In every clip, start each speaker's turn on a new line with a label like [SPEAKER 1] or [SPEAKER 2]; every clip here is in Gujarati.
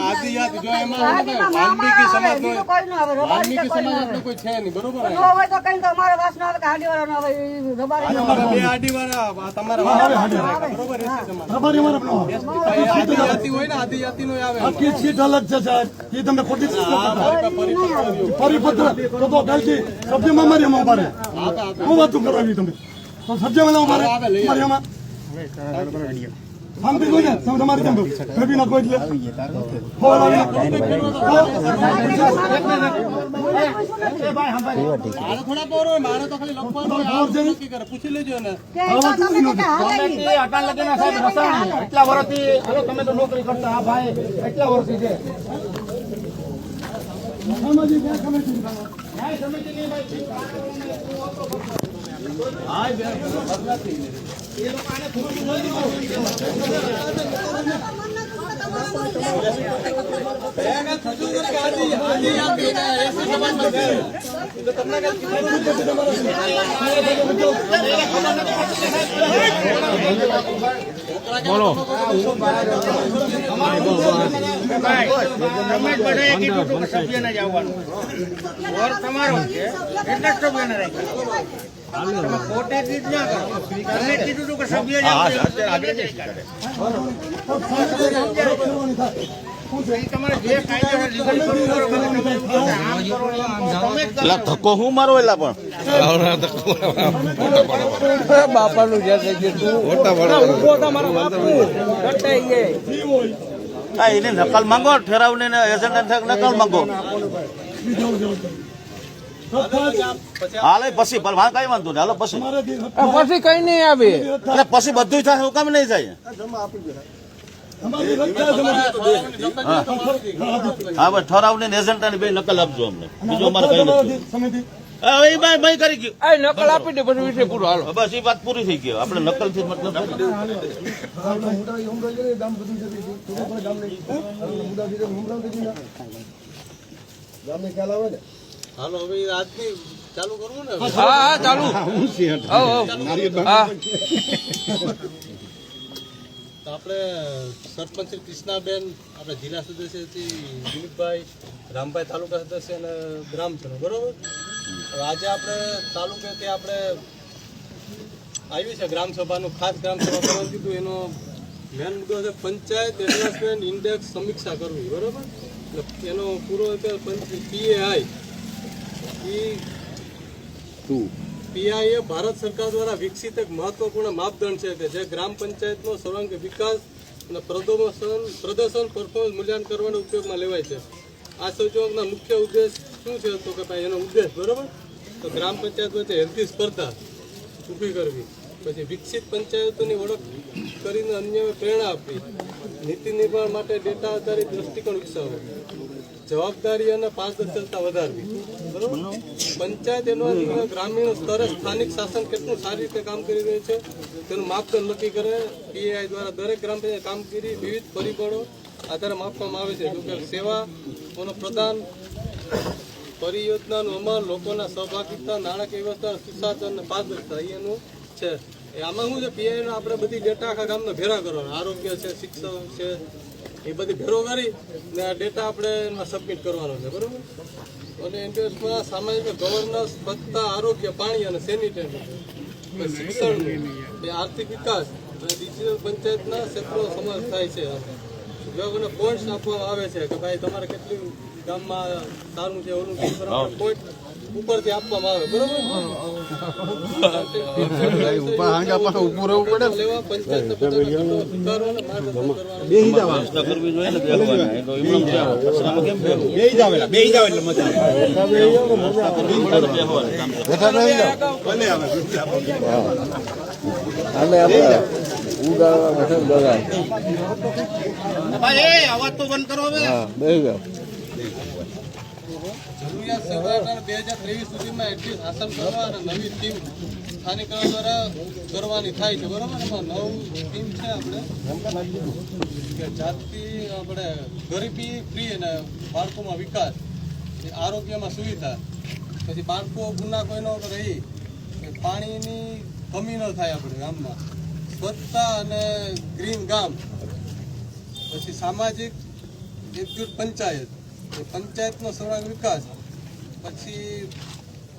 [SPEAKER 1] આદિજાતિ જો એમાં વાલ્મીકી સમાજનો કોઈ છે નહીં, બરોબર? અમારા બે આદિવાળા તમારા બરોબર આદિજાતિ હોય ને આદિજાતિ નો આવે
[SPEAKER 2] આખી સીટ અલગ છે સાહેબ, એ તમે ખોટી પરિપત્ર તો કાલથી સબ્જીમાં મારી એમાં ઉભા હું વાતું કરાવી તમે તો સબ્જીમાં ઉભા મારી એમાં શાંતિ જોઈએ તમારી કેમ કભી ના કોઈ એટલે
[SPEAKER 1] મારે તો ખાલી લખવાનું પૂછી લેજો ને
[SPEAKER 3] એટલા વર્ષથી તમે તો નોકરી કરતા હા ભાઈ એટલા વર્ષથી છે
[SPEAKER 4] બોલો
[SPEAKER 3] સભ્યને જ આવવાનું તમારો છે એટલે સભ્યને રાખ્યા ખોટી ચીજ ના કરો તમે કીધું હતું કે સભ્ય તમારે જે કાયદો
[SPEAKER 4] ધક્કો હું મારો એટલા પણ બાપાનું જે એને નકલ માંગો ઠેરાવને એજન્ટ નકલ માંગો હાલે પછી કઈ વાંધો નહીં હાલો પછી કઈ નહીં આવે પછી બધું થાય હું કામ નહીં જાય હા બસ ઠરાવને એજન્ટ બે નકલ આપજો અમને બીજું અમારે કઈ નથી કરી ગયું નકલ આપી દે પછી વિષય પૂરો હાલો બસ એ વાત પૂરી થઈ ગઈ આપણે નકલ થી મતલબ
[SPEAKER 1] હાલો હવે આજથી ચાલુ કરવું ને
[SPEAKER 4] હા ચાલુ
[SPEAKER 1] તો આપણે સરપંચ શ્રી કૃષ્ણાબેન, આપણે જિલ્લા સદસ્ય શ્રી દિલીપભાઈ, રામભાઈ તાલુકા સદસ્ય અને ગ્રામજનો બરોબર. આજે આપણે તાલુકેથી આપણે આવ્યું છે ગ્રામસભાનું ખાસ ગ્રામસભા કરવાનું કીધું. એનો મેન મુદ્દો છે પંચાયત ડેવલપમેન્ટ ઇન્ડેક્સ સમીક્ષા કરવી બરોબર. એટલે એનો પૂરો PAI PAI એ ભારત સરકાર દ્વારા વિકસિત એક મહત્વપૂર્ણ માપદંડ છે કે જે ગ્રામ પંચાયતનો સર્વાંગી વિકાસ અને પ્રદર્શન પરફોર્મન્સ મૂલ્યાંકન કરવાના ઉપયોગમાં લેવાય છે. આ સૂચકના મુખ્ય ઉદ્દેશ શું છે તો કે ભાઈ એનો ઉદ્દેશ બરોબર તો ગ્રામ પંચાયત વચ્ચે હેલ્ધી સ્પર્ધા ઊભી કરવી, પછી વિકસિત પંચાયતોની ઓળખ કરીને અન્ય પ્રેરણા આપવી, નીતિ નિર્માણ માટે ડેટા આધારિત દ્રષ્ટિકોણ વિકસાવવો, જવાબદારી અને પારદર્શકતા વધારવી બરોબર. પંચાયત એનો ગ્રામીણ સ્તરે સ્થાનિક શાસન કેટલું સારી રીતે કામ કરી રહ્યું છે તેનું માપદંડ નક્કી કરે. PAI દ્વારા દરેક ગ્રામ પંચાયત કામગીરી વિવિધ પરિબળો આધારે માપવામાં આવે છે. જો કે સેવાઓનો પ્રદાન, પરિયોજનાનું અમલ, લોકોના સહભાગિતા, નાણાકીય વ્યવસ્થા, સુશાસન અને પારદર્શકતા એનું છે. આમાં શું છે PAI નો આપણે બધી ડેટા આખા ગામનો ભેરા કરવાનો, આરોગ્ય છે, શિક્ષણ છે, એ બધી ભેરો કરી ને આ ડેટા આપણે એમાં સબમિટ કરવાનો છે બરોબર. અને ઇન્ટરેસ્ટમાં સામાજિક ગવર્નન્સ, સ્વચ્છતા, આરોગ્ય, પાણી અને સેનિટેશન, શિક્ષણ, આર્થિક વિકાસ અને ડિજિટલ પંચાયતના ક્ષેત્રો સમાવેશ થાય છે. વિભાગોને પોઈન્ટ્સ આપવામાં આવે છે કે ભાઈ તમારે કેટલું ગામમાં સારું છે ઓલું પોઈન્ટ ઉપરથી આપવામાં આવે બરોબર. લેવા પંચાયત
[SPEAKER 4] અવાજ તો બંધ કરો હવે.
[SPEAKER 1] જરૂરિયાત સેવા 2023 સુધીમાં એટલી હાંસલ કરવા અને નવી ટીમ સ્થાનિક દ્વારા કરવાની થાય છે બરોબર. એમાં નવું ટીમ છે આપણે જાતિ આપણે ગરીબી ફ્રી અને બાળકોમાં વિકાસ, આરોગ્યમાં સુવિધા, પછી બાળકો ગુના કોઈનો રહી પાણીની કમી ન થાય આપણે ગામમાં, સ્વચ્છતા અને ગ્રીન ગામ, પછી સામાજિક એકજૂટ પંચાયત, એ પંચાયતનો સર્વાંગ વિકાસ, પછી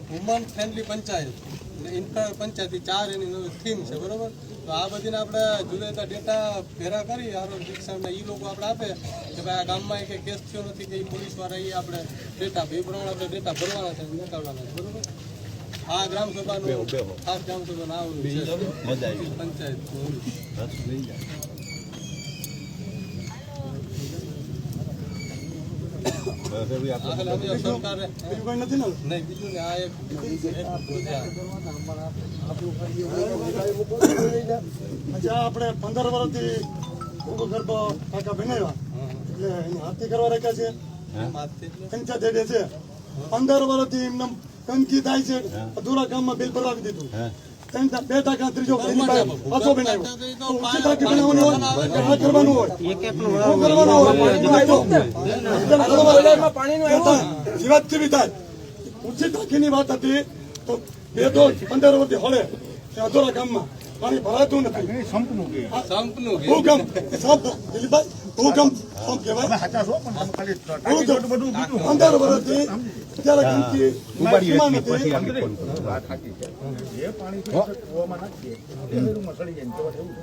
[SPEAKER 1] વુમન ફ્રેન્ડલી પંચાયત અને ઇન્ફ્રા પંચાયત, એ 4 એની થીમ છે, બરોબર. તો આ બધીને આપણે જુદા જુદા ડેટા ભેગા કરી આરોગ્ય શિક્ષણના એ લોકો આપણે આપે કે ભાઈ આ ગામમાં કંઈ કેસ થયો નથી કે એ પોલીસવાળા એ આપણે ડેટા એ પ્રમાણે આપણે ડેટા ભરવાના છે, નીકાળવાના છે, બરોબર. આ ગ્રામસભાનું ખાસ ગ્રામસભાનું આ છે પંચાયત. સરકારે
[SPEAKER 2] બીજું કઈ નથી ને
[SPEAKER 1] નહીં, બીજું ને આ એક
[SPEAKER 2] અચ્છા આપણે 15 વર્ષથી ભૂગર્ભ ટાંકા બનાવ્યા એટલે એની હાથી કરવા રાખ્યા છે પંચાયત હેડે છે 15 વર્ષથી એમને ગંદકી થાય છે અધૂરા કામમાં બિલ ભરાવી દીધું 2% ત્રીજો પાછો બનાવ્યો ઓછી ટાંકી બનાવવાની હોય કે આ કરવાનું હોય શું કરવાનું હોય જીવાત કેવી થાય ઊંચી ટાંકીની વાત હતી તો 15 વર્ષથી હળે અધૂરા કામમાં પાણી ભરાતું નથી
[SPEAKER 1] સંપનું
[SPEAKER 2] ભૂકંપ સંપ દિલીપભાઈ ભૂકંપ સંપ કહેવાય 15 વર્ષથી ત્યારે ગંદકી સીમા નથી
[SPEAKER 5] જે પાણી કૂવામાં નાખીએ મસળી જાય તો એવું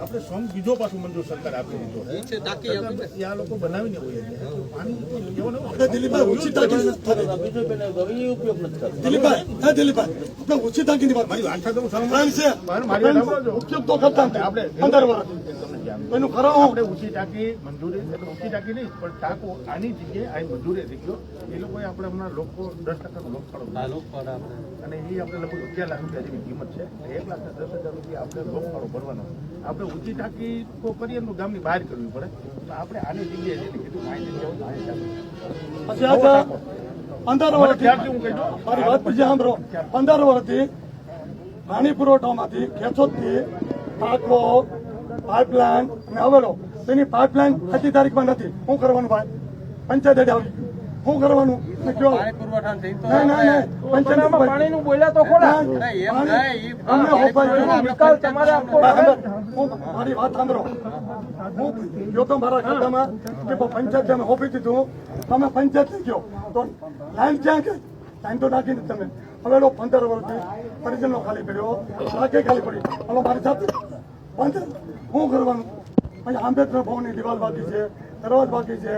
[SPEAKER 5] આપણે સોંગ બીજો પાછું મંજૂર સરકાર આપી દીધો આ લોકો બનાવીને હોય પાણી
[SPEAKER 2] આપણે દિલીપભાઈ ઊંચી ટાંકી દિલીપભાઈ હા દિલીપભાઈ આપણે ઊંચી ટાંકીની વાત
[SPEAKER 5] મારી વાત તો
[SPEAKER 2] ઉપયોગ તો કરતા નથી આપણે 15 વર્ષ એનું કરાવો
[SPEAKER 5] આપણે ઊંચી ટાંકી મંજૂરી એટલે ઊંચી ટાંકી નહીં પણ ટાંકો આની જગ્યાએ આ મંજૂરી થઈ ગયો એ લોકોએ આપણે હમણાં લોકો 10% લોકફાળો અને એ આપણે લગભગ 11 લાખ રૂપિયા જેવી કિંમત છે 1,10,000 રૂપિયા આપણે લોકફાળો ભરવાનો. આપણે ઊંચી ટાંકી તો કરીએ તો ગામની બહાર કરવી પડે તો આપણે આની જગ્યાએ જેને કીધું આની જગ્યાએ
[SPEAKER 2] પછી આ 15 વર્ષથી મારી વાત પછી સાંભળો 15 વર્ષથી પાણી પુરવઠામાંથી ખેંચોદથી ટાંકો પાઇપલાઇન અને આવેલો તેની પાઇપલાઇન આજની તારીખમાં નથી. શું કરવાનું ભાઈ? પંચાયત હેઠે આવી શું કરવાનું?
[SPEAKER 3] પાણીનું બોલ્યા તો ખોલા
[SPEAKER 2] મારી વાત સાંભળો. હું ગયો તો મારા ખાતામાં કે પંચાયત અમે હોપી દીધું, તમે પંચાયત થઈ ગયો તો લાઈન ક્યાં ગઈ? લાઈન તો નાખી નથી તમે. હવે 15 વર્ષથી પરિજનો ખાલી કર્યો, નાખે ખાલી પડી. હલો મારી સાથે શું કરવાનું? પછી આંબેડકર ભવનની દિવાલ બાકી છે, દરવાજ બાકી છે,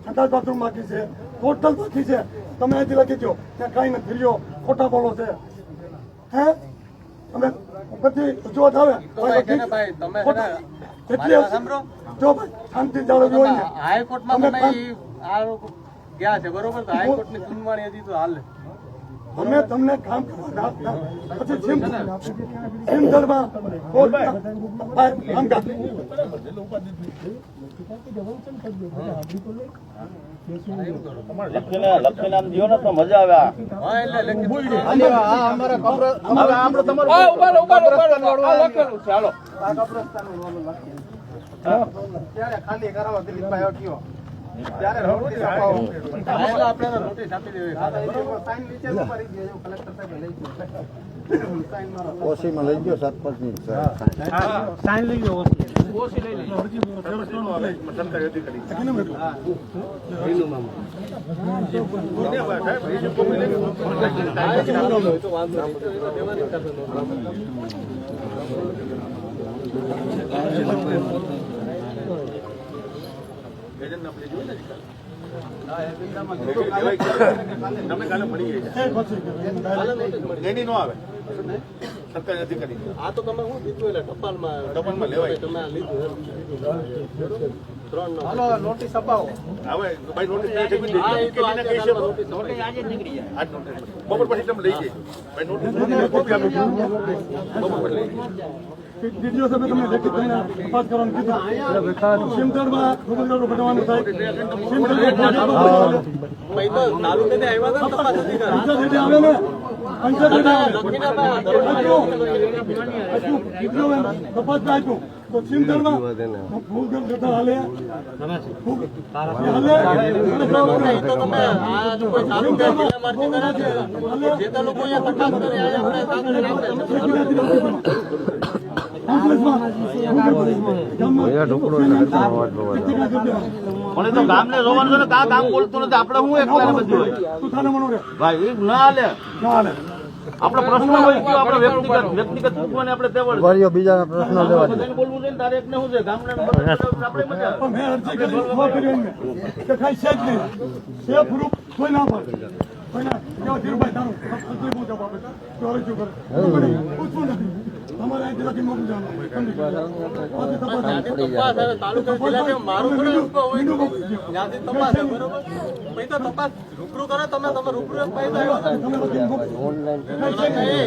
[SPEAKER 2] સંડાસ બાથરૂમ બાકી છે, ટોટલ બાકી છે. તમે અહીંથી લખી દો ત્યાં કઈ નથી રહ્યો, ખોટા બોલો છે. હે તમે બધી રજૂઆત આવે કેટલી જો ભાઈ શાંતિ જાળવવી હોય ને
[SPEAKER 1] હાઈકોર્ટમાં ગયા છે, બરોબર. તો હાઈકોર્ટની સુનવાણી હજી તો હાલે.
[SPEAKER 2] અમે તમને કામ કરવા પછી સિમદરમાં
[SPEAKER 4] લખીને આમ દિયો ને તો મજા
[SPEAKER 3] ખાલી કરાવો દિલીપભાઈ કયો
[SPEAKER 1] આપણે નોટિસ આપી દેવી.
[SPEAKER 6] ઓસીમાં લઈ ગયો સરપંચની
[SPEAKER 3] સાઈન લઈ ગયો
[SPEAKER 5] તમને કાલે મળી જાય નો આવે સરકારી અધિકારી
[SPEAKER 1] આ તો તમે શું દીધું એટલે ટપાલમાં
[SPEAKER 5] લેવાય
[SPEAKER 1] તમે આ લીધું 3
[SPEAKER 3] હાલો નોટિસ અપાવો
[SPEAKER 5] હવે ભાઈ નોટિસ આજે નીકળી જાય આજ નોટિસ બપોર પછી તમે લઈ જઈએ ભાઈ નોટિસ કોપી આપી બપોર પછી લઈ જઈએ
[SPEAKER 2] વિડીયો તમે તમને લેખિત તમને તપાસ કરવાનું કીધું. સિમતળમાં ભૂગર્ભ બનાવવાનું થાય. સિમતળમાં
[SPEAKER 1] તાલુકે આવ્યા હતા તપાસ અધિકારી
[SPEAKER 2] પંચાયત આવે ને પંચાયત તપાસ આપ્યું તો સિમતળમાં ભૂગર્ભ જતા હાલે
[SPEAKER 4] પણ એ તો ગામને જોવાનું છે ને, કા ગામ બોલતું નથી, આપણે હું એકલા બધું હોય
[SPEAKER 2] તું થાને મનો રે
[SPEAKER 4] ભાઈ એ ના હાલે.
[SPEAKER 2] ના હાલે.
[SPEAKER 4] આપણો પ્રશ્ન હોય કયો આપણે વ્યક્તિગત મૂકવાની આપણે તેવડ છે.
[SPEAKER 6] વારીઓ બીજાના પ્રશ્નો લેવા દે.
[SPEAKER 4] બધાને બોલવું છે ને તારે એકને શું છે ગામના આપણે મજા આવે.
[SPEAKER 2] પણ મેં અરજી કરી ન કરી એમને કે કાંઈ છે જ નહીં. એ પ્રૂફ કોઈ ના પડે. કોઈના કેવા ધીરુભાઈ તારું તકલીફ મુજબ આપે તો અરજી કરે પૂછવું નથી. તમારે અહીંથી લખી મોકલી જવાનું. સમજી ગયા? પછી તપાસ
[SPEAKER 1] તપાસ તાલુકા જિલ્લાથી મારું પણ રૂબરૂ હોય ત્યાંથી તપાસ છે, બરોબર. પછી તો તપાસ રૂબરૂ કરો તમે રૂબરૂ જ ફાયદો આવ્યો.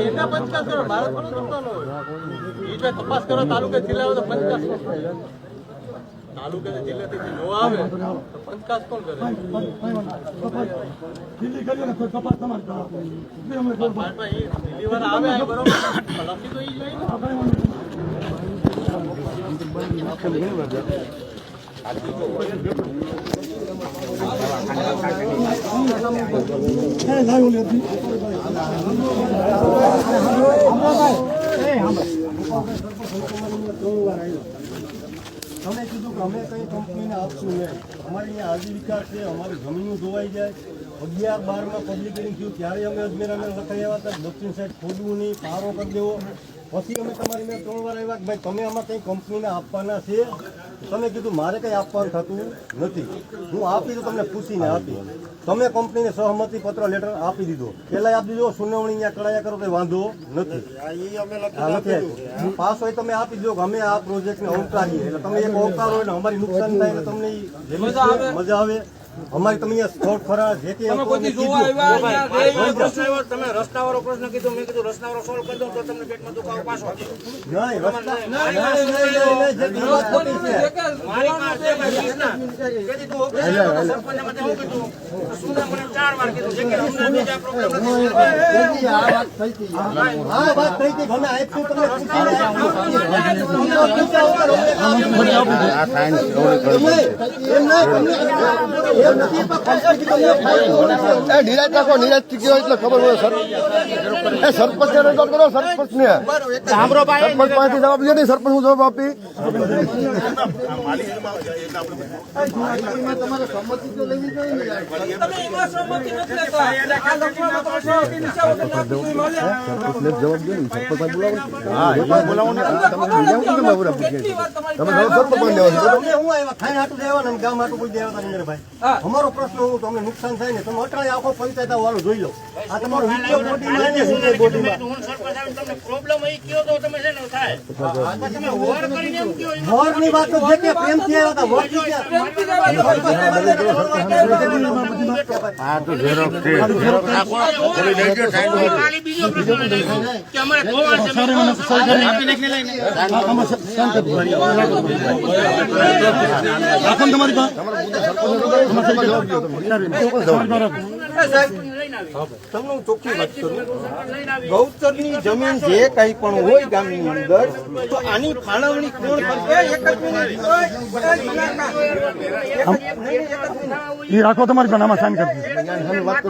[SPEAKER 1] એના પંચકાસ કરો, મારે થોડું કરવાનું હોય. એ જો તપાસ કરો તાલુકા જિલ્લા હોય તો પંચકાસ કોણ કરે? તાલુકા જિલ્લાથી જે જોવા આવે તો પંચકાસ કોણ કરે?
[SPEAKER 2] દિલ્હી કરીએ ને તો તપાસ તમારે કરાવો. એટલે અમે ખબર પડે.
[SPEAKER 1] પણ એ દિલ્હી વાળા આવે આ બરોબર, લખી તો એ જોઈએ ને.
[SPEAKER 2] આપણે વાંધો નહીં. હે લાવ્યો લેતી
[SPEAKER 7] તમે કીધું કે અમે કઈ કંપનીને આપશું નહીં. અમારી અહીંયા આજીવિકા છે, અમારી જમીનો ધોવાઈ જાય. 11-12 પબ્લિક હેરિંગ થયું ત્યારે અમે અજમેરાને લખાઈ આવ્યા હતા, દક્ષિણ સાઈડ ખોદવું નહીં, પારો કરી દેવો. પછી અમે તમારી મેં 3 વાર આવ્યા કે ભાઈ તમે આમાં કંઈ કંપનીને આપવાના છે. તમે કીધું મારે કંઈ આપવાનું થતું નથી, હું આપી તો તમને પૂછીને આપી. તમે કંપનીને સહમતિ પત્ર લેટર આપી દીધો, પહેલા આપી દીધો. સુનાવણી અહીંયા કરાયા કરો કંઈ વાંધો નથી. હા, નથી આપ્યું. પાસ હોય તમે આપી દો કે અમે આ પ્રોજેક્ટને અવકારીએ. એટલે તમે એક અવકારો એટલે અમારી નુકસાન થાય એટલે તમને મજા આવે. અમારી તમે અહીંયા સ્થળ ખરા જે કે
[SPEAKER 3] તમે રસ્તાવાળો પ્રશ્ન કીધો, મેં કીધું રસ્તાવાળો સોલ્વ કરી દઉં તો તમને પેટમાં દુખાવો પાછો આપી દઉં.
[SPEAKER 7] નહીં, રસ્તા નહીં, જે વાત ખોટી છે.
[SPEAKER 3] મારી પાસે તેથી તું સરપંચને મને એવું કીધું સુના મને 4 વાર કીધું છે કે હમણાં બીજા પ્રોબ્લેમ નથી.
[SPEAKER 7] આ વાત થઈ હતી અમે આપ્યું તમને પૂછીને
[SPEAKER 6] નિરાજ રાખો, નિરાજ થી ગયો એટલે ખબર હોય સર. એ સરપંચ ને રેકોર્ડ કરો, સરપંચ ને સરપંચ પાસેથી જવાબ લે નહીં, સરપંચ હું જવાબ આપી. સરપંચને જવાબ દે ને, સરપંચ બોલાવો. હા, બોલાવો ને. તમે સરપંચ લેવા
[SPEAKER 7] અમે હું આવ્યા ખાઈને હાટું દેવાના ને ગામ હાટું કોઈ દેવા ભાઈ. અમારો પ્રશ્ન હું તમને નુકસાન થાય ને તમે અટળાય આખો પંચાયત વાળો જોઈ લો. આ તમારો વિડીયો બોડીમાં ને વિડીયો બોડીમાં
[SPEAKER 3] હું સરપંચ આવીને તમને પ્રોબ્લેમ અહીં કયો તો તમે છે ને થાય તમે વોર કરીને એમ કયો
[SPEAKER 7] મોરની વાત તો જે કે પ્રેમથી આવ્યા હતા વોટ થી
[SPEAKER 6] આ તો ઝેરોક્સ છે.
[SPEAKER 3] ખાલી બીજો પ્રશ્ન કે અમારે ધોવાણ છે આપી નાખને લઈને
[SPEAKER 2] રાખો ને તમારી પાસે.
[SPEAKER 7] તમને હું ચોખ્ખી વાત કરું. ગૌચરની જમીન જે કઈ પણ હોય ગામની અંદર તો આની ફાળવણી કોણ કરશે? એક જ મિનિટ.
[SPEAKER 2] એ રાખો તમારી પાસે, આમાં સાઈન કરજો.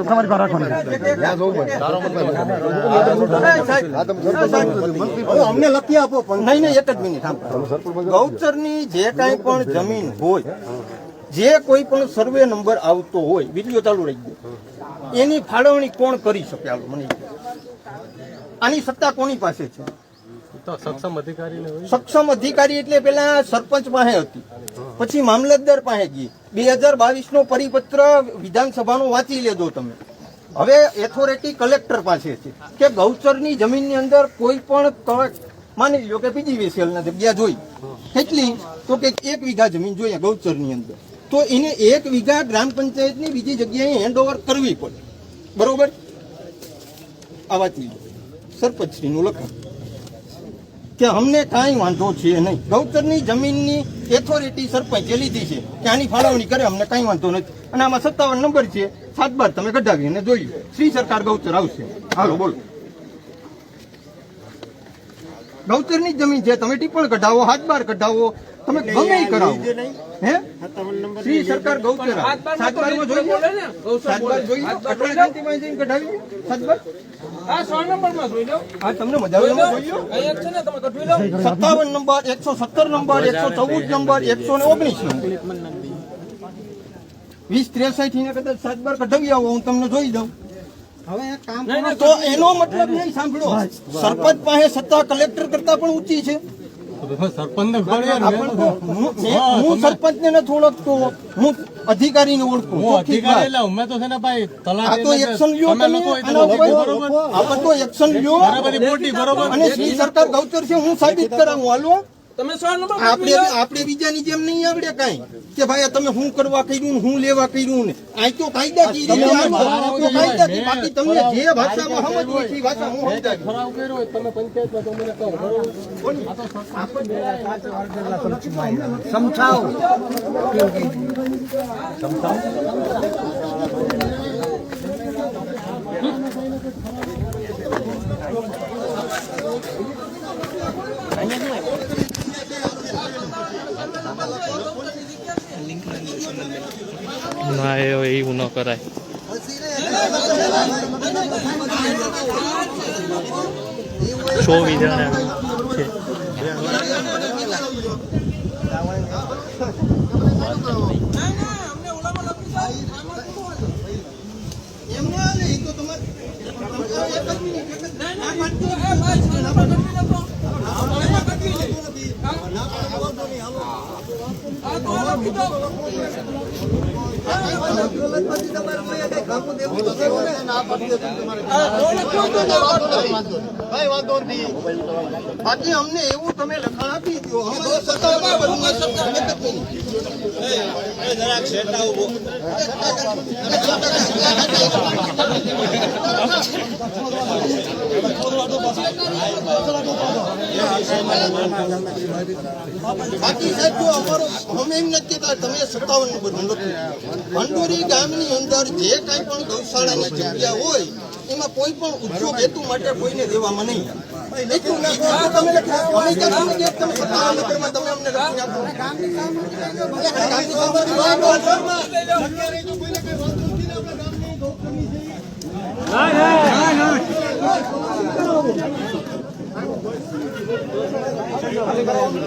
[SPEAKER 2] તમારી પાસે રાખો ને.
[SPEAKER 7] અમને લખી આપો પણ નહીં એક જ મિનિટ. ગૌચરની જે કઈ પણ જમીન હોય, જે કોઈ પણ સર્વે નંબર આવતો હોય, વિડીયો ચાલુ રહી ગયો, એની ફાળવણી કોણ કરી શકે? હાલો મને આની સત્તા કોની પાસે છે?
[SPEAKER 1] તો સક્ષમ અધિકારીને હોય.
[SPEAKER 7] સક્ષમ અધિકારી એટલે પેલા સરપંચ પાસે હતી, પછી મામલતદાર પાસે ગઈ. 2022 નો પરિપત્ર વિધાનસભાનો વાંચી લેજો તમે. હવે ઓથોરિટી કલેક્ટર પાસે છે કે ગૌચરની જમીનની અંદર કોઈ પણ માની લો કે PGVCL ના જગ્યા જોઈ કેટલી, તો કે 1 વીઘા જમીન જોઈએ ગૌચરની અંદર, તો એને 1 વીઘા ગ્રામ પંચાયતની બીજી જગ્યાએ હેન્ડઓવર કરવી પડે. બરોબર? આ વાંચી લો સરપંચશ્રીનું લખાણ કે અમને કાંઈ વાંધો છે નહીં. ગૌચરની જમીનની ઓથોરિટી સરપંચે લીધી છે કે આની ફાળવણી કરે, અમને કાંઈ વાંધો નથી. અને આમાં 57 નંબર છે, 7/12 તમે કઢાવી અને જોઈ લો. શ્રી સરકાર ગૌચર આવશે. હાલો બોલો. ગૌચરની જમીન છે, તમે ટિપ્પણ કઢાવો, 7/12 કઢાવો, તમે ગમે ઈ કરાવો. હે શ્રી સરકાર ગૌચર 7/12 માં જોઈ લો, 7/12 જોઈ લો. અટલ ક્રાંતિમાં જઈને કઢાવી 7/12. હા તમને મજા આવે એમાં જોઈ લો. 57 નંબર 117 નંબર 114 નંબર 119 નંબર 2063 ને કદાચ 7 કઢાવી આવો હું તમને જોઈ દઉં. હવે એક કામ કરો તો એનો મતલબ નહીં સાંભળો, સરપંચ પાસે સત્તા કલેક્ટર કરતા પણ ઊંચી છે. હું સરપંચ ને નથી ઓળખતો, હું અધિકારી ને ઓળખું. આ તો એક્શન લ્યો તમે આના ઉપર. આ તો એક્શન લ્યો અને શ્રી સરકાર ગૌચર છે હું સાબિત કરાવું. હાલો આપણે બીજાની જેમ નહીં આવડે કઈ કે ભાઈ તમે શું કરવા કર્યું ને શું લેવા કર્યું ને. આ તો કાયદા કી રીતે બાકી તમને જે ભાષામાં સમજવું હોય એ ભાષા હું સમજાવી.
[SPEAKER 1] તમે પંચાયતમાં તો મને કહો બરોબર.
[SPEAKER 8] ના એવું ન કરાય. સો વિધાન છે.
[SPEAKER 7] બાકી અમને એવું તમે લખાણ આપી દો. બાકી સાહેબ જો અમારો અમે એમ નથી કહેતા તમે 57 નંબર ભંડોરી ગામની અંદર જે કઈ પણ ગૌશાળાની જગ્યા હોય એમાં કોઈ પણ ઉદ્યોગ હેતુ માટે કોઈને દેવામાં નહીં. એટલું ના કહો તો તમે લખો. અમે ક્યાં તમને કે તમે 57 નંબરમાં તમે અમને લખી આપો. ગામની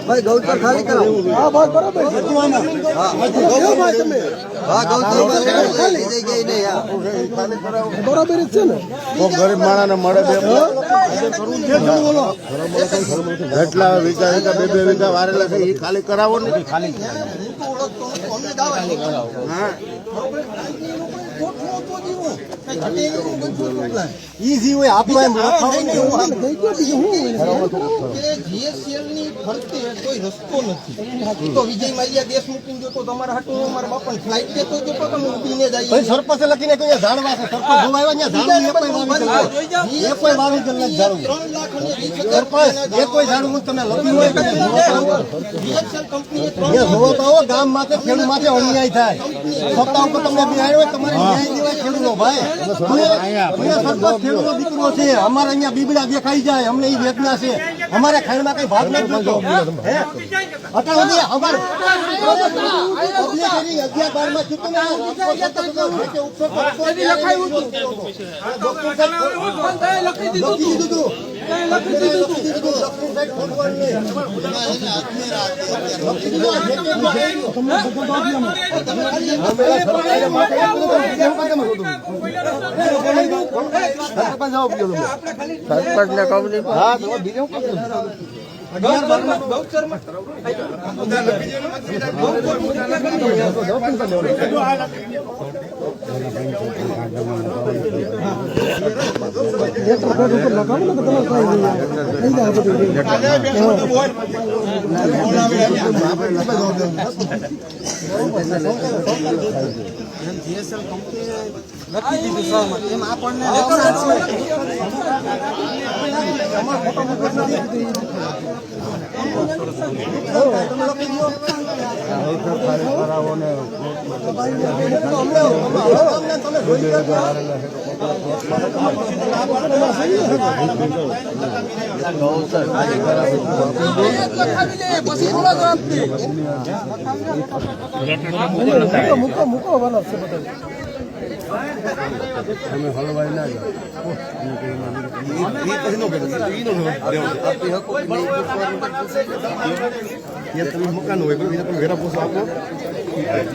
[SPEAKER 7] ભાઈ ગૌચર ખાલી કરાવો. હા બસ બરાબર છે. હા ગૌચર ખાલી થઈ ગઈ ને યાર બરાબર જ છે ને.
[SPEAKER 6] ગરીબ માણસને મળે એટલા વીઘા બે વીઘા વારેલા છે એ ખાલી કરાવો ને. ખાલી ઈઝી હોય આપણે
[SPEAKER 7] જીએસએલ ની ફરતે કોઈ રસ્તો નથી. તો વિજય માલ્યા દેશ મૂકીને જતો તમારા હાટું મારા બાપાને ફ્લાઇટ દેતો જતો તમે ઉભીને જાય.
[SPEAKER 6] સરપંચે લખીને કહ્યું ઝાડવા છે. સરપંચ જોવાયો ને ઝાડવું એ કોઈ વાવી ગયેલ નથી. ઝાડવું
[SPEAKER 7] 3 લાખ અને 20,000
[SPEAKER 6] સરપંચ એ કોઈ ઝાડવું તમે લખ્યું હોય
[SPEAKER 7] જીએસએલ કંપનીએ
[SPEAKER 6] જોવો તો આવો ગામ માટે ખેડૂત માટે અન્યાય થાય. સત્તા ઉપર તમને બિહાડ્યો હોય તમારે ન્યાય દેવાય ખેડૂતો ભાઈ. સરપંચ ખેડૂતો દીકરો છે. અમારે અહીંયા બીબડા દેખાઈ જાય અમને એ વેદના છે. અમારે ખાઈમાં કઈ ભાગ નથી થતો. અત્યાર સુધી અમારે 11-12
[SPEAKER 7] જીએસએલ કંપની લખી દીધું સહમત એમ આપણને મૂકો
[SPEAKER 6] મકાન હોય પણ એને પણ વેરા પોસો આપો.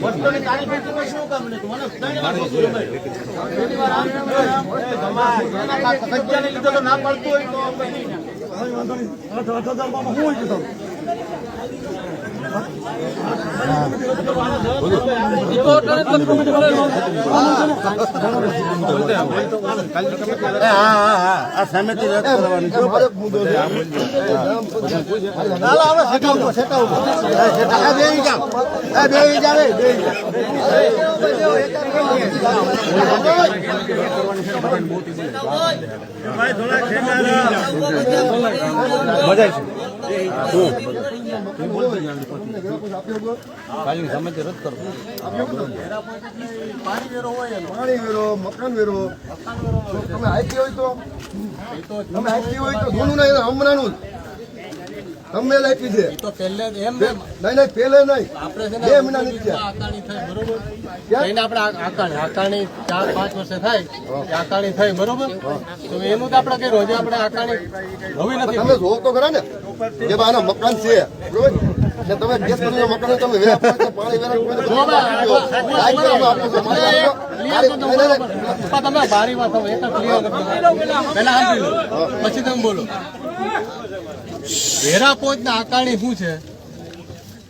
[SPEAKER 3] વસ્તુની તારીખ હોય તો શું કામ નહીં? મને કજ્જાને લીધે તો ના પાડતું હોય તો આપણે નહીં.
[SPEAKER 2] વાંધો નહીં. 8,000 માં હું હોય કીધું.
[SPEAKER 6] આ સમિતિ રદ કરવાની છે. મુદ્દો છે. હાલો હવે સેટાવો સેટાવો. બેહી જાવ. બેહી જાવ. મજા પાણી વેરો, મકાન વેરો તમે આપી હોય તો તમે આપી હોય તો જૂનું નહીં હમણાંનું તમે આપી છે.
[SPEAKER 1] તો પહેલે એમ
[SPEAKER 6] નહીં નહીં પેલે નહીં
[SPEAKER 1] આપણે છે
[SPEAKER 6] 2 મહિના નથી થયા.
[SPEAKER 1] આકારણી થાય બરોબર એને આપણે આકારણી 4-5 વર્ષે થાય કે આકારણી થઈ બરોબર તો એનું તો આપણે કર્યું હજી આપણે આકારણી હવે નથી
[SPEAKER 6] તમે જોવો તો ખરા ને કે ભાઈ આના મકાન છે બરોબર ને તમે ગેસ કરીને મકાન તમે વેરા આપો છો, પાણી વેરા આપો છો, લાઈટ વેરા આપો છો, પાણી આપો છો.
[SPEAKER 1] તમે બારી વાત હવે એક ક્લિયર પહેલા હાલ લો પછી તમે બોલો વેરા પોચ ના આકારણી શું છે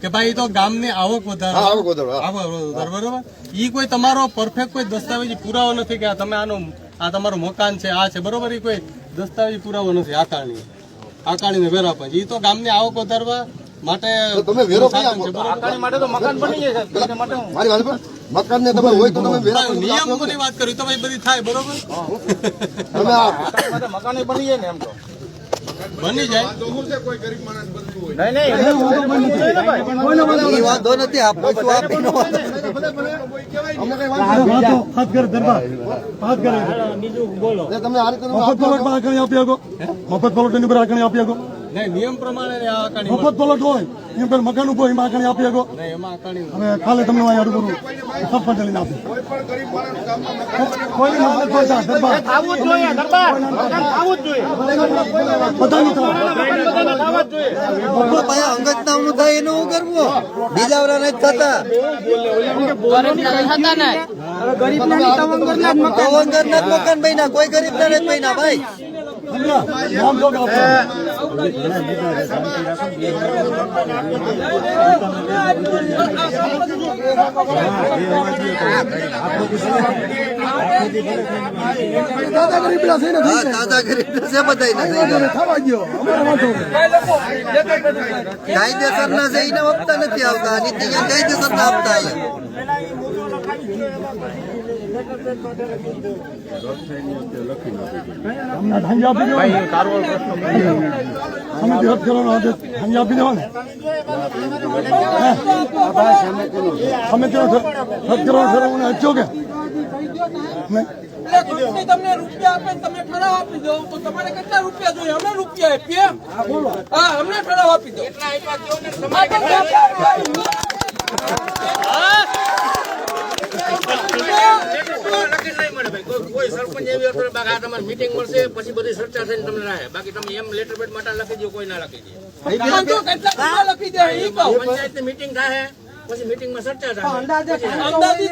[SPEAKER 1] કે ભાઈ તો ગામની આવક વધારે
[SPEAKER 6] હા, આવક વધારો, હા.
[SPEAKER 1] આવક વધારે બરોબર ઈ કોઈ તમારો પરફેક્ટ કોઈ દસ્તાવેજી પુરાવો નથી કે આ તમે આ તમારું મકાન છે આ છે બરોબર ઈ કોઈ દસ્તાવેજી પુરાવો નથી આકારણી ને વેરા પછી ઈ તો ગામની આવક વધારવા માટે
[SPEAKER 6] તો તમે વેરો કઈ
[SPEAKER 1] સાધન
[SPEAKER 6] આપો?
[SPEAKER 1] છે, બરોબર?
[SPEAKER 3] આકારણી માટે તો મકાન બની જાય સાહેબ. એને માટે
[SPEAKER 6] મારી વાત પર મકાન ને તમે હોય તો તમે વેરા આપો.
[SPEAKER 1] નિયમોની વાત કરી તો ભાઈ બધી થાય બરોબર
[SPEAKER 6] તમે આ
[SPEAKER 3] માટે મકાન બની જાય ને એમ તો
[SPEAKER 1] બની જાય
[SPEAKER 7] એ વાંધો નથી આપો તો આપીનો
[SPEAKER 6] અમને કઈ વાત
[SPEAKER 2] હાથ કરે દરબાર હાથ કરે
[SPEAKER 6] નથી. તમે આ રીતે
[SPEAKER 2] મફત પ્લોટમાં આકારણી આપી શકો. મફત પ્લોટની ઉપર આકારણી આપી શકો.
[SPEAKER 1] નહીં નિયમ પ્રમાણે આ આકારણી
[SPEAKER 2] મફત પ્લોટ હોય એમ પેલું મકાન ઉભો હોય એમાં આકારણી આપી શકો.
[SPEAKER 1] નહીં એમાં આકારણી
[SPEAKER 2] હવે કાલે તમને અહીંયા રૂબરૂ સરપંચ લઈને આપી કોઈ મફત પૈસા દરબાર
[SPEAKER 3] આવું જ જોઈએ દરબાર મકાન આવું જ જોઈએ
[SPEAKER 2] બધાની થાય.
[SPEAKER 7] અંગતનામ નું થાય એનું શું કરવું બીજા વાળા નથી થતા તવંગર ના મકાન બન્યા કોઈ ગરીબ ના નથી બન્યા ભાઈ
[SPEAKER 2] નામ જોગ આપો. દાદા ગરીબ ના છે ને
[SPEAKER 7] હા દાદા ગરીબ છે બધા
[SPEAKER 2] થવા ગયો અમારે વાંધો
[SPEAKER 7] કાયદેસર ના છે એને આપતા નથી આવતા નીતિ કાયદેસર ના આપતા
[SPEAKER 2] અમને ધાંજી આપી દેવાનું. સમિતિ રદ કરવાનો આદેશ ધાંજી આપી દેવાનો. સમિતિ રદ કરવાનો ઠરાવ આપ્યો કે નહીં?
[SPEAKER 9] તમને રૂપિયા આપે તમે ઠરાવ આપી દો તો તમારે કેટલા રૂપિયા જોઈએ અમને રૂપિયા આપીએ હા અમને ઠરાવ આપી દો
[SPEAKER 3] કોઈ સરપંચ એવી અસર બાકી તમારે મીટિંગ મળશે પછી બધી ચર્ચા થઈને તમને રહે બાકી તમે એમ લેટર પેડ માટે લખી દો કોઈ ના લખી દે
[SPEAKER 9] કેટલા રૂપિયા લખી દે એ કહો
[SPEAKER 3] પંચાયતની મીટિંગ થાય પછી મીટિંગમાં ચર્ચા થાય
[SPEAKER 9] અંદાજિત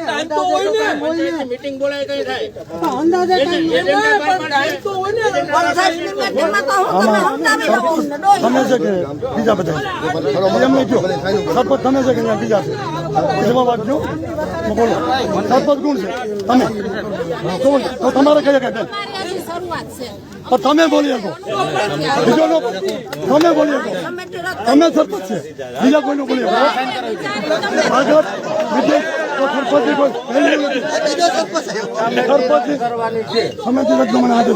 [SPEAKER 9] ટાઈમ તો હોય ને
[SPEAKER 3] પંચાયતની મીટિંગ બોલાય કઈ થાય
[SPEAKER 9] અંદાજે ટાઈમ તો હોય ને
[SPEAKER 2] તમે છે કે બીજા બધા એમ નહીં કહો સરપંચ તમે છે કે અહીંયા બીજા છે જવાબ આપજો બોલો સરપંચ કોણ છે તમે તો તમારે કઈ કઈ બેન તો તમે બોલી શકો બીજો નો તમે બોલી શકો તમે સરપંચ છે બીજા કોઈનું બોલી શકો આગળ બીજે તો સરપંચ કોઈ પહેલી નથી સરપંચ સમિતિ રદ મને આજે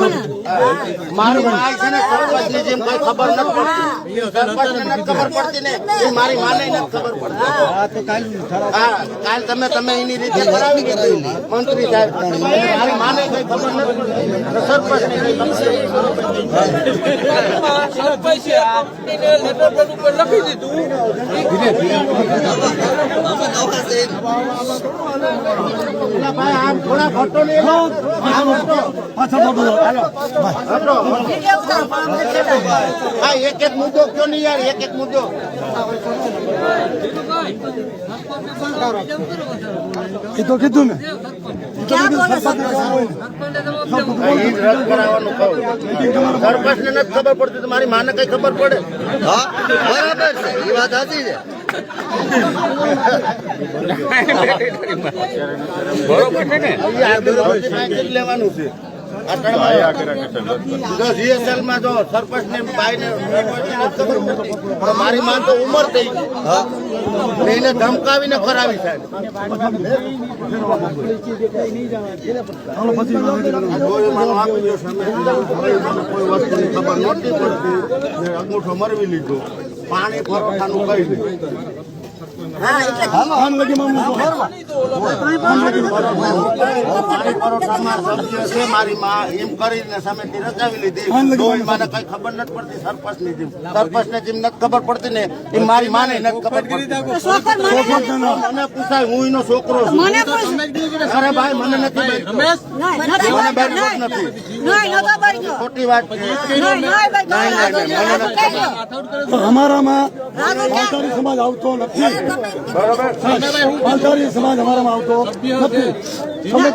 [SPEAKER 3] મારી માય છે ને સરપંચની જેમ કઈ ખબર નથી પડતી સરપંચને નથી ખબર પડતી ને એ મારી માને નથી ખબર પડતી હા કાલ તમે એની રીતે કરાવી દીધું મંત્રી સાહેબ મારી માને કઈ ખબર નથી સરપંચને કઈ ખબર
[SPEAKER 9] સરપંચ લેટર પેડ ઉપર લખી દીધું
[SPEAKER 3] ભાઈ આમ થોડા ફોટો લઈ લો.
[SPEAKER 2] પાછા ફોટો લો. હાલો.
[SPEAKER 3] હા એક એક મુદ્દો કયો નહીં યાર, એક એક મુદ્દો.
[SPEAKER 2] એ તો કીધું ને
[SPEAKER 3] અહીં રદ કરાવવાનું કહું. સરપંચને નથી ખબર પડતી તો મારી માને કઈ ખબર પડે?
[SPEAKER 6] હા બરાબર છે એ વાત સાચી છે
[SPEAKER 3] લેવાનું છે જો GSL માં જો સરપંચ ને ભાઈ ને ખબર પડતી. પણ મારી માન તો ઉંમર થઈ ગઈ. એને ધમકાવીને ફરાવી સાહેબ. આપી દો સામે. કોઈ વસ્તુની ખબર નહોતી પડતી ને અંગૂઠો મરવી લીધો. પાણી પરોઠાનું કઈ નહીં. પાણી પરોઠામાં સબ્જી હશે મારી માં એમ કરીને સામેથી રચાવી લીધી. તો માને કઈ ખબર નથી પડતી. સરપંચની જેમ સરપંચને જેમ નથી ખબર પડતી ને એમ મારી માને નથી ખબર પડતી. મને પૂછાય હું એનો છોકરો છું. અરે ભાઈ મને નથી મને બેઠો નથી. ખોટી વાત છે.
[SPEAKER 2] અમારામાં પાલતારી સમાજ આવતો નથી. પાલતારી સમાજ અમારામાં આવતો નથી. અમને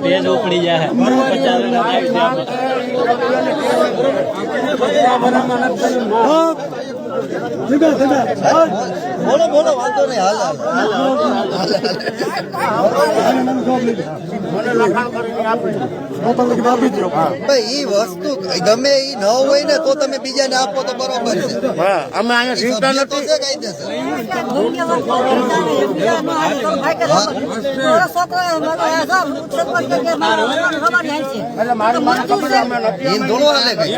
[SPEAKER 8] પેજ ઉપડી જાય
[SPEAKER 6] બોલો બોલો વાંધો નહીં હાલ
[SPEAKER 3] મને લખાણ કરીને આપી.
[SPEAKER 6] ઈ વસ્તુ ગમે ઈ ન હોય ને તો તમે બીજાને આપો તો બરોબર છે
[SPEAKER 3] હા અમે અહીંયા જીવતા
[SPEAKER 6] તો
[SPEAKER 3] નથી.
[SPEAKER 6] છે કાયદેસર
[SPEAKER 3] એટલે મારી માને ખબર અમે નથી.
[SPEAKER 6] એમ થોડું હાલે કઈ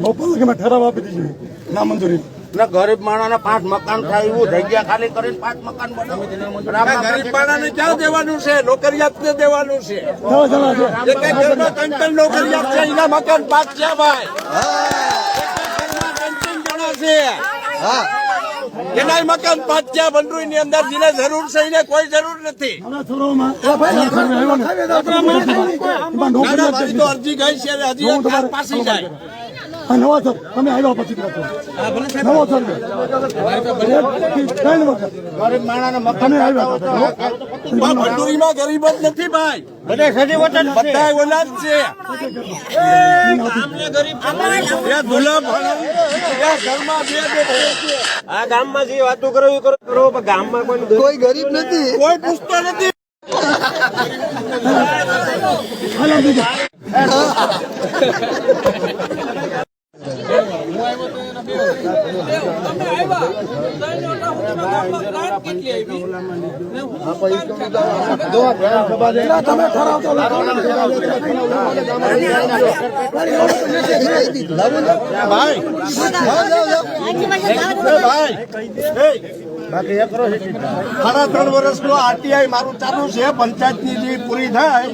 [SPEAKER 2] બપોર કે મેં ઠરાવ આપી દીધી ના મંજૂરી.
[SPEAKER 3] ને ગરીબ માણસને 5 મકાન થાય એવું જગ્યા ખાલી કરીને 5 મકાન બનાવી.
[SPEAKER 9] ગરીબ માણસને ક્યાં દેવાનું છે? નોકરિયાત ને દેવાનું છે.
[SPEAKER 2] જવા જવા છે.
[SPEAKER 9] એક એક ઘરમાં 3 નોકરિયાત છે. એના મકાન 5 છે ભાઈ. ઘરમાં 3 જણા છે.
[SPEAKER 6] હા
[SPEAKER 9] એના મકાન 5 છે. બંડુઈ ની અંદર જેને જરૂર છે એને કોઈ જરૂર નથી.
[SPEAKER 2] નાના છોરાઓમાં
[SPEAKER 9] દાદા મારી તો અરજી ગઈ છે ને હજી એક હાથ પાછી જાય.
[SPEAKER 2] નવા સર તમે આવ્યા પછી નવો સર 3 વખત
[SPEAKER 3] ગરીબ માણસને મકાન
[SPEAKER 2] તમે આવ્યા
[SPEAKER 9] પણ ભંડુરીમાં ગરીબ જ નથી ભાઈ. બધા ઓલા જ છે. એ દુર્લભ એ ઘરમાં બે છે. આ ગામમાં જે વાતો કરો એ કરો પણ ગામમાં
[SPEAKER 6] કોઈ ગરીબ નથી
[SPEAKER 9] કોઈ પૂછતો નથી.
[SPEAKER 2] તમે ઠરાવ તો
[SPEAKER 3] બાકી 3.5 વર્ષનો આરટીઆઈ મારું ચાલુ છે. પંચાયતની જે પૂરી થાય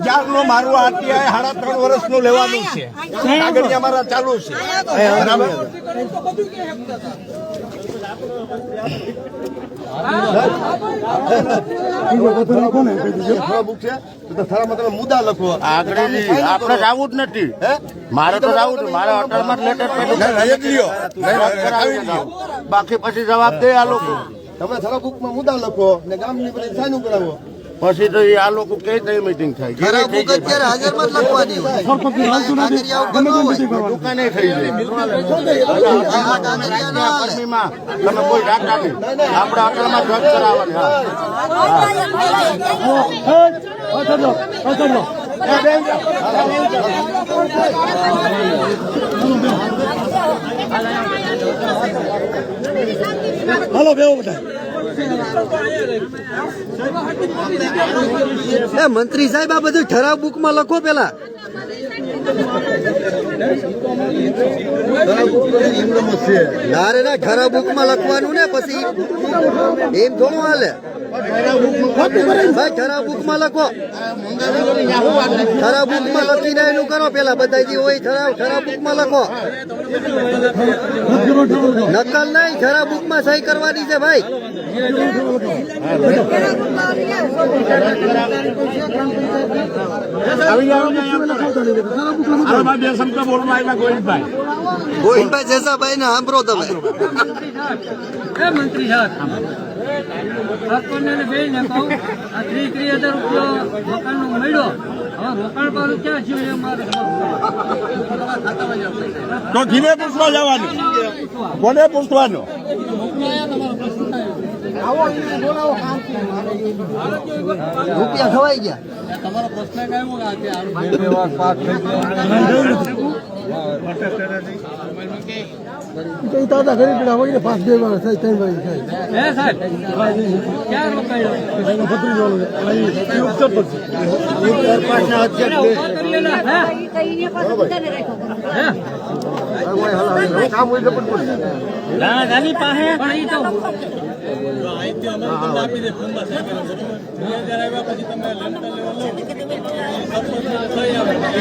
[SPEAKER 3] ત્યારનો મારું આરટીઆઈ 3.5 વર્ષનું લેવાનું છે. કાગળિયા મારા ચાલુ છે. બરાબર. મુદ્દા લખો આગળ આપણે જવું જ નથી. મારે તો જવું જ. મારે હોટલમાં લેટર બાકી પછી જવાબ દે આ લોકો.
[SPEAKER 6] તમે થોડા બુકમાં મુદ્દા લખો ને ગામની બધી સાઈન કરાવો
[SPEAKER 3] પછી તો આ લોકો કઈ કઈ મીટિંગ થાય.
[SPEAKER 6] ખરા બુક અત્યારે હાજરમાં જ લખવાની હોય
[SPEAKER 3] દુકાને થઈ જાય. તમે કોઈ રાખતા નહીં. આપણે હોટલમાં જોબ કરાવવાની.
[SPEAKER 2] હાલો બેવો બધા
[SPEAKER 6] મંત્રી સાહેબ આ બધું ઠરાવ બુકમાં લખો પેલા ના રે ના ખરા બુકમાં લખવાનું ને પછી એમ થોડું હાલે ભાઈ ખરા બુકમાં લખો ખરા બુકમાં લખીને એનું કરો પેલા બધા જે હોય ખરા બુકમાં લખો નકલ નહીં ખરા બુકમાં સહી કરવાની છે ભાઈ ગોવિંદભાઈ જેસાભાઈ ને સાંભળો તમે
[SPEAKER 9] મંત્રી સાહેબ સરપંચને બેને કહું આ 30,000 રૂપિયા મકાનનો મળ્યો હવે રોકાણ પાછું ક્યાં થયું એ મારે
[SPEAKER 5] તો ઘીને પૂછવા જવાનું કોને પૂછવાનું
[SPEAKER 6] રૂપિયા ખવાઈ ગયા
[SPEAKER 1] તમારો પ્રશ્ન કયો
[SPEAKER 6] દાદા ઘરે પીડા હોય ને 5-2 વાર થાય 3 વાર થાય
[SPEAKER 9] હે સાહેબ ક્યાં રોકાયો દાદાની પાસે પણ ઈ તો
[SPEAKER 1] અહીંથી અમે તમને આપી દે ફોનમાં સહી કરો બરોબર 2000 આવ્યા પછી તમે લેન્ટર લેવલ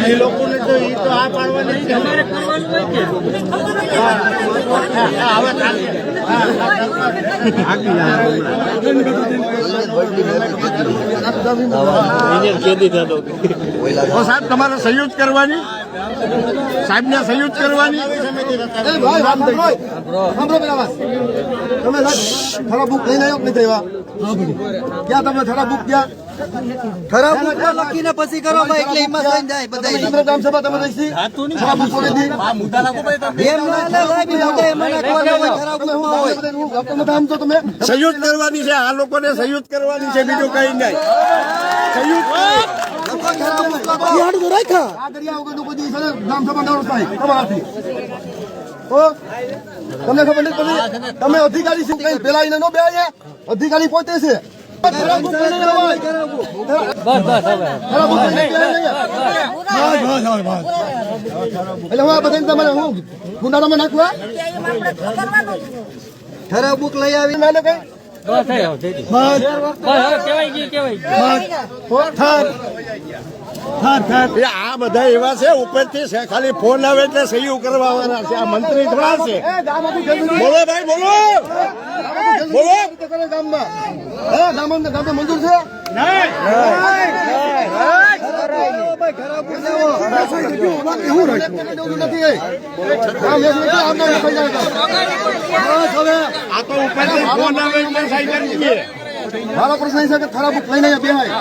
[SPEAKER 5] એ લોકોને તો એ તો આ પાડવાની છે
[SPEAKER 9] તમારે કરવાનું હોય કે
[SPEAKER 5] સાહેબ તમારે સંયુક્ત કરવાની સાહેબ ને સંયુક્ત કરવાની
[SPEAKER 6] ખરા બુક લઈને આવ્યો નથી આવ્યા ક્યાં તમે ખરા બુક ક્યાં ખરા બુક લખીને પછી કરો ભાઈ એટલે એમાં થઈ જાય બધા ગ્રામ સભા તમે રહીશી ખરા બુક બોલી આ મુદ્દા નાખો ભાઈ તમે એમ ના લે ભાઈ મુદ્દા એમ નાખવાનો હોય ખરા બુકમાં હોય આમ તો તમે
[SPEAKER 5] સંયુક્ત કરવાની છે આ લોકોને સંયુક્ત કરવાની છે બીજું કઈ નહીં સંયુક્ત
[SPEAKER 6] તમને ખબર નથી પડી તમે અધિકારી શું કઈ પેલા એને નો બે અધિકારી પોતે છે એટલે હું આ બધાને તમારે હું ગુનામાં નાખવા ખરા બુક લઈ આવી ના કઈ
[SPEAKER 5] આ બધા એવા છે ઉપરથી છે ખાલી ફોન આવે એટલે સહી કરવા વાળા છે આ મંત્રી થોડા છે બોલો ભાઈ બોલો બોલો
[SPEAKER 6] ગામમાં ગામમાં મંજૂર છે
[SPEAKER 5] આ તો ઉપરથી ફોન આવે એટલે સહી કરી દઈએ
[SPEAKER 6] મારો પ્રશ્ન એ છે કે ખરા બુક લઈને બેહાય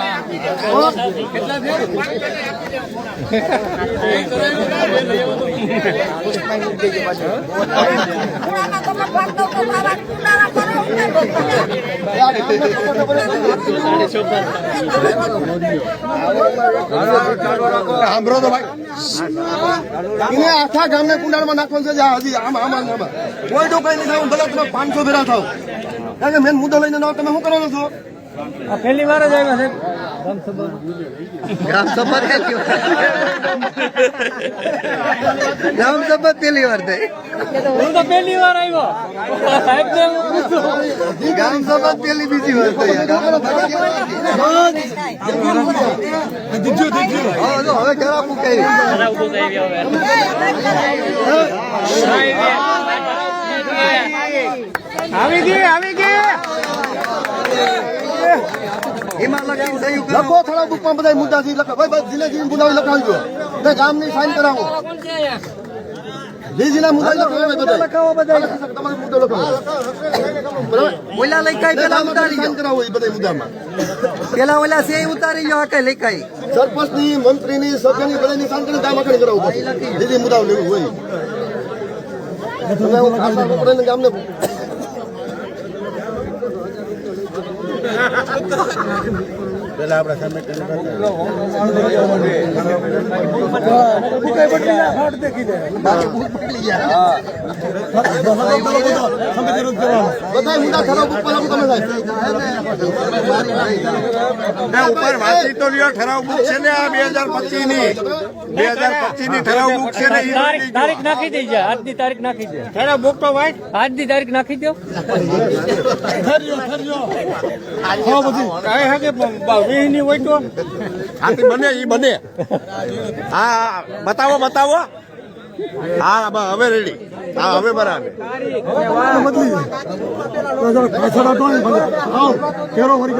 [SPEAKER 5] સાંભળો તો ભાઈ
[SPEAKER 6] એને આખા ગામને કુંડાળમાં નાખવાનું છે હજી આમાં કોઈ તો કઈ નહીં થાય ભલે તમે 500 ભેરા થાવ કારણ કે મેન મુદ્દો લઈને તમે શું કરવાનો છો
[SPEAKER 9] પહેલી વાર જ આવ્યા છે
[SPEAKER 6] ગ્રામ સભા ગ્રામ સભા પહેલી વાર થઈ
[SPEAKER 9] હું તો પહેલી વાર આવ્યો સાહેબ ને
[SPEAKER 6] ગ્રામ સભા પહેલી બીજી વાર થઈ હવે ખરાબ મુકાઈ
[SPEAKER 9] આવી ગઈ
[SPEAKER 6] લખો થોડા બુકમાં બધા મુદ્દા થી લખો ભાઈ જિલ્લા મુદ્દા લખાવજો ને ગામ ની સાઈન કરાવો જિલ્લા મુદ્દા લખાવો બધા તમારો મુદ્દો લખાવો ઓલા લખાઈ પેલા ઉતારી સાઈન કરાવો એ બધા મુદ્દામાં પેલા ઓલા છે ઉતારી ગયો કે લખાઈ સરપંચ ની મંત્રી ની સભ્યની બધાની સાઈન કરીને ગામ આખડી કરાવો જે મુદ્દા લેવું હોય તમે હું ખાસ પકડીને ગામને
[SPEAKER 5] પેલા આપણે સમિતિને ઉપર વાંચી તો લ્યો ઠરાવ બુક છે ને આ 2025 ની 2025 ની ઠરાવ બુક છે ને
[SPEAKER 9] તારીખ નાખી દેજે, આજની તારીખ નાખી દે.
[SPEAKER 5] ઠરાવ બુક તો વાંચ
[SPEAKER 9] આજની તારીખ નાખી દો.
[SPEAKER 5] કાંઈ હકે 20 ની હોય તો આથી બને ઈ બને. હા બતાવો હા હવે રેડી. હા હવે બરાબર.
[SPEAKER 2] બદલી પાછળ હતો ને આવ કેરો વળી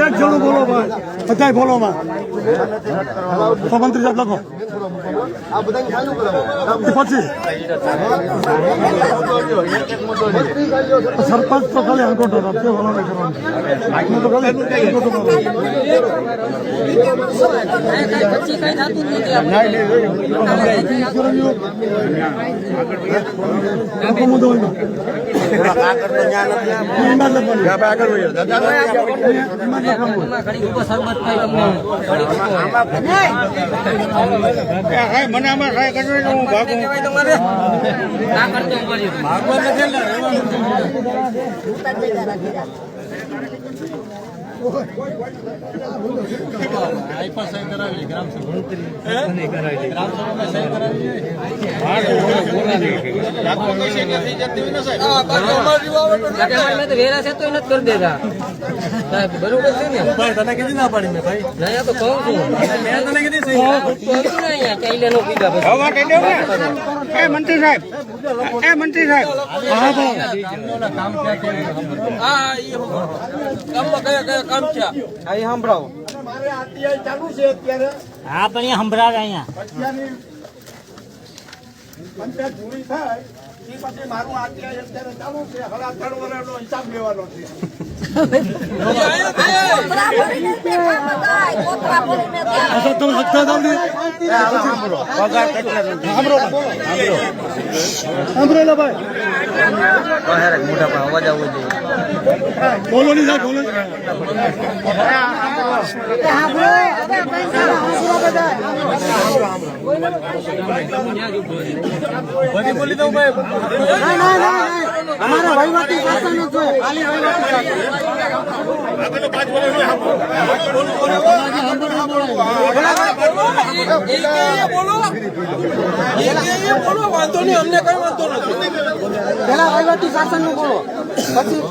[SPEAKER 2] એક જણું બોલો ભાઈ, બધા બોલો માં મંત્રી સાહેબ લખો પછી સરપંચ તો ખાલી અંકોટો રાખજો, ભલો નહીં કરવાનું. તો ખાલી અંકોટો
[SPEAKER 5] મને આમાં કાંઈ કરવું હું ભાગું.
[SPEAKER 9] વેરા છે તો નથી કરી દેતા સાહેબ, બરોબર છે ને?
[SPEAKER 1] તને કીધી ના પાડી મેં ભાઈ.
[SPEAKER 9] ના તો કહું છું
[SPEAKER 1] મેં તને કીધી છે.
[SPEAKER 5] મંત્રી સાહેબ મંત્રી સાહેબ
[SPEAKER 9] હા પણ અહીંયા સંભળાવે અહીંયા
[SPEAKER 2] પંચાયત પૂરી થાય એ પછી મારું આત્યાય અત્યારે ચાલુ છે. હવે 3 વર્ષનો હિસાબ લેવાનો છે. તમે હકતા જલ્દી સાંભળો ભાઈ,
[SPEAKER 9] અવાજ આવવો જોઈએ.
[SPEAKER 2] બોલો નહીં સાહેબ, બોલો.
[SPEAKER 1] બધી બોલી દઉં ભાઈ.
[SPEAKER 6] અમારા વહીવટી શાસન જ જોઈએ, ખાલી વહીવટી શાસન. પેલા વહીવટી શાસન નું બોલો, પછી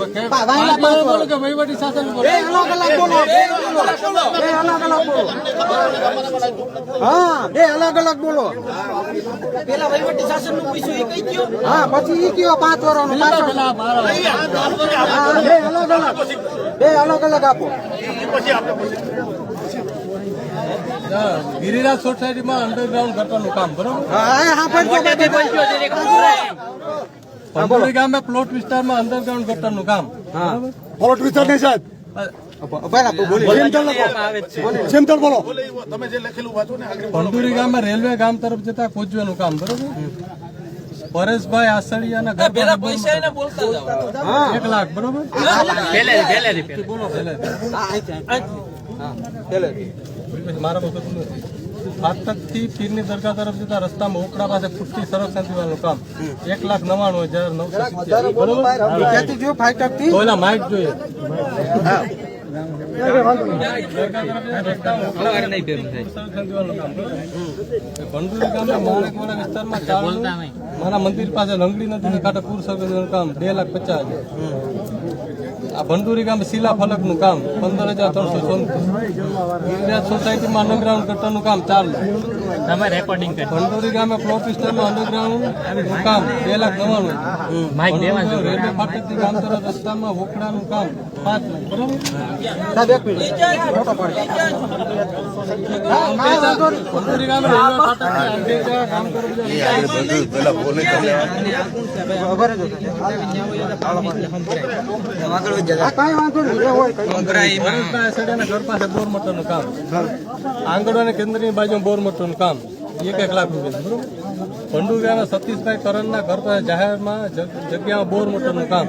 [SPEAKER 1] બોલો કે વહીવટી શાસન બોલો.
[SPEAKER 6] બે અલગ અલગ બોલો. હા, બે અલગ અલગ બોલો. પેલા વહીવટી શાસન નું પૂછ્યું એ કઈ ગયો. હા, પછી ઈ કયો 5 વર્ષનો બે અલગ અલગ આપો.
[SPEAKER 1] ગિરિરાજ સોસાયટીમાં અંડરગ્રાઉન્ડ ગટરનું કામ બરોબર. પંડોળી ગામે પ્લોટ વિસ્તારમાં અંડરગ્રાઉન્ડ ગટરનું કામ.
[SPEAKER 2] ફોલોટ વિચાર નહીં સાહેબ, સેમતલ બોલો.
[SPEAKER 5] તમે જે લખેલું વાંચો ને આગળ
[SPEAKER 1] પંડોળી ગામમાં રેલવે ગામ તરફ જતા કોચવેનું કામ બરોબર. પરેશભાઈ આસળિયાના ઘર પાસે પૈસા 1 લાખ બરોબર. બોલો મારા વખત ફાટકથી પીરની દરગાહ તરફ જતા રસ્તામાં ઓકડા પાસે ફૂટતી સડક શાંતિવાળનું કામ 1,99,970 બરોબર. ઓલા માઇક જોઈએ. ભંડુરી ગામે માણેકવાડા વિસ્તારમાં મારા મંદિર પાસે લંગડી નદીની કાંઠે પૂર સર્વેનું કામ 2,50,000. આ ભંડુરી ગામે શિલા ફલકનું કામ 15,334. ગિરિરાજ સોસાયટીમાં અંડરગ્રાઉન્ડ ગટરનું કામ 4 લાખ. ભંડુરી ગામે પ્લોટ વિસ્તારમાં અંડરગ્રાઉન્ડ કામ 2,99,000. રેલવે ફાટકથી ગામ તરફ રસ્તામાં વોકડાનું કામ 5 લાખ બરોબર. કંડોરી ગામે રેલવે ફાટકથી આંધેડા કામ કરવા ઘર પાસે બોર મોટરનું કામ, આંગણવાડી કેન્દ્રની બાજુ બોર મોટરનું કામ 1 લાખ રૂપિયા બરોબર. કંડોરી ગામે સતીશભાઈ કરણના ઘર પાસે જાહેરમાં જગ્યામાં બોર મોટરનું કામ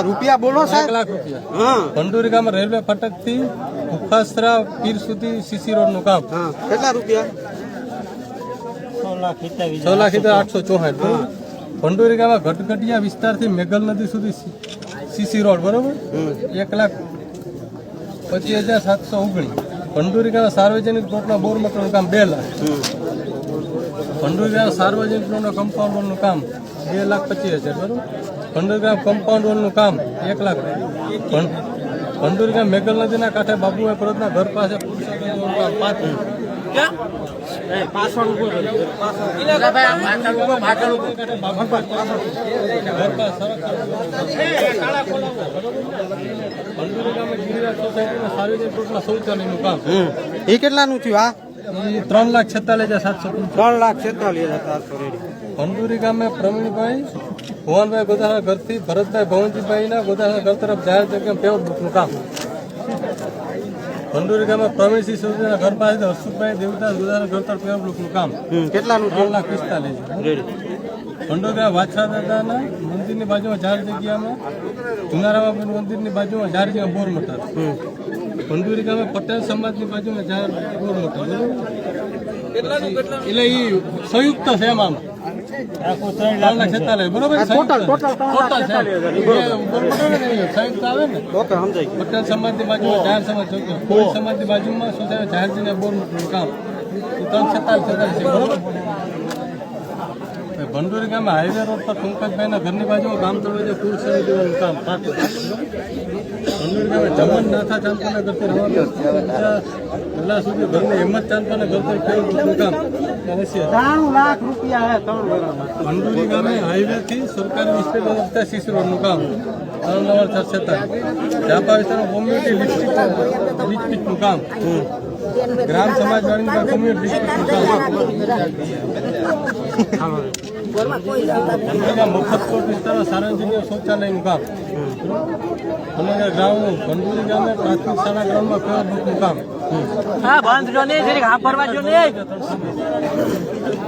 [SPEAKER 6] રૂપિયા બોલો
[SPEAKER 1] 1 લાખ રૂપિયા. કંડોરી ગામે રેલવે ફાટકથી ઉખાસરા પીર સુધી સીસી રોડનું કામ
[SPEAKER 6] કેટલા રૂપિયા?
[SPEAKER 1] 6,864 બરોબર. કંડોરી ગામે ગટગટિયા વિસ્તારથી મેઘલ નદી સુધી સીસી રોડ બરોબર 1,25,719. કંડોરી ગામે સાર્વજનિક પ્લોટના બોર મોટરનું કામ 2 લાખ. કંડોરી ગામે સાર્વજનિક પ્લોટના કમ્પાઉન્ડ વોલનું કામ 2,25,000 બરોબર. કંડોરી ગામ કમ્પાઉન્ડ વોલનું કામ 1 લાખ. કંડોરી ગામ મેઘલ નદીના કાંઠે બાબુભાઈ પરતના ઘર પાસે પુરુષોત્તમનું કામ 5 લાખ. શૌચાલયનું કામ
[SPEAKER 6] એ કેટલાનું થયું? આ
[SPEAKER 1] 3,46,750.
[SPEAKER 6] 3,46,700.
[SPEAKER 1] કંડોરી ગામે પ્રવીણભાઈ ભુવનભાઈ ગોધારા ઘરથી ભરતભાઈ ભવનજીભાઈના ગોધારા ઘર તરફ જાહેર જગ્યામાં પેવર બુકનું કામ. કંડોરી ગામે પ્રવીણસિંહ ચૌધરીના ઘર પાસે હર્ષુભાઈ દેવદાસ ગોધારા ઘર તરફ પેવર બુકનું કામ
[SPEAKER 6] કેટલાનું?
[SPEAKER 1] 3,45,000. કંડોરી ગામે વાછરા દાદાના મંદિરની બાજુમાં જાહેર જગ્યામાં જુનારામાં મંદિરની બાજુમાં જાહેર જગ્યા બોર મોટર. કંડોરી ગામે પટેલ સમાજની બાજુમાં જાહેર બોર મોટર એટલે એ સંયુક્ત છે એમાં 3,46,000 બરોબર. સંયુક્ત આવે ને પટેલ સમાજની બાજુમાં જાહેર સમાજ કોઈ સમાજની બાજુમાં સોસાયટી જાહેર જગ્યા બોર મોટરનું કામ 3,46,000 છે બરોબર. ભંડોરી ગામે હાઈવે રોડ પર પંકજભાઈના ઘરની બાજુમાં ગામ તળાવ પૂર સમી દેવાનું કામ 5 લાખ. ભંડોરી ગામે જમન નાથા ચાંદપાના ઘરથી પહેલા સુધી ઘરની હિંમત ચાંદપાના ઘર પર ખેડૂતનું કામ
[SPEAKER 6] 93 લાખ રૂપિયા.
[SPEAKER 1] ભંડોરી ગામે હાઈવેથી સરકારી હોસ્પિટલ રસ્તા સીસી રોડનું કામ 3,946. ઝાપા વિસ્તારમાં કોમ્યુનિટી ડિસ્ટ્રિક્ટનું કામ, ગ્રામ સમાજવાડીનું કોમ્યુનિટી ડિસ્ટ્રિક્ટનું કામ, મફતકોટ વિસ્તારમાં સાર્વજનિક શૌચાલયનું કામ અને કંડોરી ગામે પ્રાથમિક શાળા ગ્રાઉન્ડમાં પેવર બુકનું કામ.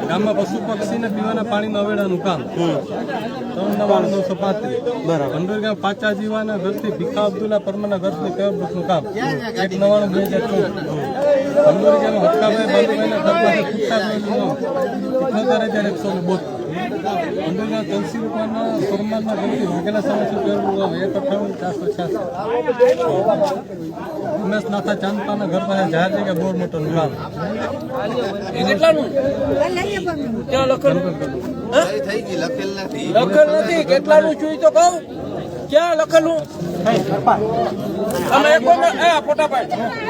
[SPEAKER 1] ગામમાં પશુ પક્ષીને પીવાના પાણીના અવેડાનું કામ 3,99,935. કંડોરી ગામ પાચા જીવાના ઘરથી ભીખા અબ્દુલ્લા પરમાના ઘરથી પેવર બુકનું કામ 1,99,2014. કંડોરી ગામે હક્કાભાઈ બાલુભાઈના ઘર પાસે ફૂટકા 78,172. કંડોરી ગામ તુલસી રૂપાના પરમારના ઘરથી વાઘેલા સમાજથી પેવર બુક 1,58,466. ઉમેશ નાથા ચાંદપાના ઘર પાસે જાહેર જગ્યા બોર મોટરનું કામ.
[SPEAKER 3] લખેલ નથી કેટલાનું છું તો કહું ક્યાં લખેલું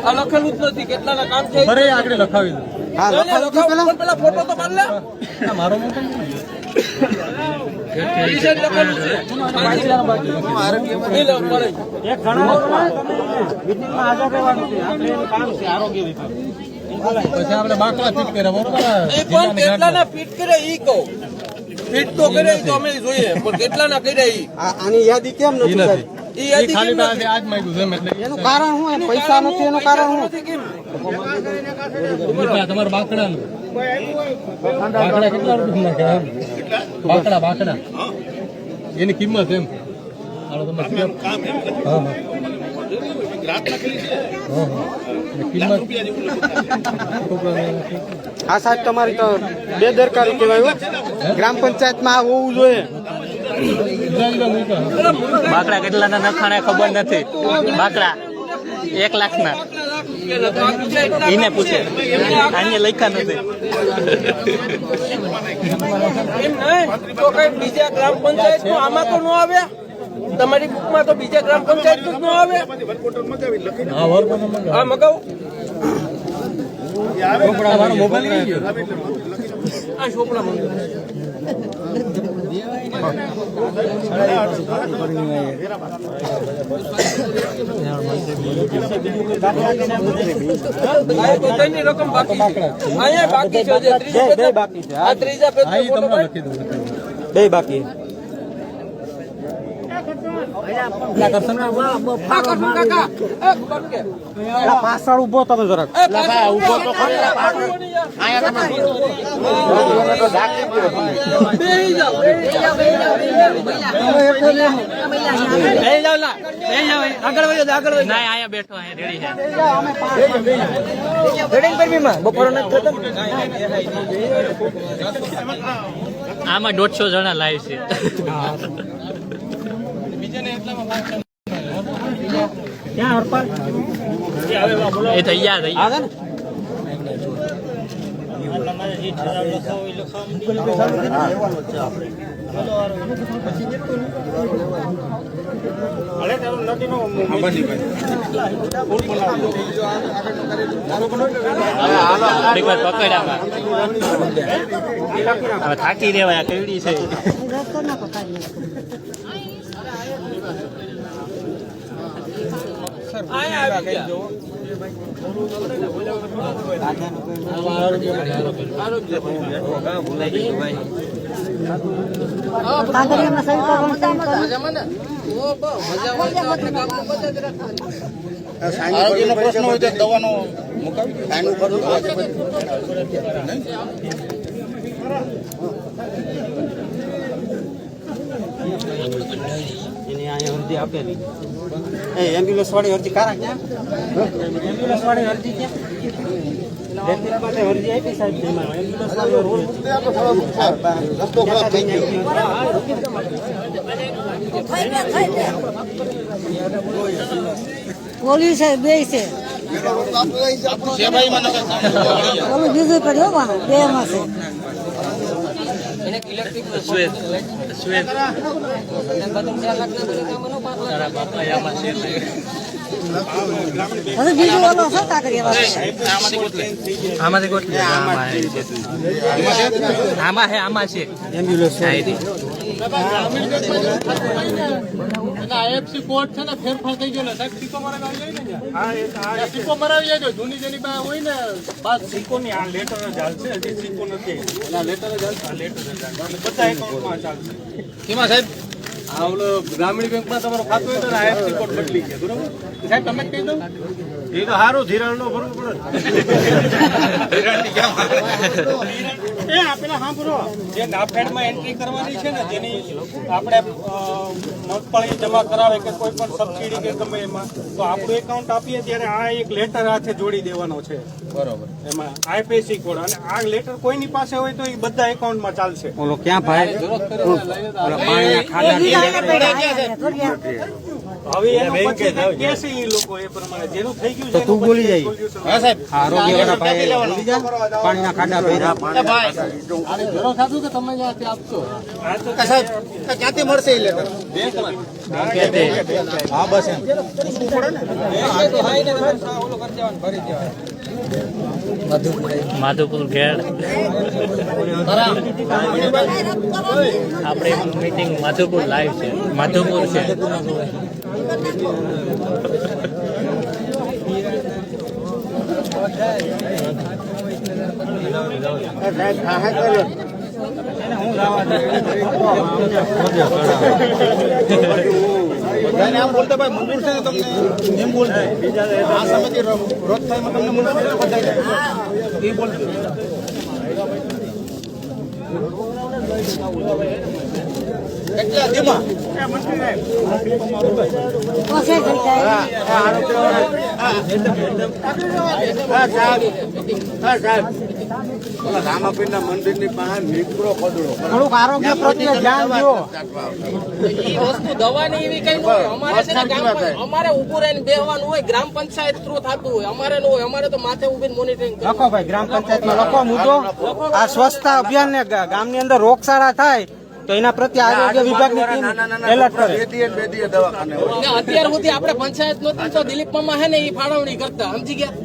[SPEAKER 3] આ લખેલું જ નથી કેટલાના કામ છે
[SPEAKER 1] આગળ લખાવી દો.
[SPEAKER 3] પેલા ફોટો તો પાડ લે
[SPEAKER 1] મારો મોટો પછી આપણે બાકડા ફીટ કર્યા બરોબર.
[SPEAKER 3] કેટલાના ફીટ કરે ઈ કહો ફીટ તો કરે તો અમે જોઈએ પણ કેટલાના કર્યા ઈ
[SPEAKER 6] આની યાદી કેમ નથી?
[SPEAKER 3] ઈ યાદી
[SPEAKER 1] ખાલી પાસે આજ માંગ્યું છે એમ એટલે
[SPEAKER 6] એનું કારણ શું? પૈસા નથી એનું કારણ શું?
[SPEAKER 1] તમારા બાકડાનું બાકડા કેટલા રૂપિયા બાકડા એની કિંમત એમ
[SPEAKER 6] આ સાહેબ તમારી તો બેદરકારી કહેવાય. ગ્રામ પંચાયતમાં આ હોવું જોઈએ.
[SPEAKER 8] બાકડા કેટલાના નખાણે ખબર નથી. બાકડા 1 લાખના એને પૂછે આને લખ્યા નથી.
[SPEAKER 3] તો કઈ બીજા ગ્રામ પંચાયત નું આમાં તો ન આવે તમારી બુકમાં તો બીજા ગ્રામ પંચાયત નું ન આવે હા મગાવું
[SPEAKER 1] મોબાઈલ
[SPEAKER 3] આ ચોપડા મંગાવું
[SPEAKER 9] બધાની રકમ બાકી છે અહીંયા બાકી છે આ ત્રીજા પેજનો ફોટો
[SPEAKER 8] બે બાકી
[SPEAKER 9] પાછળ ઉભો તમે જરાક
[SPEAKER 3] ઉભો તો ખરી લા પાછળ. અહીંયા તમે
[SPEAKER 9] આગળ વયો આગળ
[SPEAKER 8] ના અહીંયા બેઠો અહીંયા આમાં 150 જણા લાઈવ છે એ તૈયાર તૈયાર પકડ્યા હવે થાકી રેવાય કેવડી છે
[SPEAKER 3] આરોગ્યનો પ્રશ્ન હોય તો દવાનો મુકાવી આનું ખરું
[SPEAKER 7] એની અહીંયા અરજી આપેલી એમ્બ્યુલન્સ વાળી અરજી કારા ક્યાં એમ્બ્યુલન્સ વાળી અરજી ક્યાં અરજી આપી સાહેબ
[SPEAKER 3] રસ્તો ખરાબ થઈ ગયો.
[SPEAKER 10] પોલીસ છે બે છે
[SPEAKER 3] સેવાઈમાં નકર
[SPEAKER 10] ઓલું બીજું કર્યો બે માં છે
[SPEAKER 8] શ્વેત શ્વેત તારા બાપા આમાં છે
[SPEAKER 10] હવે બીજું ઓલો છે કાકરી
[SPEAKER 8] આમાંથી ગોઠવી આમાં હે આમાં છે એમ્બ્યુલન્સ
[SPEAKER 1] આઈએફસી કોડ છે ને ફેરફાર થઈ ગયો ને સાહેબ સિક્કો મરાવી જાય ને ત્યાં સિક્કો મરાવી જાય જૂની જેની પાસે હોય ને બસ સિક્કો ની આ લેટર જ હાલશે હજી સિક્કો નથી લેટર જ હાલશે લેટર જ હાલશે બધા એકાઉન્ટમાં ચાલશે કેમાં સાહેબ આ ઓલો ગ્રામીણ બેંકમાં તમારું ખાતું હોય તો આઈએફસી કોડ બદલી ગયા બરોબર સાહેબ તમે કહી દો એ તો સારું ધિરાણ નો ભરવું પડે એ આપણે સાંભળો જે નાફેડમાં એન્ટ્રી કરવાની છે ને જેની આપણે મગફળી જમા કરાવે કે કોઈ પણ સબસિડી કે ગમે એમાં તો આપણું એકાઉન્ટ આપીએ ત્યારે આ એક લેટર હાથે જોડી દેવાનો છે બરોબર એમાં આઈપીસી કોડ અને આ લેટર કોઈની પાસે હોય તો એ બધા એકાઉન્ટમાં ચાલશે
[SPEAKER 7] ઓલો ક્યાં ભાઈ
[SPEAKER 1] હવે એનું પછી કહેશે એ લોકો એ પ્રમાણે જેનું થઈ ગયું છે
[SPEAKER 7] તું બોલી જાય
[SPEAKER 1] હા સાહેબ
[SPEAKER 7] આરોગ્યવાળા ભાઈ પાણીના ખાડા ભર્યા
[SPEAKER 1] આને ભેરો ખાધું કે તમે ત્યાંથી આપશો
[SPEAKER 3] સાહેબ ક્યાંથી મળશે એ લેટર
[SPEAKER 7] હા બસ એમ
[SPEAKER 8] માધુપુર ઘેડ આપણે મીટિંગ માધુપુર લાઈવ છે માધુપુર છે
[SPEAKER 3] આમ બોલતા ભાઈ મંજૂર છે ને તમને એમ બોલતા આ સમિતિ રોજ થાય તમને મંજૂર છે બધા એ બોલતું કેટલા ધીમા રામાપીરના મંદિરની બહાર નીકળો પદડો
[SPEAKER 7] થોડુંક આરોગ્ય પ્રત્યે ધ્યાન દો
[SPEAKER 11] ઈ વસ્તુ દવાની એવી કઈ ન હોય અમારે છે ને અમારે ઉભું રહીને બેહવાનું હોય ગ્રામ પંચાયત થ્રુ થતું હોય અમારે ન હોય અમારે તો માથે ઉભીને મોનિટરિંગ
[SPEAKER 7] લખો ભાઈ ગ્રામ પંચાયતમાં લખો મુદ્દો આ સ્વચ્છતા અભિયાન ને ગામની અંદર રોગચાળા થાય તો એના પ્રત્યે આરોગ્ય વિભાગની ટીમ એલર્ટ કરે
[SPEAKER 3] દવાખાને
[SPEAKER 11] અત્યાર સુધી આપણે પંચાયત નહોતી તો દિલીપ મામા હે ને એ ફાળવણી કરતા સમજી ગયા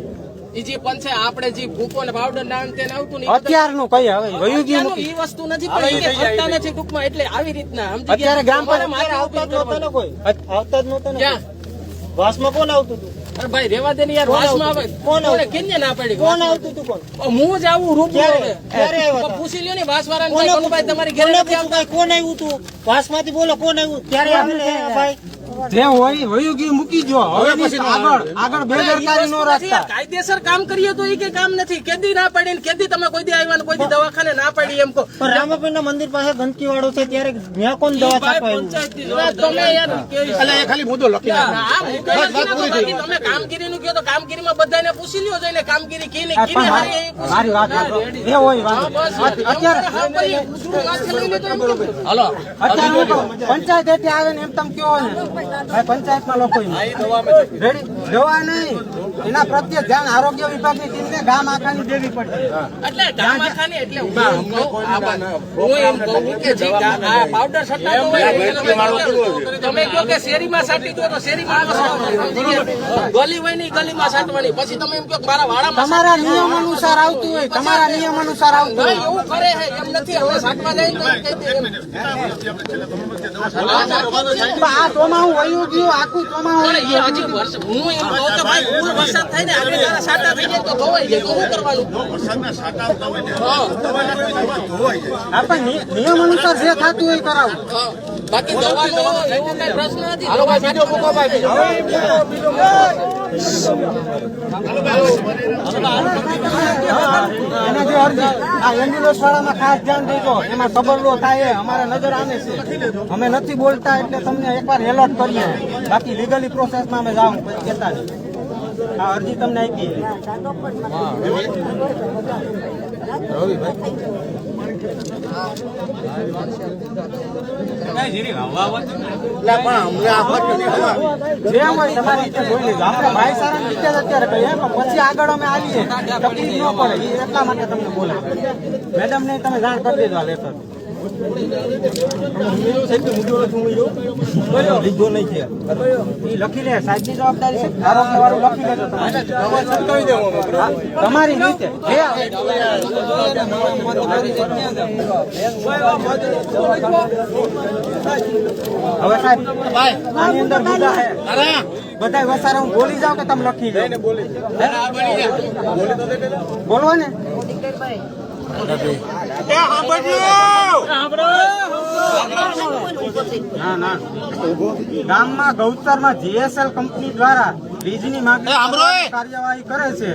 [SPEAKER 11] ઈ જે પંચાયત આપણે જે ભૂકો ને પાવડર નામ તેને આવતું ને
[SPEAKER 9] અત્યારનું કઈ હવે વયું ગયું
[SPEAKER 11] અત્યારનું ઈ વસ્તુ નથી પણ ઈ કરતા નથી ટૂંકમાં એટલે આવી રીતના સમજી
[SPEAKER 9] અત્યારે ગ્રામ
[SPEAKER 11] તમારે
[SPEAKER 9] પંચાયત
[SPEAKER 11] માથે
[SPEAKER 9] આવતા જ નહોતા ને કોઈ આવતા જ નહોતા ને
[SPEAKER 11] ક્યાં
[SPEAKER 9] વાસમાં કોણ આવતું હતું
[SPEAKER 11] અરે ભાઈ રેવા દે ને યાર વાસમાં આવે
[SPEAKER 9] કોણ
[SPEAKER 11] કોને કેને ના પડી
[SPEAKER 9] કોણ આવતું હતું કોણ
[SPEAKER 11] હું જ આવું રૂબરૂ
[SPEAKER 9] ક્યારે આવ્યા હતા?
[SPEAKER 11] પૂછી લ્યો ને વાસવાળાને ભાઈ કનુભાઈ તમારી ઘરે નથી આવતા
[SPEAKER 9] કોણ આવ્યું હતું વાસમાંથી બોલો કોણ આવ્યું ક્યારે આવ્યું ભાઈ જે હોય વયું ગયું મૂકી જો હવે આગળ બેદરકારી નો રાખતા
[SPEAKER 11] કાયદેસર કામ કરીએ તો એ કે કામ નથી કેદી ના પડી ને કેદી તમે કોઈ દી આવ્યા ને કોઈ દી દવાખાને ના પડી એમ કહો
[SPEAKER 9] રામાપીર ના મંદિર પાસે ગંદકી વાળો છે ત્યારે ત્યાં કોણ દવા છાપવા
[SPEAKER 11] તમે યાર
[SPEAKER 5] એટલે એ ખાલી મુદ્દો લખી
[SPEAKER 11] તમે કામગીરીનું કહો તો કામગીરીમાં બધાને પૂછી લ્યો જઈને કામગીરી કી ને
[SPEAKER 9] મારી વાત એ હોય વાત અત્યારે
[SPEAKER 11] હાલો
[SPEAKER 9] પંચાયત એટલે આવે ને એમ તમે કયો ને ભાઈ પંચાયતમાં લોકો રેડી દવા નહીં એના પ્રત્યે ધ્યાન આરોગ્ય વિભાગની ટીમને ગામ આખાની દેવી પડશે
[SPEAKER 11] એટલે ગામ આખાની એટલે હું એમ કહું કે જે આ પાવડર છટાતો હોય તમે કહો કે શેરીમાં છાટી દો તો શેરીમાં ન છાટવાની ગલી હોય ની ગલીમાં છાટવાની પછી તમે એમ કહો મારા વાડામાં
[SPEAKER 9] તમારા નિયમ અનુસાર આવતું હોય તમારા નિયમ અનુસાર આવતું હોય
[SPEAKER 11] એવું કરે છે એમ નથી હવે છાટવા જાય તો કહી દે
[SPEAKER 9] આ ચોમાહું વયું ગયું આખું ચોમાહું
[SPEAKER 11] પણ એ હજી વર્ષ હું એમ કહું કે ભાઈ ફૂલ વરસાદ થાય ને આગળ જરા છાટા થઈ જાય તો ધોવાઈ જાય તો શું કરવાનું
[SPEAKER 9] આપણે નિયમ અનુસાર જે થતું હોય કરાવું
[SPEAKER 11] બાકી દવાનો એવો કઈ પ્રશ્ન નથી હાલો ભાઈ બીજો મૂકો ભાઈ
[SPEAKER 9] એને જે અરજી આ એમ્બ્યુલન્સ વાળામાં ખાસ ધ્યાન દેજો એમાં સબરલો થાય અમારે નજર આને છે અમે નથી બોલતા એટલે તમને એકવાર એલર્ટ કરીએ બાકી લીગલી પ્રોસેસમાં અમે જાઉં પછી કહેતા નહીં આ અરજી તમને આપી જે હોય તમારી રીતે જોઈ લેજો આપણે ભાઈ સારા રીતે જ અત્યારે કહીએ પણ પછી આગળ અમે આવીએ તકલીફ ન પડે એ એટલા માટે તમને બોલે મેડમ ને તમે જાણ કરી દેજો આ લેટર લીધો નહીં છે એ લખી લે સાહેબ ની જવાબદારી છે આરોગ્ય વાળું લખી લેજો તમારી રીતે હવે સાહેબ આની અંદર મુદ્દા છે બધા વસારા હું બોલી જાઉં કે તમે લખી લો બોલો ને ના ના ગામમાં ગૌચરમાં જીએસએલ કંપની દ્વારા લીઝની માંગણી કાર્યવાહી કરે છે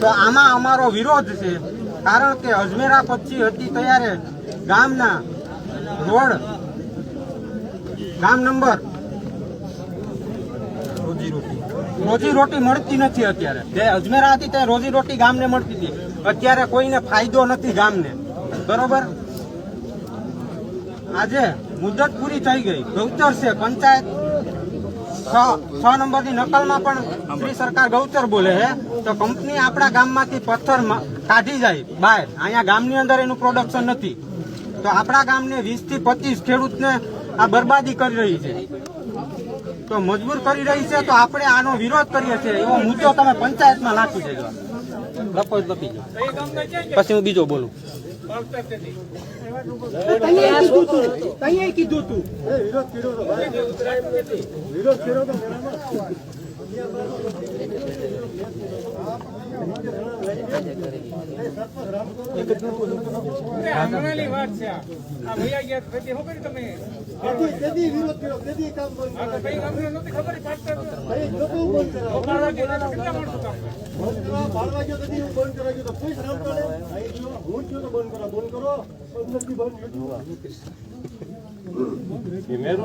[SPEAKER 9] તો આમાં અમારો વિરોધ છે કારણ કે અજમેરા પછી હતી ત્યારે ગામના રોડ ગામ નંબર રોજી રોટી મળતી નથી અત્યારે જે અજમેરા હતી તે રોજી રોટી ગામને મળતી હતી અત્યારે કોઈને ફાયદો નથી ગામને બરોબર આજે મુદત પૂરી થઈ ગઈ ગૌચર છે પંચાયત 6 નંબરની નકલમાં પણ શ્રી સરકાર ગૌચર બોલે છે તો કંપની આપણા ગામમાંથી પથ્થર કાઢી જાય બહાર અહીંયા ગામની અંદર એનું પ્રોડક્શન નથી તો આપણા ગામને 20 થી 25 ખેડૂતને આ બરબાદી કરી રહી છે તો મજબૂર કરી રહી છે તો આપણે આનો વિરોધ કરીએ છીએ એવો મુદ્દો તમે પંચાયતમાં નાખી દેજો લખો જ લખી જાઓ પછી હું બીજો બોલું કીધું તું વિરોધ કર્યો તો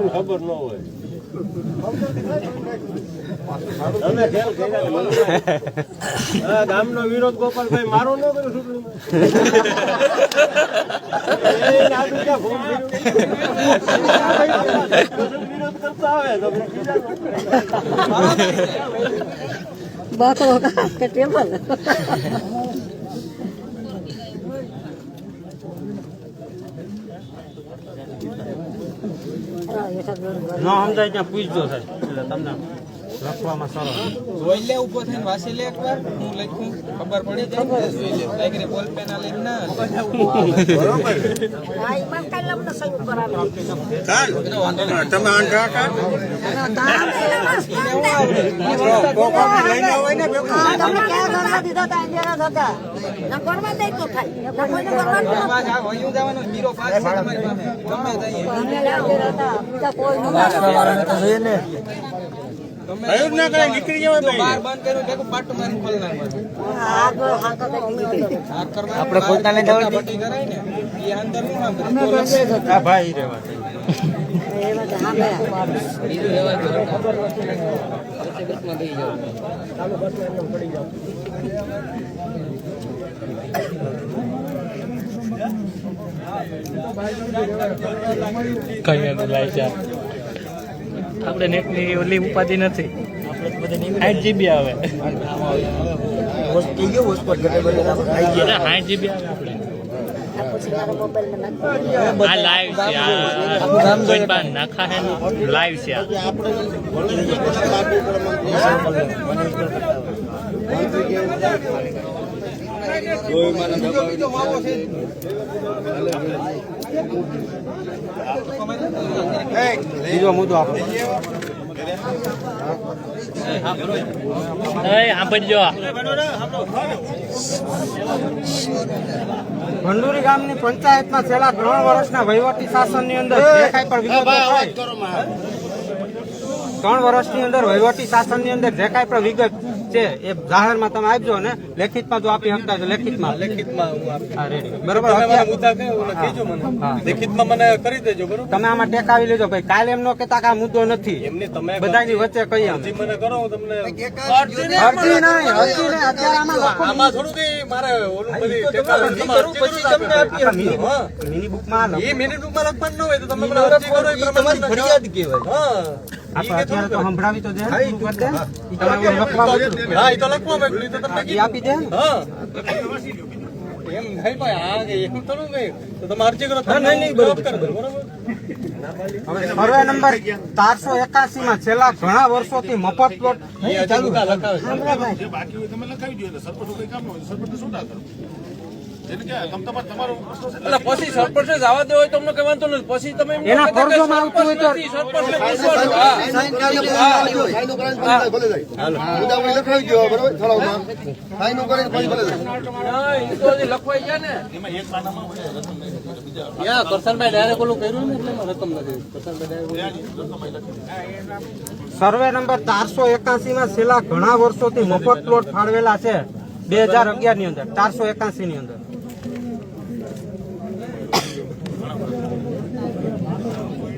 [SPEAKER 9] ખબર ન હોય ગામનો વિરોધ ગોપાલભાઈ મારો ન કર્યો વિરોધ કરતા આવે
[SPEAKER 10] બાકો કે ટેબલ
[SPEAKER 9] ન સમજાય ત્યાં પૂછજો સાહેબ એટલે તમને લખવામાં સરળ જોઈ લે ઉભો થઈને વાંચી લે એકવાર હું લખું ખબર પડી જાય ને બોલ પેન આ લઈને ના
[SPEAKER 5] તમે આંધા કા નીકળી જવાય
[SPEAKER 9] બાર બંધ કર્યું દેખું પાટું મારી ખોલ
[SPEAKER 10] આપણે પોતાને
[SPEAKER 9] પટ્ટી કરાય ને એ અંદર નું નામ ભાઈ રેવા
[SPEAKER 8] આપણે નેટ ની ઓલી ઉપાધિ નથી 8 GB આવે 8 GB આવે આપણે આ લાઈવ છે આ કોઈ બાર નાખા હે લાઈવ છે
[SPEAKER 9] બીજો મુદ્દો આપણો
[SPEAKER 8] સાંભળજો
[SPEAKER 9] ભંડુરી ગામની પંચાયતમાં છેલ્લા 3 વર્ષના વહીવટી શાસનની અંદર જે કાંઈ પણ વિગતો થાય 3 વર્ષની અંદર વહીવટી શાસનની અંદર જે કાંઈ પણ વિગત છે એ જાહેરમાં તમે આપજો ને લેખિતમાં જો આપી શકતા તો લેખિતમાં હા રેડી બરોબર
[SPEAKER 1] લેખિતમાં મને કરી દેજો બરોબર.
[SPEAKER 9] તમે આમાં ટેકાવી લેજો ભાઈ કાલે એમ ન કહેતા કે આ મુદ્દો નથી બધાની વચ્ચે કહીએ અમે
[SPEAKER 1] મને કરો હું તમને
[SPEAKER 9] અરજી નહીં અત્યારે આમાં લખો
[SPEAKER 1] આમાં થોડું કઈ મારે ઓલું બધી
[SPEAKER 9] મિની બુકમાં
[SPEAKER 1] એ મિનિટ બુકમાં લખવાનું ન હોય તો તમે મને અરજી કરો એ પ્રમાણે ફરિયાદ કહેવાય.
[SPEAKER 9] આપણે અત્યારે તો સંભળાવી તો દે તમે લખવા
[SPEAKER 1] હા એ તો લખવા માંગ્યું તો તમને
[SPEAKER 9] એ આપી દે ને
[SPEAKER 1] હા એમ નહીં ભાઈ આ એમ થોડું કઈ તો તમે અરજી કરો નહીં બરોબર કરી દો બરોબર.
[SPEAKER 9] હવે સર્વે નંબર 481 માં છેલ્લા ઘણા વર્ષોથી મફત પ્લોટ ચાલુ
[SPEAKER 1] લખાવે
[SPEAKER 5] જે બાકી હોય તમે લખાવી દો એટલે સરપંચ કઈ કામ ન હોય સરપંચ શું ના કરો એને કે તમારો પ્રશ્ન છે
[SPEAKER 11] એટલે પછી સરપંચ જવા દે હોય તમને કઈ વાંધો નથી પછી તમે એમ
[SPEAKER 9] એના ફરજોમાં આવતું હોય તો
[SPEAKER 11] સરપંચને પૂછવાનું. હા. હા, એ તો હજી લખવાઈ ગયા ને
[SPEAKER 1] કરસનભાઈ ડાયરેક્ટ ઓલું કર્યું ને એટલે એમાં રકમ નથી કરસનભાઈ
[SPEAKER 9] સર્વે નંબર 481 માં છેલ્લા ઘણા વર્ષોથી મફત પ્લોટ ફાળવેલા છે 2011 ની અંદર 481 ની અંદર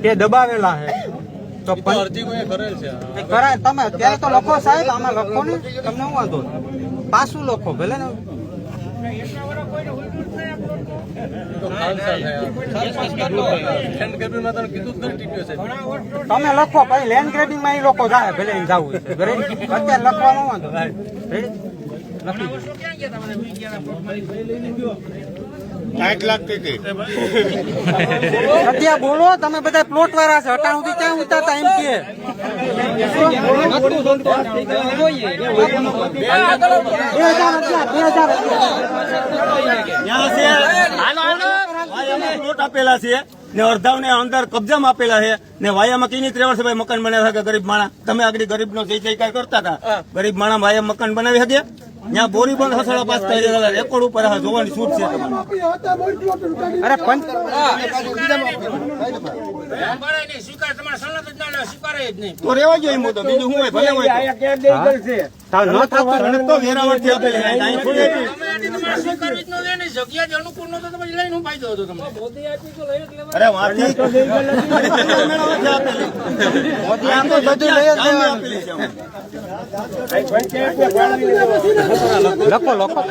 [SPEAKER 9] તે દબાવેલા છે તો
[SPEAKER 1] અરજી કોઈ કરેલ છે
[SPEAKER 9] કરાય તમે અત્યારે તો લખો સાહેબ આમાં લખો ને તમને હું વાંધો પાછું લખો ભલે ને તમે લખો પછી લેન્ડ ગ્રેબિંગ માં એ લોકો જાય ભલે એને જવું છે અત્યારે લખવામાં વાંધો અત્યારે બોલો તમે બધા પ્લોટ વાળા છે અટાણું થી ક્યાં ઉતારતા એમ કે
[SPEAKER 6] પ્લોટ આપેલા છે ને અડધાવ ને અંદર કબજામાં આપેલા છે ને વાયામાં કઈ 3 વર્ષ ભાઈ મકાન બનાવ્યા હતા ગરીબ માણસ તમે આગળ ગરીબ નો જઈ કઈ કરતા હતા ગરીબ માણસ વાયા મકાન બનાવી શકે ત્યાં બોરી બંધ હસડા પાસ કરી રેકોર્ડ ઉપર જોવાની છૂટ છે
[SPEAKER 9] અરે
[SPEAKER 6] તો રેવા જોઈએ મુદ્દો બીજું શું હોય ભલે હોય તો વેરાવળ થી આપેલી અરે વાંચી મોદી આમ તો બધું લઈ જ આપેલી છે
[SPEAKER 9] લખો લખો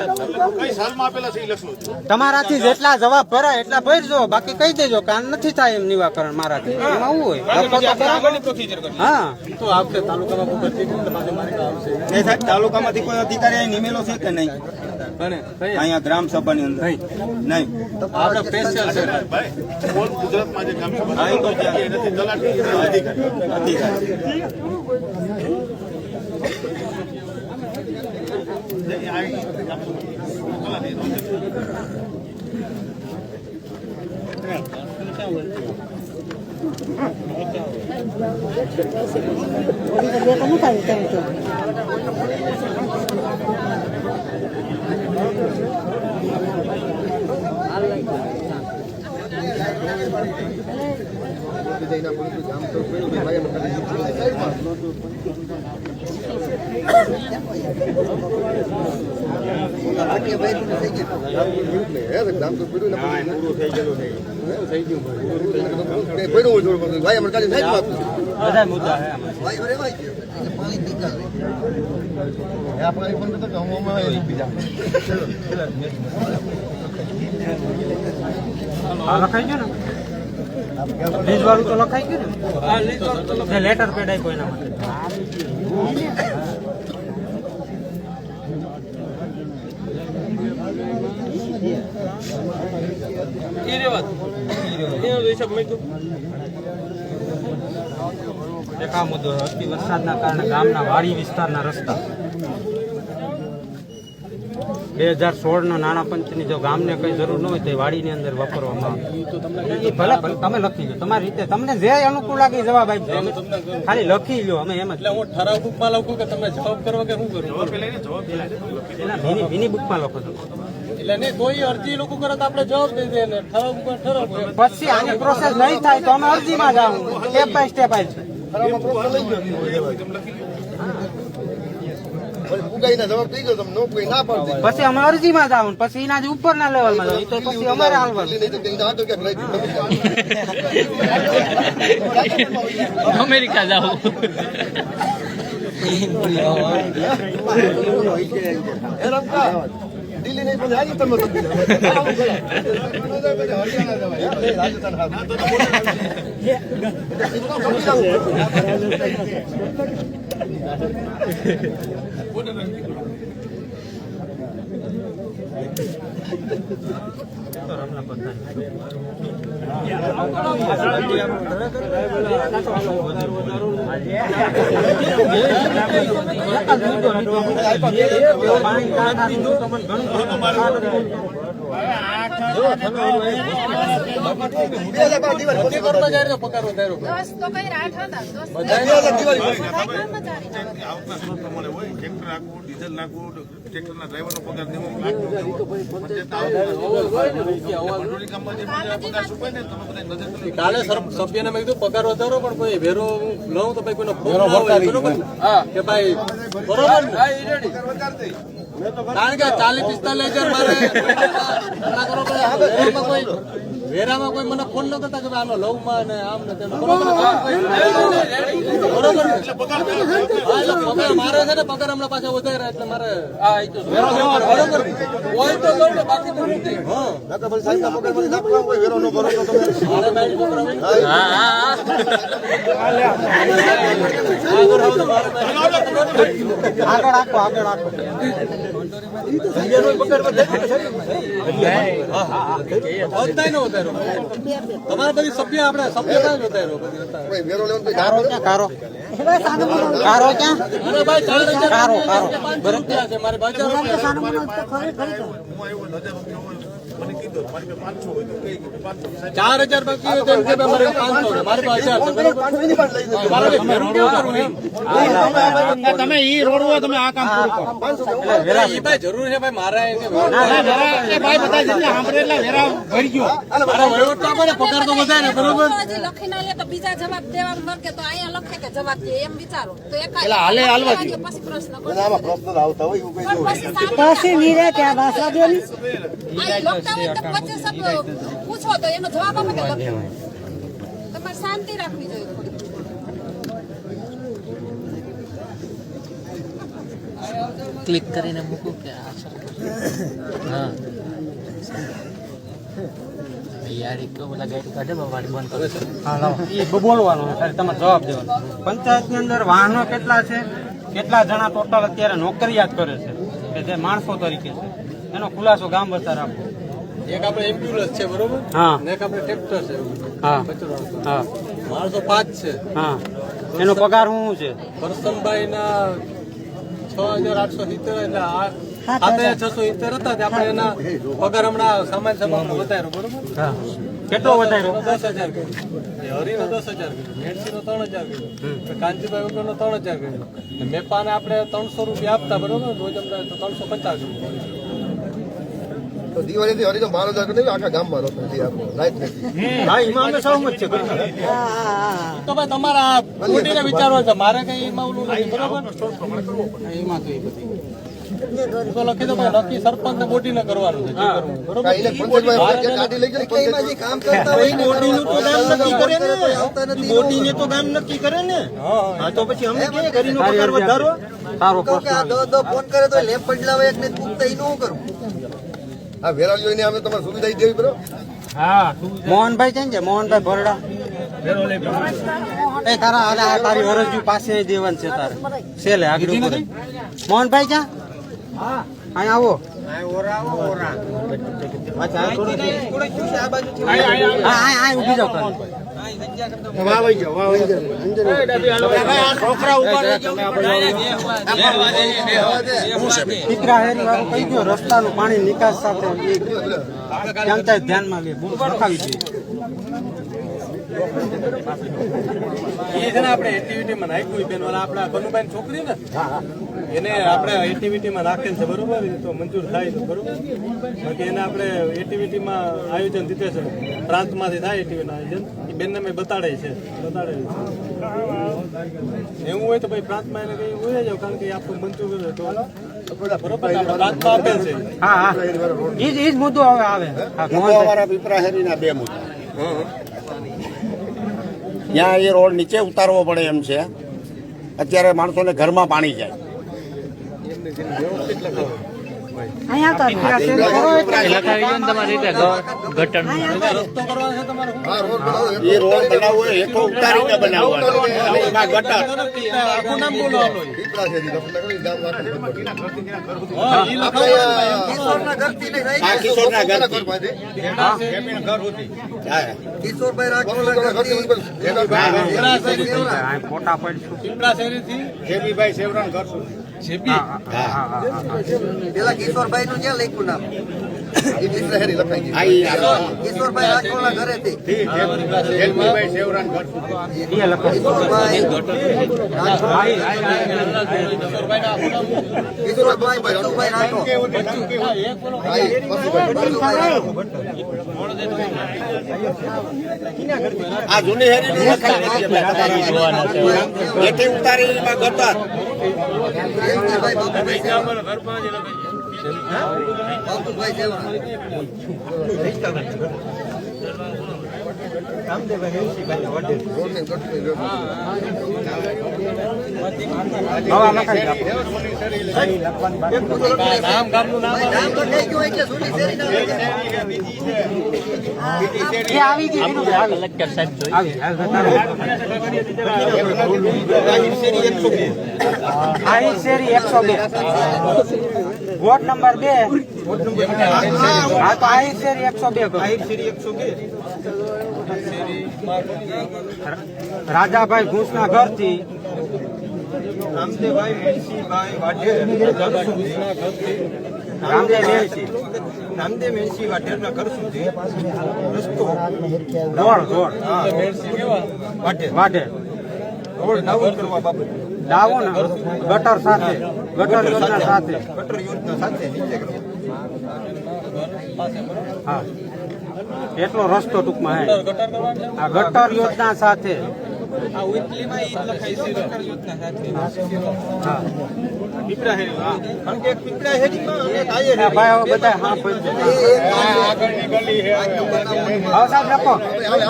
[SPEAKER 5] કઈ સાલમાં આપેલા છે એ લખો
[SPEAKER 9] તમારાથી જેટલા જવાબ ભરાય એટલા ભરજો બાકી કહી દેજો કે આ નથી થાય એમ નિવાકરણ મારાથી એમાં આવું હોય લખો તો ખરા. હા
[SPEAKER 1] તો આવશે તાલુકામાં કોઈ ભરતી કરીને પાછી મારી આવશે
[SPEAKER 6] એ સાહેબ તાલુકામાંથી કોઈ અધિકારી અહીં નિમેલો છે કે નહીં અહીંયા ગ્રામ સભાની અંદર નહીં
[SPEAKER 1] આપણે સ્પેશિયલ છે
[SPEAKER 5] ભાઈ બોલ ગુજરાતમાં જે કામ
[SPEAKER 6] હા, એ તો છે.
[SPEAKER 5] એનાથી તલાટી અધિકારી
[SPEAKER 6] અધિકારી
[SPEAKER 9] બધા મુદ્દા હે લખાઈ ગયો ને લીઝ વાળું તો લખાઈ ગયું ને લેટર પેડ આપ્યો એના માટે એક આ મુદ્દો અતિ વરસાદના કારણે ગામના વાડી વિસ્તારના રસ્તા 2016 ના નાણાં પંચની જો ગામને કઈ જરૂર ન હોય તો એ વાડીની અંદર વાપરવામાં આવે એ ભલે તમે લખી લો તમારી રીતે તમને જે અનુકૂળ લાગે જવાબ આપજો ખાલી લખી લો અમે એમ જ
[SPEAKER 1] એટલે હું ઠરાવ બુકમાં લખું કે તમે જવાબ કરો કે શું કરું
[SPEAKER 9] એના મિની બુકમાં લખો છો
[SPEAKER 1] એટલે નહીં કોઈ અરજી લોકો કરે તો આપણે જવાબ દઈ દઈએ ને ઠરાવ બુકમાં ઠરાવ
[SPEAKER 9] પછી આની પ્રોસેસ નહીં થાય તો અમે અરજીમાં જાઉં સ્ટેપ બાય સ્ટેપ આવી છે પછી અમે અરજીમાં જાવ પછી એના ઉપરના લેવલમાં જાવ તો પછી અમારે હાલવાનું
[SPEAKER 8] અમેરિકા જાવ
[SPEAKER 6] દિલ્હી નહીં પણ રાજસ્થાન માં
[SPEAKER 1] કાલે સભ્યને મેં કીધું પગાર વધારો પણ કોઈ વેરો લઉં તો ભાઈ કોઈનો ફોન ના હોય બરોબર કે ભાઈ બરોબર કારણ કે 40-45 હજાર મારે વેરામાં કોઈ મને ફોન ન કરતા કે આનો લવ માં ને આમ ને તેમ બરોબર પગાર મારે છે ને પગાર હમણાં પાછા વધારે એટલે મારે બરોબર હોય તો લઉં ને બાકી તો નથી
[SPEAKER 9] આગળ રાખો
[SPEAKER 1] તમારે બધી સભ્ય આપણે સભ્ય ક્યાં વધારો
[SPEAKER 9] કારો
[SPEAKER 1] છે મારી બાજુ ₹4,000 બાકી હોય તેમ કે મારે 500 મારી પાસે 1000
[SPEAKER 5] તમે ઈ રોડવો તમે આ કામ પૂરું કરો
[SPEAKER 1] એ ભાઈ જરૂર છે ભાઈ મારા
[SPEAKER 5] ભાઈ બધા જેટલા સાંભળે એટલા વેરા ભરી ગયો
[SPEAKER 1] પગાર તો વધારે બરોબર
[SPEAKER 12] લખી ના લે તો બીજા જવાબ દેવા વર્ગે તો અહીંયા લખે કે જવાબ દે એમ વિચારો તો પછી પ્રશ્ન
[SPEAKER 13] પછી નીરે ત્યાં ભાષા બોલી
[SPEAKER 12] પૂછો તો એનો જવાબ આપે કે લખે તમારે શાંતિ રાખવી જોઈએ
[SPEAKER 8] ક્લિક કરીને મૂકું કે હા યાર એક બોલા ગાડી કાઢે વાડી બંધ કરે છે
[SPEAKER 9] હા લાવો એ બોલવાનું ખાલી તમારે જવાબ દેવાનો પંચાયતની અંદર વાહનો કેટલા છે કેટલા જણા ટોટલ અત્યારે નોકરિયાત કરે છે કે જે માણસો તરીકે છે એનો ખુલાસો ગામ વસાર આપો
[SPEAKER 1] એક આપણે એમ્બ્યુલન્સ છે બરોબર
[SPEAKER 9] હા
[SPEAKER 1] ને એક આપણે ટ્રેક્ટર છે
[SPEAKER 9] હા હા
[SPEAKER 1] માણસો 5 છે
[SPEAKER 9] હા એનો પગાર શું છે
[SPEAKER 1] કરસનભાઈ ના 6,870 એટલે ખાતે 670 હતા તે આપણે એના પગાર હમણાં સામાન્ય સભામાં વધાર્યો બરોબર
[SPEAKER 9] કેટલો વધાર્યો?
[SPEAKER 1] 10,000 કર્યો. હરિનો 10,000 કર્યો, મેણસીનો 3,000 કર્યો, કાંજીભાઈ વગરનો 3,000 કર્યો, મેપાને આપણે 300 રૂપિયા આપતા બરોબર રોજ અમને તો 350 રૂપિયા.
[SPEAKER 6] તો દિવાળીથી હરી તો 12,000 કરી આખા ગામમાં રોકડ છે આપણો રાઈટ નથી.
[SPEAKER 9] હા એમાં અમે સહમત છે.
[SPEAKER 1] તો ભાઈ તમારા બોડીને વિચારો છે મારે કઈ એમાં ઓલું નથી બરોબર એમાં તો એ બધી તો લખી દો ભાઈ નક્કી સરપંચ ને બોડી ને કરવાનું છે જે કરવું બરોબર
[SPEAKER 6] કાંઈ એટલે પંચાયતમાં ગાડી લઈ ગઈ
[SPEAKER 7] એમાં જે કામ કરતા હોય બોડીનું તો ગામ નક્કી કરે ને, બોડીને તો ગામ નક્કી કરે ને. હા તો પછી અમે કે ઘરીનો પગાર વધારો.
[SPEAKER 9] સારો
[SPEAKER 7] તો કે આ દો ફોન કરે તો લેમ્પ બદલાવે એક ને પૂછતા ઈ નું કરું.
[SPEAKER 6] આ વેરાળ જોઈને અમે તમારે સુવિધા દેવી બરોબર.
[SPEAKER 9] મોહનભાઈ છે ને મોહનભાઈ ભરડા એ તારા આ તારી વરજુ પાસે દેવાનું છે તારે સેલે આગળ ઉપર. મોહનભાઈ ક્યાં? અહીં આવો. ઉભી જાવ. દીકરા હેરી વાળું કહી ગયો રસ્તાનું પાણી નિકાસ સાથે ધ્યાનમાં લે રખાવી છે.
[SPEAKER 1] એ છે ને આપણે એક્ટિવિટીમાં નાખ્યું બેન ઓલા આપણા કનુભાઈ છોકરી ને એને આપણે એક્ટિવિટીમાં નાખેલ છે બરોબર એ તો મંજૂર થાય છે બરોબર બાકી એને આપણે એક્ટિવિટીમાં આયોજન દીધે છે પ્રાંતમાંથી થાય એક્ટિવિટીનું આયોજન એ બેનને મેં બતાડે છે એવું હોય તો ભાઈ પ્રાંતમાં એને કઈ હોય જાવ કારણ કે એ આપણું મંજૂર કરે તો બરોબર પ્રાંતમાં આપેલ છે.
[SPEAKER 9] હા એ જ મુદ્દો હવે આવે.
[SPEAKER 3] પીપરા હેરીના 2 મુદ્દા. ત્યાં એ રોડ નીચે ઉતારવો પડે એમ છે. અત્યારે માણસોને ઘરમાં પાણી જાય. એ રોડ બનાવવો હેઠો ઉતારીને બનાવવાનો અને એમાં ગટર.
[SPEAKER 1] આખું નામ બોલો હાલો.
[SPEAKER 3] આ કિશોરના ઘરથી.
[SPEAKER 7] કિશોરભાઈ રાજકોટ
[SPEAKER 9] ફોટા પડશું.
[SPEAKER 1] પીપળા શેરીથી
[SPEAKER 3] જેબીભાઈ સેવરણ ઘર સુધી.
[SPEAKER 7] પેલા કિશોરભાઈ નું ક્યાં લખ્યું નામ?
[SPEAKER 3] આઈ
[SPEAKER 7] કિશોરભાઈ રાજકોટના ઘરેથી
[SPEAKER 3] જેબીભાઈ સેવરણ ઘર સુધી.
[SPEAKER 7] કિશોરભાઈ બચુભાઈ રાઠોડ.
[SPEAKER 3] આ જૂની હેરી એથી ઉતારી એમાં ગટર.
[SPEAKER 7] બાપુભાઈ જેવા
[SPEAKER 9] શેરી 102 વોર્ડ નંબર 2. હા તો આ શેરી 102 રાજાભાઈ ઘૂસના ઘરથી રામદેવ મેણસી વાઢેરના ઘર સુધી રસ્તો રોડ વાઢે રોડ નવું કરવા બાબતે દાવો ને ગટર સાથે ગટર યોજના સાથે હા એટલો રસ્તો ટૂંકમાં આ ગટર યોજના સાથે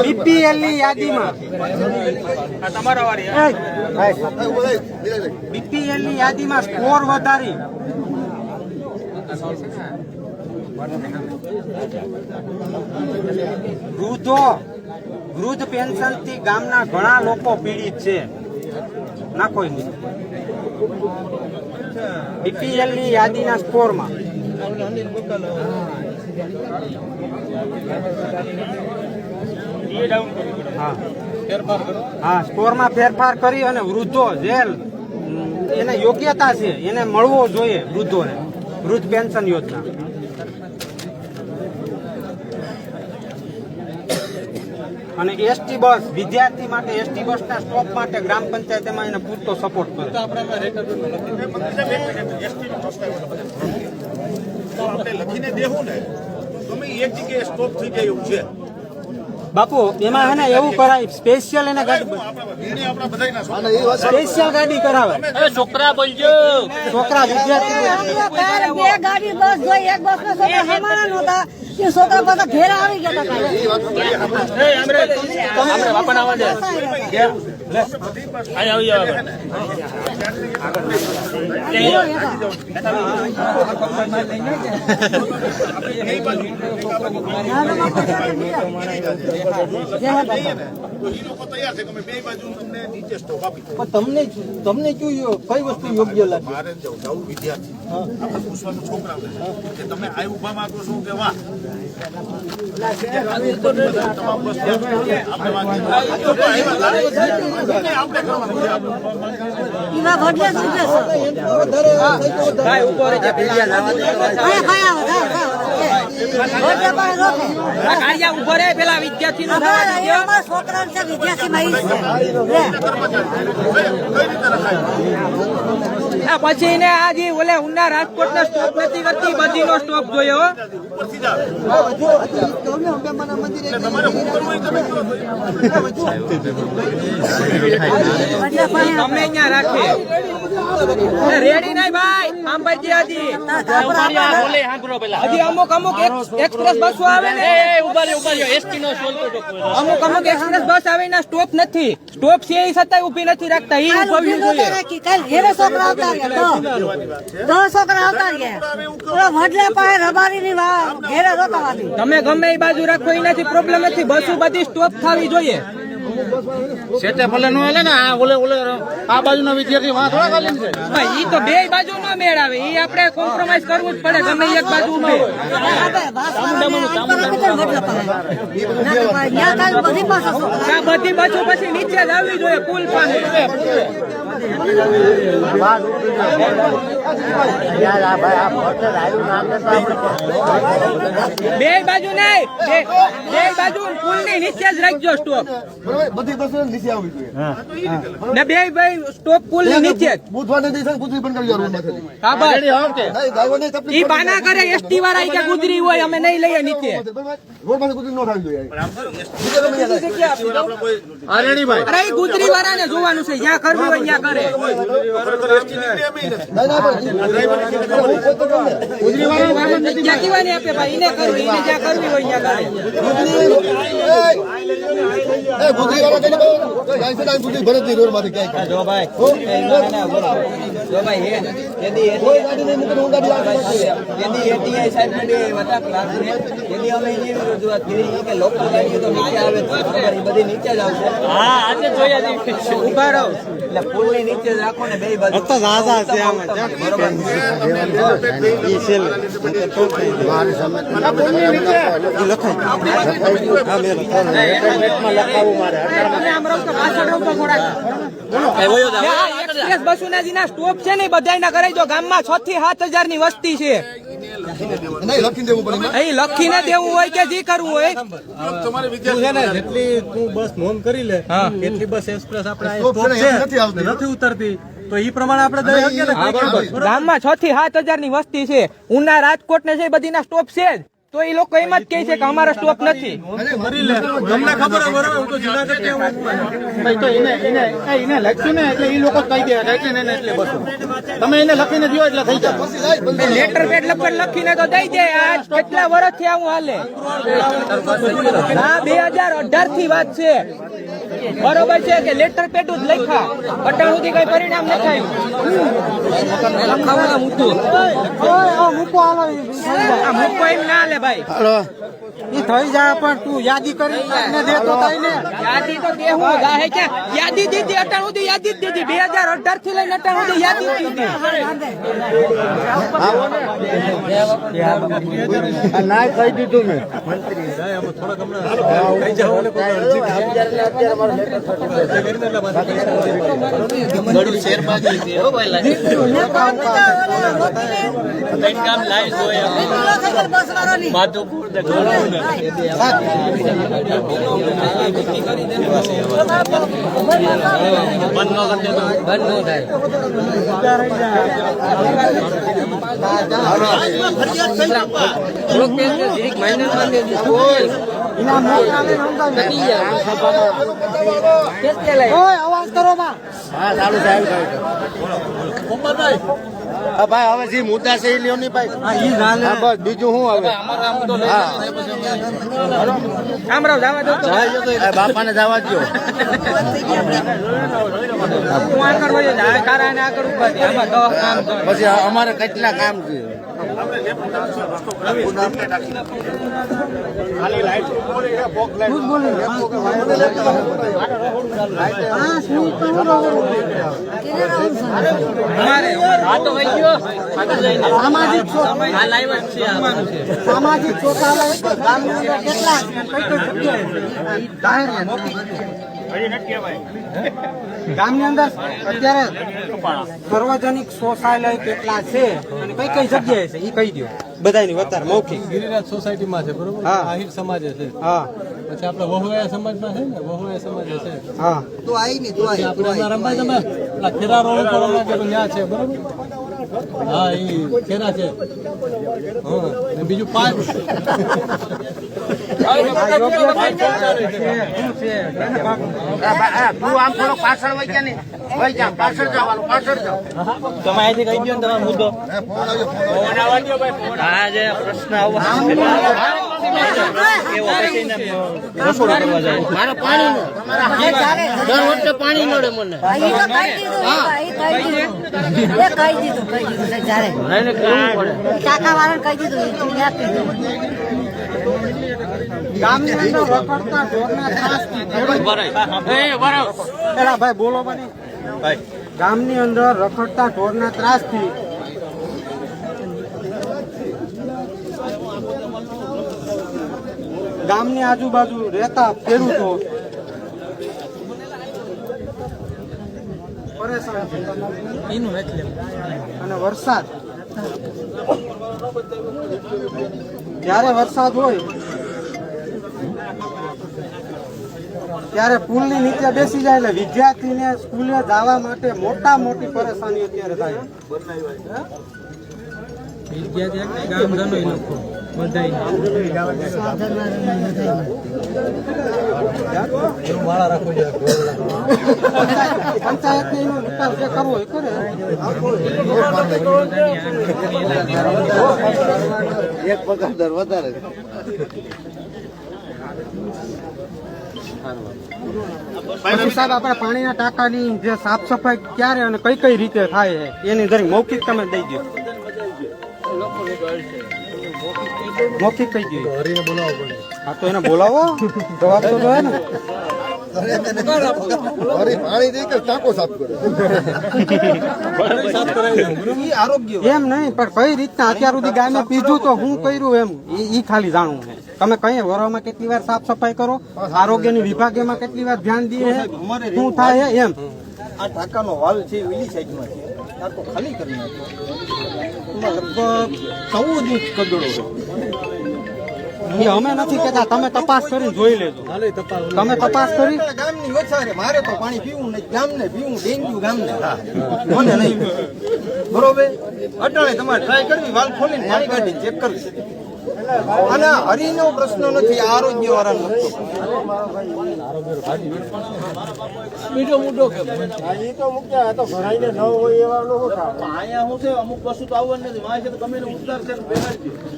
[SPEAKER 9] બીપીએલ ની યાદીમાં બીપીએલ ની યાદીમાં સ્કોર વધારી વૃદ્ધ પેન્શન થી ગામના ઘણા લોકો પીડિત છે. નાખો બીપીએલ ની યાદીના સ્કોરમાં હા સ્કોરમાં ફેરફાર કરી અને વૃદ્ધો જેલ એને યોગ્યતા છે એને મળવો જોઈએ. વૃદ્ધ પેન્શન યોજના. અને એસટી બસ વિદ્યાર્થી માટે એસટી બસના સ્ટોપ માટે ગ્રામ પંચાયત એમાં એને પૂરતો સપોર્ટ કરે.
[SPEAKER 5] તો આપણે લખીને દેવું ને તમે એક જગ્યાએ સ્ટોપ થઈ જાય એવું છે
[SPEAKER 9] બાપુ. એમાં હે ને એવું કરાય સ્પેશિયલ એને ગાડી સ્પેશિયલ ગાડી કરાવે.
[SPEAKER 8] છોકરા બોલજો,
[SPEAKER 9] છોકરા વિદ્યાર્થી
[SPEAKER 13] બે ગાડી બસ જોઈ, એક બસ નો છોકરા હમારા નહોતા, એ છોકરા બધા ઘેરા આવી ગયા હતા.
[SPEAKER 8] બાપા આવા દે આવી જાવ.
[SPEAKER 7] તમને કઈ વસ્તુ યોગ્ય લાગે?
[SPEAKER 5] મારે જવું વિદ્યાર્થી આપણે પૂછવાનું છોકરાઓને કે તમે આ ઉભા માંગો છો કે વાહ
[SPEAKER 11] પેલા વિદ્યાર્થી પછી ને આજે ઓલે ઉના રાજકોટ ના સ્ટોપ નથી કરતી, બધી નો સ્ટોપ જોયો. તમે અહીંયા રાખે રેડી નહીં ભાઈ. આમ ભાઈ હજી અમુક એક્સપ્રેસ બસો આવે ને, અમુક એક્સપ્રેસ બસ આવે ના સ્ટોપ નથી. સ્ટોપ છે એ છતાંય ઉભી નથી રાખતા. એ ઉભવી જોઈએ.
[SPEAKER 13] છોકરા આવતા ગયા, 10 છોકરા આવતા ગયા, વડલા પાસે રબારી ની ઘેરે રોકવાની.
[SPEAKER 11] તમે ગમે એ બાજુ રાખો એનાથી પ્રોબ્લેમ નથી. બસો બધી સ્ટોપ થવી જોઈએ.
[SPEAKER 3] સેટે ભલે નો હાલે ને આ ઓલે આ બાજુના વિદ્યાર્થી વાં થોડા ખાલી છે.
[SPEAKER 11] ઈ તો બે બાજુ નો મેળ આવે. ઈ આપણે કોમ્પ્રોમાઇઝ કરવું જ પડે. ગમે એક બાજુ બધી બાજુ પછી નીચે જ આવવી જોઈએ પુલ પાસે. બે બાજુ નહીં, બે બાજુ પુલ ની નીચે જ રાખજો સ્ટોપ.
[SPEAKER 6] બધી બસો નીચે આવવી જોઈએ.
[SPEAKER 11] ને બે ભાઈ સ્ટોપ પુલ ની નીચે જ.
[SPEAKER 6] બુધવારને દિવસે ગુજરી પણ કરી રૂમમાંથી.
[SPEAKER 11] ઈ બાના કરે એસટી વાળા કે ગુજરી હોય અમે નહીં લઈએ નીચે.
[SPEAKER 6] રોડમાંથી ગુજરી ન થવી જોઈએ.
[SPEAKER 11] અરે ઈ ગુજરી વાળા ને જોવાનું છે. જ્યાં કરવું હોય ત્યાં કરે. ક્યાંથી વાની આપે ભાઈ? એને કરવું, એને જ્યાં કરવી હોય ત્યાં કરે.
[SPEAKER 6] ગુજરી વાળા ગુજરી ભરત ની રોડમાંથી ક્યાંય જો ભાઈ
[SPEAKER 11] ઉભા રહો. સ્ટોપ છે ને બધા કરાઈ દો. ગામમાં 6 થી 7,000 ની વસ્તી છે. લખીને દેવું હોય કે જે કરવું હોય.
[SPEAKER 1] જેટલી તું બસ નોંધ કરી લે એટલી બસ એક્સપ્રેસ આપણે નથી ઉતરતી તો એ પ્રમાણે આપણે
[SPEAKER 11] ગામમાં 6 થી 7,000 ની વસ્તી છે. ઉના રાજકોટ ને છે બધી ના સ્ટોપ છે જ. તો એ લોકો એમ જ કહે છે કે અમારો સ્ટોપ નથી.
[SPEAKER 1] તમને ખબર
[SPEAKER 3] એને લખ્યું ને એટલે એ લોકો કહી દે એટલે બસો તમે એને લખીને દો એટલે થઈ જાય.
[SPEAKER 11] લેટર પેડ લખીને તો દઈ દે. આ કેટલા વર્ષથી આવું હાલે. આ 2018 થી વાત છે. બરોબર છે કે લેટર પેડ જ લખ્યા. અટાણ સુધી કઈ પરિણામ ન થાય. મૂકો એમ ના હાલે ભાઈ.
[SPEAKER 9] ઈ થઈ જાય પણ તું યાદી કરી ને દે તો થાય ને.
[SPEAKER 11] યાદી તો દેવું ગાહે કે યાદી દીધી અટાણ સુધી યાદી જ દીધી 2018 થી લઈને અટાણ સુધી યાદી જ દીધી.
[SPEAKER 6] ના કહી દીધું મેં
[SPEAKER 9] અવાજ કરો માં.
[SPEAKER 6] હા સારું સાહેબ ભાઈ હવે જે મુદ્દા છે એ લ્યો નહીં ભાઈ હા બસ બીજું શું હવે બાપાને જવા દો પછી અમારે કેટલા કામ છે
[SPEAKER 9] સામાજિક શૌચાલય ગામની અંદર કેટલા ગામની અંદર અત્યારે સાર્વજનિક શૌચાલય કેટલા છે અને કઈ કઈ જગ્યાએ છે એ કહી દો બધાની વધારે મૌખિક.
[SPEAKER 1] ગિરિરાજ સોસાયટીમાં છે બરોબર,
[SPEAKER 9] હા.
[SPEAKER 1] આહિર સમાજે છે,
[SPEAKER 9] હા
[SPEAKER 1] પછી આપણે વહુવાયા સમાજમાં છે ને, વહુવાયા સમાજે છે,
[SPEAKER 9] હા
[SPEAKER 1] પછી આપણે એમાં રંભાઈ તમે પેલા ખેરા રોડ ઉપર ઓલા કે ત્યાં છે બરોબર, હા એ ખેરા છે, હા ને બીજું 5
[SPEAKER 3] તું આમ થોડો પાછળ વહી ગયા નહીં વહી જા પાછળ જવાનું પાછળ જાઓ
[SPEAKER 8] તમે અહીંથી કહી દો ને તમારો મુદ્દો. હા જે પ્રશ્ન રસોડા કરવા જાય
[SPEAKER 3] મારે પાણી દર વખતે પાણી નડે મને
[SPEAKER 9] ગામની અંદર રખડતા ઢોરના ત્રાસથી એલા ભાઈ બોલો બની ગામની અંદર રખડતા ઢોરના ત્રાસથી ગામની આજુબાજુ રહેતા ખેડૂતો પરેશાન છે. અને વરસાદ જ્યારે વરસાદ હોય ત્યારે પુલની નીચે બેસી જાય એટલે વિદ્યાર્થીને સ્કૂલે જવા માટે મોટી પરેશાની અત્યારે થાય. પંચાયત ને એનો નિકાલ જે કરવો એ કરે.
[SPEAKER 6] એક પગારદાર વધારે
[SPEAKER 9] પછી સાહેબ આપણે પાણીના ટાંકાની જે સાફ સફાઈ ક્યારે અને કઈ કઈ રીતે થાય છે એની જરી મૌખિક તમે દઈ દો. મૌખિક કહી દો. હા તો એને બોલાવો જવાબ તો જોઈએ ને.
[SPEAKER 6] પાણી દઈ કે ટાંકો સાફ કરે
[SPEAKER 9] આરોગ્ય એમ નહીં પણ કઈ રીતના અત્યાર સુધી ગાયને પીધું તો હું કર્યું એમ ઈ ખાલી જાણવું છે. તમે કઈ વરોમાં કેટલી વાર સાફ સફાઈ કરો, આરોગ્યની વિભાગમાં કેટલી વાર ધ્યાન દે શું થાય છે એમ.
[SPEAKER 7] આ ટાંકાનો વાલ છે ઓલી સાઈડમાં છે ટાંકો ખાલી કરી નાખ્યો લગભગ 14 ઇંચ કદડો છે.
[SPEAKER 9] એ અમે નથી કહેતા, તમે તપાસ કરી જોઈ લેજો. તમે તપાસ કરી
[SPEAKER 7] ગામની ઓછા છે મારે તો પાણી પીવું નહીં, ગામને પીવું, ડેન્ગ્યુ ગામને મને નહીં બરોબર. અટાણે તમારે ટ્રાય કરવી, વાલ ખોલીને પાણી કાઢીને ચેક કરવી. અને હરીનો પ્રશ્ન નથી, આરોગ્ય વાળાનો
[SPEAKER 1] બીજો મુદ્દો કે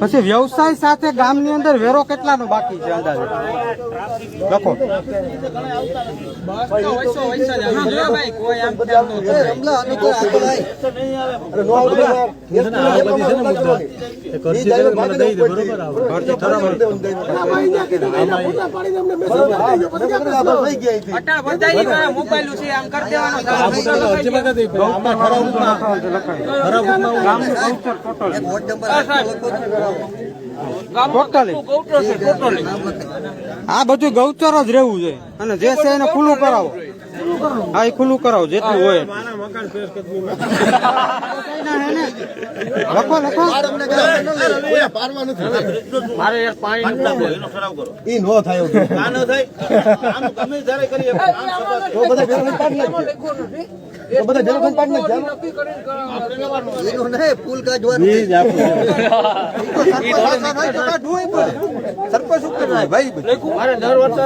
[SPEAKER 9] પછી વ્યવસાય સાથે ગામની અંદર વેરો કેટલાનો બાકી છે અંદાજે લખો. અટા બધાય મોબાઈલ છે આમ કરી દેવાનો. આ બધું ગૌચર જ રહેવું છે અને જે છે એને ખુલ્લું કરાવો. હા એ ખુલ્લું કરાવો જેટલું હોય. લખો લખો
[SPEAKER 4] મારે યાર પાણી એનો ઠરાવ કરો.
[SPEAKER 6] ઈ નો થાય એવું.
[SPEAKER 4] આ ન થાય આનું તમે જ્યારે કરીએ
[SPEAKER 6] તો બધા ભેગું પાડી નાખીએ. તો બધા ભેગું પાડી નાખીએ. એનો નહીં પુલ કાઢવાનું.
[SPEAKER 7] સરપંચ ઉપર ના ભાઈ
[SPEAKER 4] મારે દર વર્ષે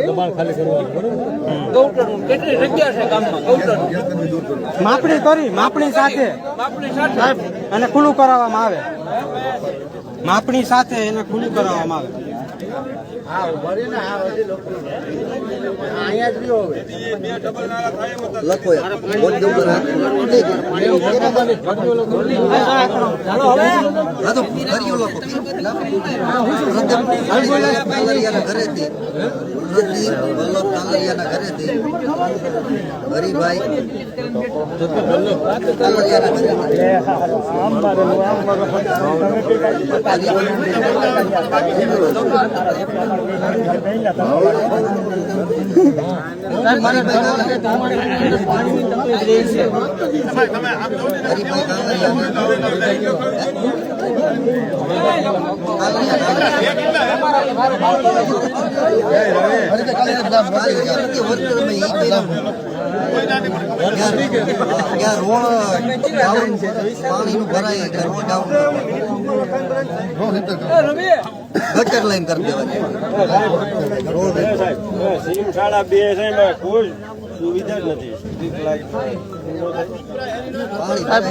[SPEAKER 4] દબાણ ખાલી કરવાનું ગૌચર કેટલી જગ્યા છે ગામમાં ગૌચર
[SPEAKER 9] માપણી કરી માપણી સાથે અને ખુલ્લું કરાવવામાં આવે. માપણી સાથે એને ખુલ્લું કરાવવામાં આવે.
[SPEAKER 6] લખો યાર. વોટ દઉં તો રાખો. હા તો કર્યું લખો. કાલરિયાના ઘરેથી વલ્લભ કાલરિયાના ઘરેથી હરિભાઈ પાણીનું ભરાય રોડ ડાઉન ગટર લાઈન કરી દેવાની રોડ
[SPEAKER 5] સીમ શાળા બે છે એમાં કોઈ સુવિધા જ નથી.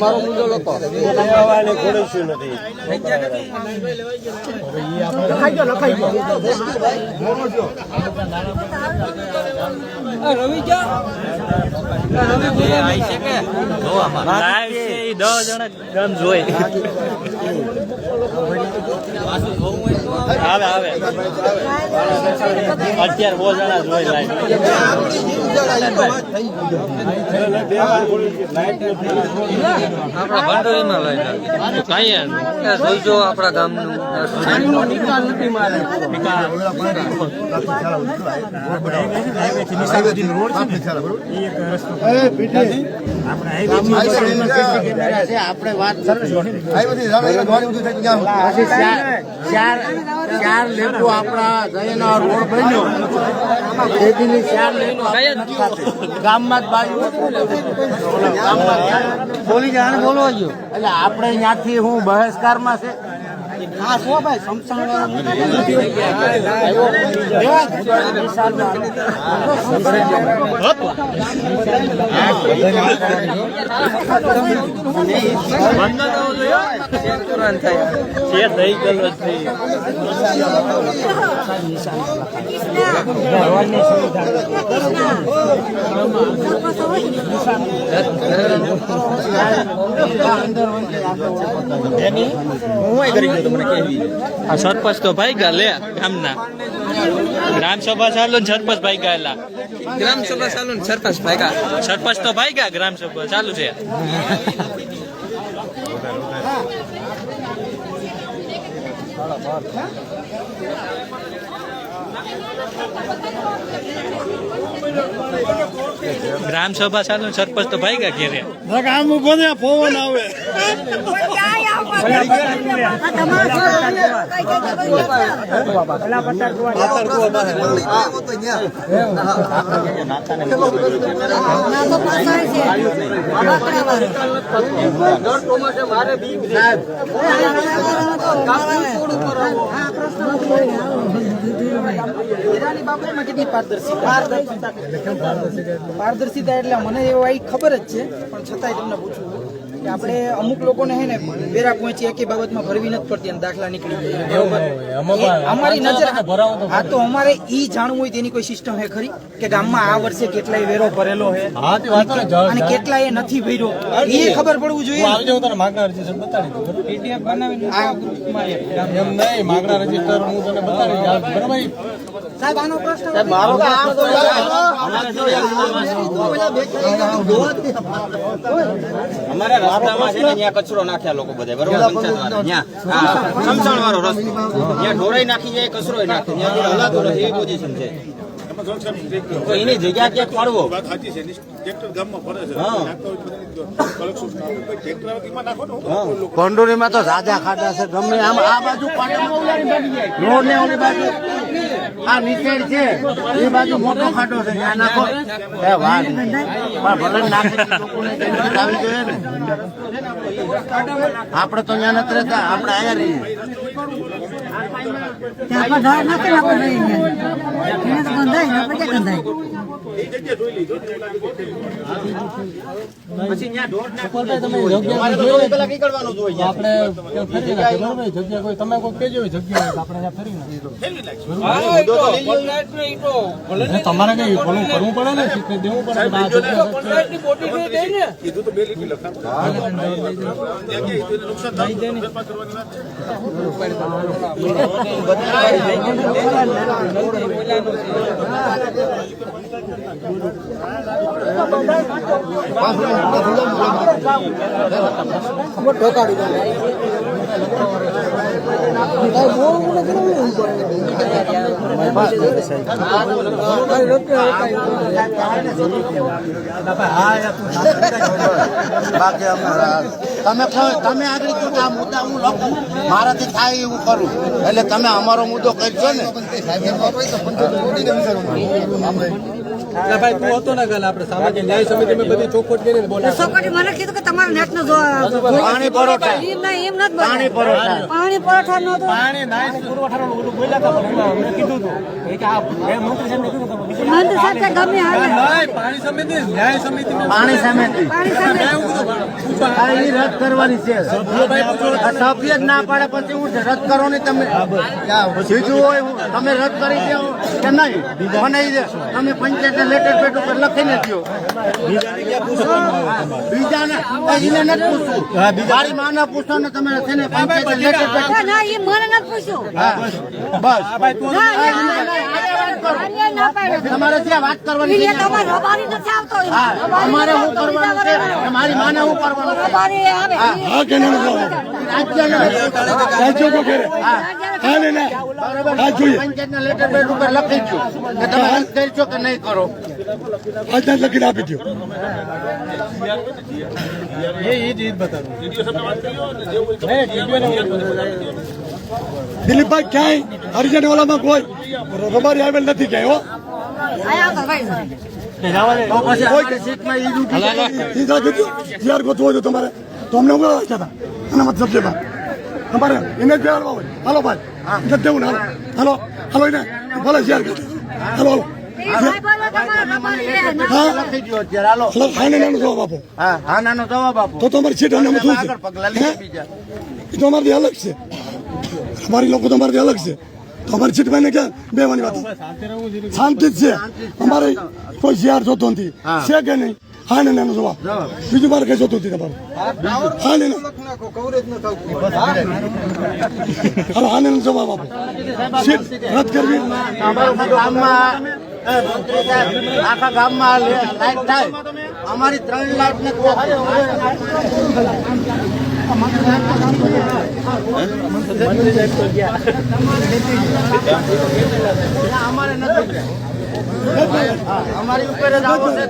[SPEAKER 6] મારો મુદ્દો લખો
[SPEAKER 5] આવવાની કોઈ શું નથી.
[SPEAKER 8] આવે આવે અત્યારે બહુ જણા જોઈ આપણા ભંડોળીમાં લઈ કઈ જોઈજો આપણા ગામનું નિકાલ નથી મારે
[SPEAKER 3] આપણે વાત ચાર લેબુ આપણા જયના રોડ બન્યો ખેતીની ચાર લેબુ ગામમાં જ બાજુ બોલી જાય બોલવા ગયો એટલે આપણે ત્યાંથી હું બહિષ્કારમાં છે.
[SPEAKER 9] હા શું ભાઈ સમસાણ
[SPEAKER 8] આ સરપંચ તો ભાઈ ગયા લે ગામના ગ્રામ સભા ચાલુ ને સરપંચ ભાઈ ગયેલા ગ્રામ સભા ચાલુ ને સરપંચ ભાઈ ગયા સરપંચ તો ભાઈ ગયા ગ્રામ સભા ચાલુ છે. ગ્રામ સભા ચાલુ ને સરપંચ તો ભાઈ ગયા ઘેરે
[SPEAKER 2] આમ ઉભો ને પવન આવે
[SPEAKER 9] પારદર્શિતા એટલે મને એવું ખબર જ છે પણ છતાંય તમને પૂછું
[SPEAKER 10] કે આપણે અમુક લોકોને હે ને વેરા પહોંચી એકી બાબતમાં ભરવી નથી પડતી અને દાખલા નીકળી જાય બરોબર અમારી નજર હા તો અમારે ઈ જાણવું હોય તેની કોઈ સિસ્ટમ હે ખરી કે ગામમાં આ વર્ષે કેટલાય વેરો ભરેલો હે અને કેટલાય નથી ભર્યો એ ખબર પડવું જોઈએ
[SPEAKER 1] માગણા રજીસ્ટર બતાડી પીડીએફ બનાવીને આ ગ્રુપમાં એમ નહીં માગણા રજીસ્ટર હું તને બતાડી બરાબર
[SPEAKER 10] સાહેબ આનો પ્રશ્ન
[SPEAKER 7] અમારા રસ્તામાં છે ને ત્યાં કચરો નાખ્યા લોકો બધા બરોબર પંચાયત ત્યાં સમસણ વાળો રસ્તો ત્યાં ઢોરાઈ નાખી જાય કચરો નાખે ત્યાં હલાતો નથી એવી પોઝિશન છે તો એની જગ્યા ક્યાંક ફાળવો
[SPEAKER 3] કોંડોરીમાં તો રાજા ખાડા છે ગમે આમ આ બાજુ રોડ ને ઓલી બાજુ આ નીચેડ છે એ બાજુ મોટો ખાડો છે ત્યાં નાખો એ વાત ભલે નાખી લોકોને આવી જોઈએ ને આપણે તો ત્યાં નથી રહેતા આપણે અહીંયા રહીએ
[SPEAKER 7] પછી ત્યાં ઢોર નીકળવાનું જોઈએ
[SPEAKER 1] આપણે જગ્યા કોઈ તમે કોઈ કેજો જગ્યા આપણે ત્યાં ફરી તમારે કઈ ભલું કરવું પડે ને દેવું પડે
[SPEAKER 5] કીધું તો 2 લીટી
[SPEAKER 3] તમે આગળ કીધું આ મુદ્દા હું લખું મારાથી થાય એવું કરું એટલે તમે અમારો મુદ્દો કરશો ને
[SPEAKER 1] ભાઈ તું હતો ને કાલે આપણે સામાજિક ન્યાય સમિતિમાં બધી ચોખવટ કરીને બોલાવ્યા
[SPEAKER 13] છોકરી મને કીધું કે તમારે નેટ નો
[SPEAKER 3] પાણી પરોઠા
[SPEAKER 13] એમ નથી
[SPEAKER 3] પાણી પરોઠા
[SPEAKER 13] પાણી પરોઠા નો તો
[SPEAKER 1] પાણી નાય પુરવઠાનું બધું બોલ્યા હતા મેં કીધું હતું કે આ મંત્રી સાહેબને કીધું હતું
[SPEAKER 13] મંત્રી સાહેબ ગમે હાલે
[SPEAKER 1] પાણી સમિતિ ન્યાય સમિતિ
[SPEAKER 3] પાણી સમિતિ રદ કરવાની છે સભ્ય જ ના પાડે પછી હું રદ કરો ને તમે બીજું હોય તમે રદ કરી દો કે નહીં બનાવી દે તમે પંચાયત લેટર પેડ ઉપર લખીને દો બીજાને એને નથી પૂછવું મારી માને પૂછો ને તમે છે ને પંચાયત લેટર પેડ
[SPEAKER 13] ના એ મને નથી પૂછ્યું
[SPEAKER 3] બસ
[SPEAKER 13] ના પાડે
[SPEAKER 3] તમારે ત્યાં વાત કરવાની છે
[SPEAKER 13] તમારે રબારી નથી આવતો
[SPEAKER 3] અમારે શું કરવાનું છે મારી માને શું કરવાનું છે
[SPEAKER 13] રબારી આવે
[SPEAKER 3] પંચાયતના લેટર પેડ ઉપર લખી દો કે તમે રદ કરશો કે નહીં કરો
[SPEAKER 2] લખીને આપી દો દિલીપભાઈ ક્યાંય હરિજન વાળામાં કોઈ રબારી આવેલ નથી ક્યાંય ગોતવો તમારે તો અમને ઉભા હતા અને મત સબ્જેક્ટમાં તમારે એને જ બેહાડવા હોય હાલો ભાઈ એટલે દેવું ને હાલો હાલો એને ભલે શેર કરજો હાલો હાલો જવાબ આપો
[SPEAKER 3] હા નાનો જવાબ આપો
[SPEAKER 2] તો તમારી સીટ અને શું છે એ તો અમારથી અલગ છે અમારી લોકો તો અમારથી અલગ છે તો અમારી સીટ ભાઈને ક્યાં બેવાની વાત શાંતિ જ છે અમારે કોઈ શેર જોતો નથી છે કે નહીં હા ને નાનો જવાબ બીજું મારે કઈ જોતું નથી તમારું હા ને હાલો હા ને જવાબ આપો સીટ રદ કરવી
[SPEAKER 3] ગામમાં આખા ગામમાં લાઈટ થાય અમારી 3 લાઈટ ને અમારે નથી અમારી ઉપર જ આવો છે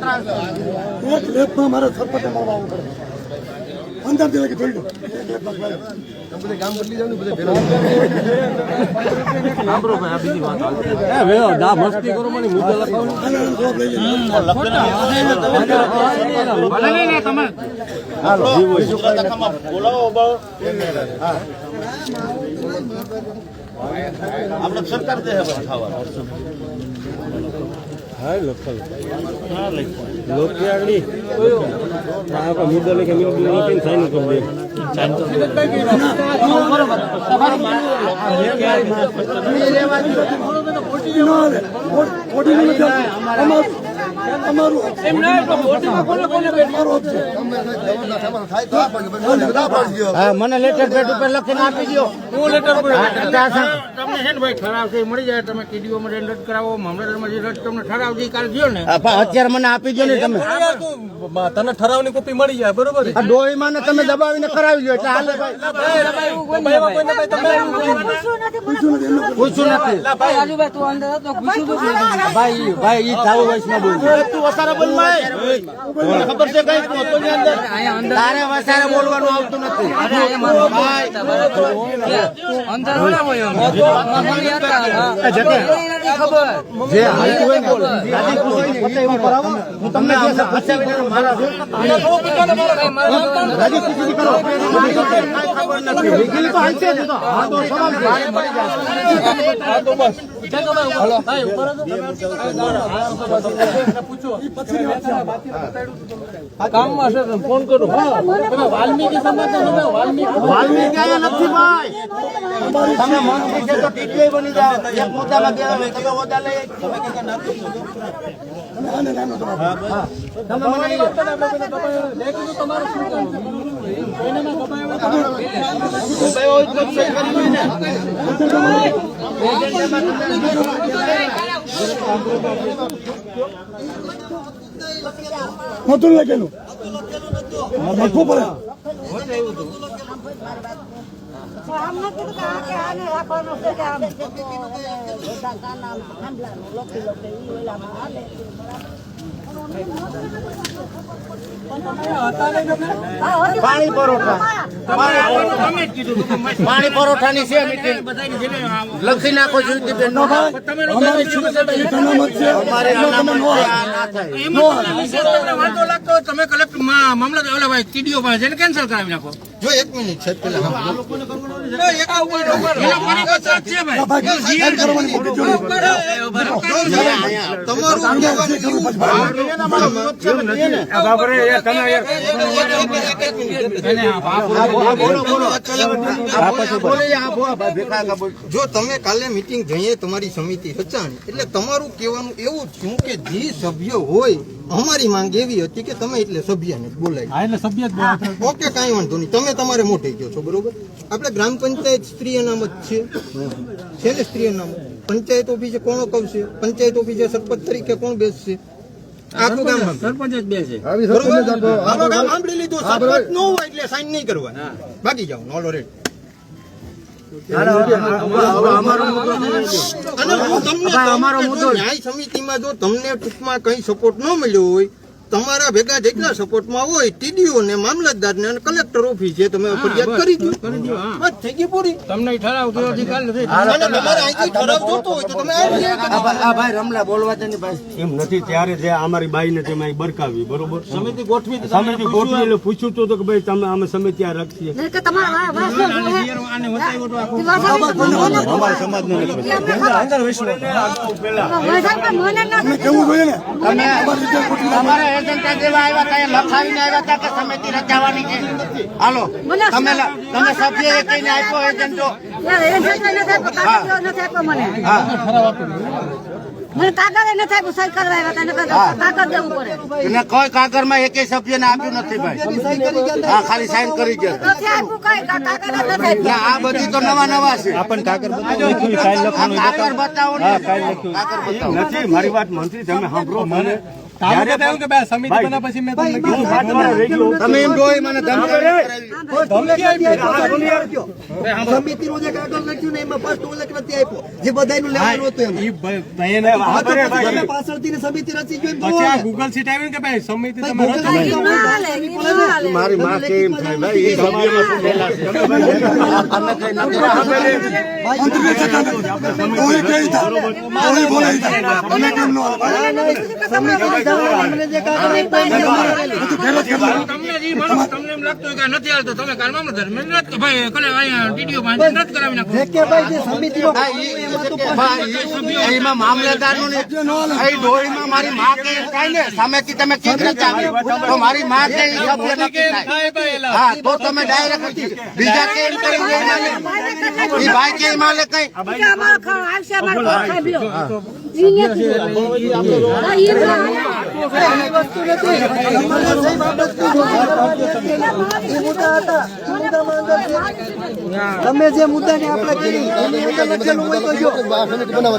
[SPEAKER 2] એક લેખમાં મારે સરપંચ મળવા આવવું પડે 15 દિવસ જોઈ લો ગામ બદલી જાવ ને બધે મસ્તી કરો મને મુદ્દો
[SPEAKER 4] આપણે સરકાર દે ખાવા હા લોકલ હા લઈ
[SPEAKER 3] મને લેટર પેડ ઉપર લખીને આપી દો.
[SPEAKER 5] હું લેટર તમને છે ને ભાઈ ઠરાવ છે એ મળી જાય. તમે ટીડીઓમાં જઈને રદ કરાવો, મામલતદારમાં જઈને રદ તમને ઠરાવ જે કાલ થયો ને
[SPEAKER 3] અત્યારે મને આપી દો ને તમે.
[SPEAKER 1] તને ઠરાવની કોપી મળી જાય, બરોબર?
[SPEAKER 3] આ ડોહીમાં ને તમે દબાવીને કરાવી લો એટલે હાલે ભાઈ. પૂછ્યું નથી ભાઈ ઈ થાવું વૈષ્ણવ બોલ તું વસારા બોલ ભાઈ. ખબર છે કઈ પોતોની અંદર તારે વસારા બોલવાનું આવતું નથી. જે હાલતું હોય ને એમાં કરાવો. હું તમને ફસાવીને મારા રાજી ખુશી કરો. ખબર નથી વિકિલ તો હાલશે જ તો. હા તો સવાલ
[SPEAKER 1] કામમાં છે, ફોન કરું. વાલ્મીકી સમાજ
[SPEAKER 3] વાલ્મીકી આયા નથી ભાઈ. તમે મંત્રી છે તો ટીટીઆઈ બની જાઓ. એક મુદ્દામાં બે તમે હોદ્દા લઈ તમે કે નથી. તમે મને
[SPEAKER 2] નતું લખેલું લખવું પડે.
[SPEAKER 13] અમને કીધું કે આને રાખવાનું છે કે આમ બધા કાના થાંભલાનું લખી લો કે ઈ ઓલામાં હાલે
[SPEAKER 3] પાણી પરોઠા પાણી પરોઠાની છે મીટિંગ લખી નાખો જ્યોતિબેન.
[SPEAKER 5] વાંધો લાગતો હોય તમે કલેક્ટર મામલતદાર ઓલા ભાઈ ટીડીઓ પાસે જઈને કેન્સલ કરાવી નાખો.
[SPEAKER 7] જો 1 મિનિટ છે પેલા જો તમે કાલે મીટિંગ જઈએ તમારી સમિતિ રચાણી એટલે તમારું કહેવાનું એવું થયું કે જે સભ્ય હોય અમારી માંગ એવી હતી કે તમે એટલે સભ્યને બોલાવી. ઓકે કાંઈ વાંધો નહીં, તમે તમારે મોટે ગયો છો બરોબર. આપણે ગ્રામ પંચાયત સ્ત્રી અનામત છે ને સ્ત્રી અનામત પંચાયત ઓફિસે કોણ કવશે, પંચાયત ઓફિસે સરપંચ તરીકે કોણ બેસશે, આખું ગામ સરપંચ જ બેસે. આખું ગામ સાંભળી લીધું. સરપંચ ન હોય એટલે સાઈન નહીં કરવા, બાકી જાઓ નોલો રેડ. ન્યાય સમિતિમાં જો તમને ટૂંકમાં કઈ સપોર્ટ ન મળ્યો હોય, તમારા ભેગા જેટલા સપોર્ટમાં હોય ટીડીઓ ને મામલતદાર ને કલેક્ટર ઓફિસે તમે ફરિયાદ કરી દો. બસ થઈ ગઈ પૂરી.
[SPEAKER 5] તમને ઠરાવ થયો અધિકાર નથી.
[SPEAKER 3] અને તમારે અહીંથી ઠરાવ જોતો હોય તો તમે આવી
[SPEAKER 6] આ ભાઈ રમલા બોલવા દે ને ભાઈ. એમ નથી ત્યારે જે અમારી બાઈને તેમાં બરકાવી બરોબર સમિતિ ગોઠવી એટલે પૂછ્યું તો કે ભાઈ તમે અમે સમિતિ આ રાખીએ અમારા સમાજ નો
[SPEAKER 2] કેવું જોઈએ ને
[SPEAKER 3] તમારા એજન્ટા જેવા આવ્યા હતા લખાવીને આવ્યા હતા કે સમિતિ રચાવાની છે. હાલો તમે સભ્ય એકને આપ્યો એજન્ટો
[SPEAKER 13] મને કાગળ નથી આપ્યું, સહી કરવા આવ્યા હતા, કાગળ દેવું પડે.
[SPEAKER 3] કોઈ કાગળમાં એકેય સભ્યને આપ્યું નથી ભાઈ. હા ખાલી સાઈન કરી ગયા.
[SPEAKER 13] નથી આપ્યું કઈ કાગળ નથી આપ્યું.
[SPEAKER 3] ના આ બધી તો નવા છે. કાગળ બતાવો ને.
[SPEAKER 6] નથી મારી વાત મંત્રી તમે સાંભળો મને
[SPEAKER 1] ત્યારે થયું કે ભાઈ સમિતિ બના પછી મેં તમને કીધું
[SPEAKER 3] તમે એમ જોઈ મને
[SPEAKER 6] સમિતિ નું જે કાગળ લખ્યું ને એમાં ફર્સ્ટ ઉલ્લેખ નથી આપ્યો જે બધાયનું લેવાનું હતું એમ પાછળથી સમિતિ રચી ગઈ
[SPEAKER 1] પછી આ ગૂગલ સીટ આવી કે ભાઈ સમિતિ તમે
[SPEAKER 3] મારી માં કેમ થાય ભાઈ એ સભ્યમાં શું લેલા છે
[SPEAKER 2] કોઈ કઈ બોલાઈ તમે કેમ નો
[SPEAKER 9] તમને જે કાગળ તમને જે માનો તમને એમ લાગતું હોય કે નથી હાલતો તમે કાલ મામલતદાર મહેનત કે ભાઈ કલે અહીંયા ટીડીઓ માં રદ કરાવી નાખો
[SPEAKER 6] ભાઈ જે સમિતિનો
[SPEAKER 3] એમાં મામલતદારનું ને એ ડોહીમાં મારી માં કે કાઈ ને સામેથી તમે ચીક રચાવી તો મારી માં કે સભ્ય નક્કી થાય હા તો તમે ડાયરેક્ટ બીજા કે એમ કરી એ ભાઈ કે માલે કઈ
[SPEAKER 13] અમારો આવશે અમારો ખાઈ લ્યો
[SPEAKER 6] તમે જે મુદ્દાની આપણે કરી એની અંદર લખેલું હોય તો જો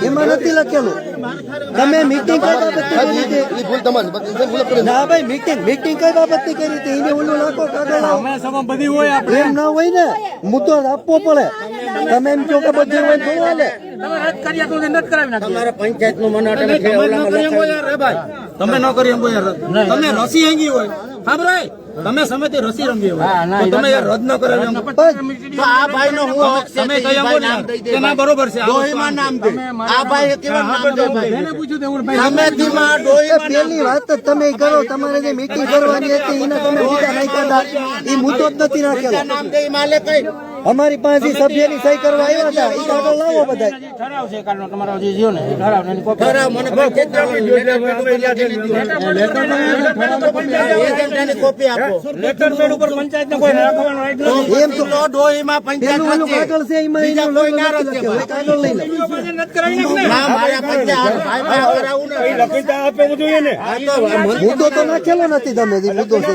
[SPEAKER 6] એમાં નથી લખેલું. તમે મીટિંગ કઈ બાબતની કરી હતી? ના ભાઈ મીટિંગ કઈ બાબતની કરી હતી એને ઓલું નાખો કાગળ બધી હોય એમ ના હોય ને મુદ્દો આપવો પડે. તમે એમ કહો કે બધું હોય તો હાલે.
[SPEAKER 9] તમારે પંચાયત નું મને તમે ન કરી એમ યાર તમે રસી હેંગી હોય સાંભળાય તમે સમિતિ રસી રંગી હોય તો તમે યાર રદ ન કરે
[SPEAKER 3] તો આ ભાઈ નો હું હક છે
[SPEAKER 9] તમે કઈ એમ નામ દઈ દે ના બરોબર છે
[SPEAKER 3] ડોહીમાં નામ દે આ ભાઈ કેવા નામ દે ભાઈ સમિતિમાં ડોહીમાં
[SPEAKER 6] પેલી વાત જ તમે કરો. તમારે જે મીટિંગ કરવાની હતી એને તમે મુદ્દા નાખ્યા હતા એ મુદ્દો જ નથી નાખેલો.
[SPEAKER 3] નામ દે માલે કઈ
[SPEAKER 6] અમારી પાસે સભ્યની સહી કરવા આવ્યા હતા એ કાગળ લાવો બધા.
[SPEAKER 9] ઠરાવ છે કાલનો તમારો જે જીઓ ને ઠરાવ ને
[SPEAKER 3] ખરા મને કોપી આપો
[SPEAKER 9] લેટર પેડ ઉપર પંચાયત ને કોઈ રાખવાનો રાઈટ
[SPEAKER 6] એમ તો
[SPEAKER 3] ડોહીમાં
[SPEAKER 6] પેલું ઓલું
[SPEAKER 3] પંચાયત
[SPEAKER 6] કાગળ છે એમાં એનું
[SPEAKER 3] કોઈ ના
[SPEAKER 6] નથી
[SPEAKER 3] રચે
[SPEAKER 6] લખેલું. એ કાગળ લઈ લો.
[SPEAKER 3] ના મારા પંચાયત ભાઈ ભાઈ કરાવું ને લખીતા આપે જોઈએ ને આ તો
[SPEAKER 6] મુદ્દો તો નાખેલો નથી. તમે જે મુદ્દો છે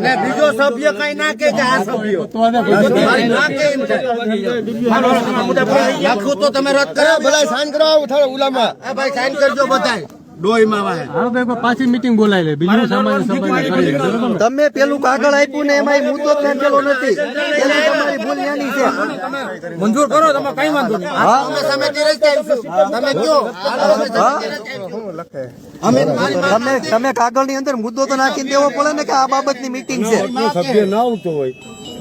[SPEAKER 3] ને બીજો સભ્ય કઈ ના કે આ સભ્યો મારી ના કે એમ લખું તો તમે રદ કરો
[SPEAKER 6] બધા સાઈન કરાવો થાળે ઉલામાં.
[SPEAKER 3] ભાઈ સાઈન કરજો બધાય ડોહીમાં વાહે
[SPEAKER 1] પાછી મીટિંગ બોલાવી લે બીજું સામાન્ય સભાને કરી
[SPEAKER 6] તમે પેલું કાગળ આપ્યું ને એમાં એ મુદ્દો જ નાખેલો નથી. એની તમારી ભૂલ નાની છે.
[SPEAKER 9] મંજૂર કરો તમે કઈ વાંધો નહીં
[SPEAKER 3] અમે સમિતિ રચાવીશું તમે કયો
[SPEAKER 6] તમે કાગળ ની અંદર મુદ્દો તો નાખીને દેવો પડે ને કે આ બાબતની મીટિંગ છે.
[SPEAKER 5] સભ્ય ના આવતો હોય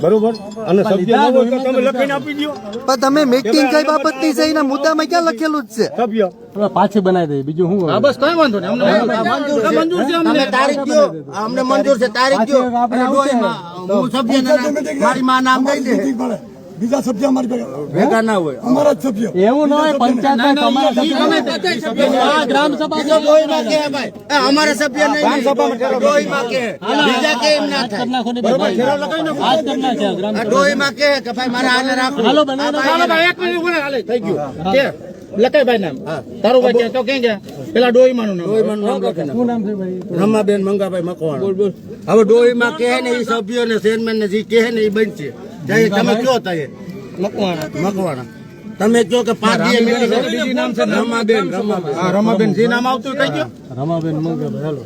[SPEAKER 5] બરોબર અને સભ્ય ના હોય તો તમે લખીને આપી દો.
[SPEAKER 6] પણ તમે મીટિંગ કઈ બાબતની છે એના મુદ્દામાં ક્યાં લખેલું જ છે?
[SPEAKER 5] સભ્ય
[SPEAKER 1] પાછી બનાવી દે બીજું શું
[SPEAKER 9] હા બસ કઈ વાંધો નહીં અમને મંજૂર છે
[SPEAKER 3] તમે તારીખ કયો અમને મંજૂર છે તારીખ કયો અને ડોહીમાં હું સભ્ય મારી માં નામ દઈ દે
[SPEAKER 2] બીજા સભ્ય અમારી
[SPEAKER 3] ભેગા ના હોય
[SPEAKER 2] અમારા જ સભ્ય
[SPEAKER 1] એવું ન હોય પંચાયત ગ્રામ સભા
[SPEAKER 3] ડોહીમાં કે ભાઈ અમારા સભ્ય નહીં ડોહીમાં કે બીજા કે એમ ના થાય આ ડોહીમાં કે ભાઈ મારા આને રાખો
[SPEAKER 9] હાલો ભાઈ એક મિનિટ ઉભો રહે. હાલે થઈ ગયું કે લખાય ભાઈ નામ તારું ભાઈ તો ક્યાં ગયા પેલા ડોહીમાં નું નામ
[SPEAKER 1] શું નામ છે ભાઈ
[SPEAKER 3] રમાબેન મંગાભાઈ મકવાણા હવે ડોહીમાં કે ને એ સભ્યો ને ચેરમેન ને જે કે ને એ બનશે તમે કયો થાય મકવાણા તમે કયો કે 5 મિનિટ
[SPEAKER 9] બીજી નામ છે
[SPEAKER 3] રમાબેન
[SPEAKER 9] હા રમાબેન જે નામ આવતું કઈ ગયો
[SPEAKER 1] રમાબેન મંગાભાઈ હાલો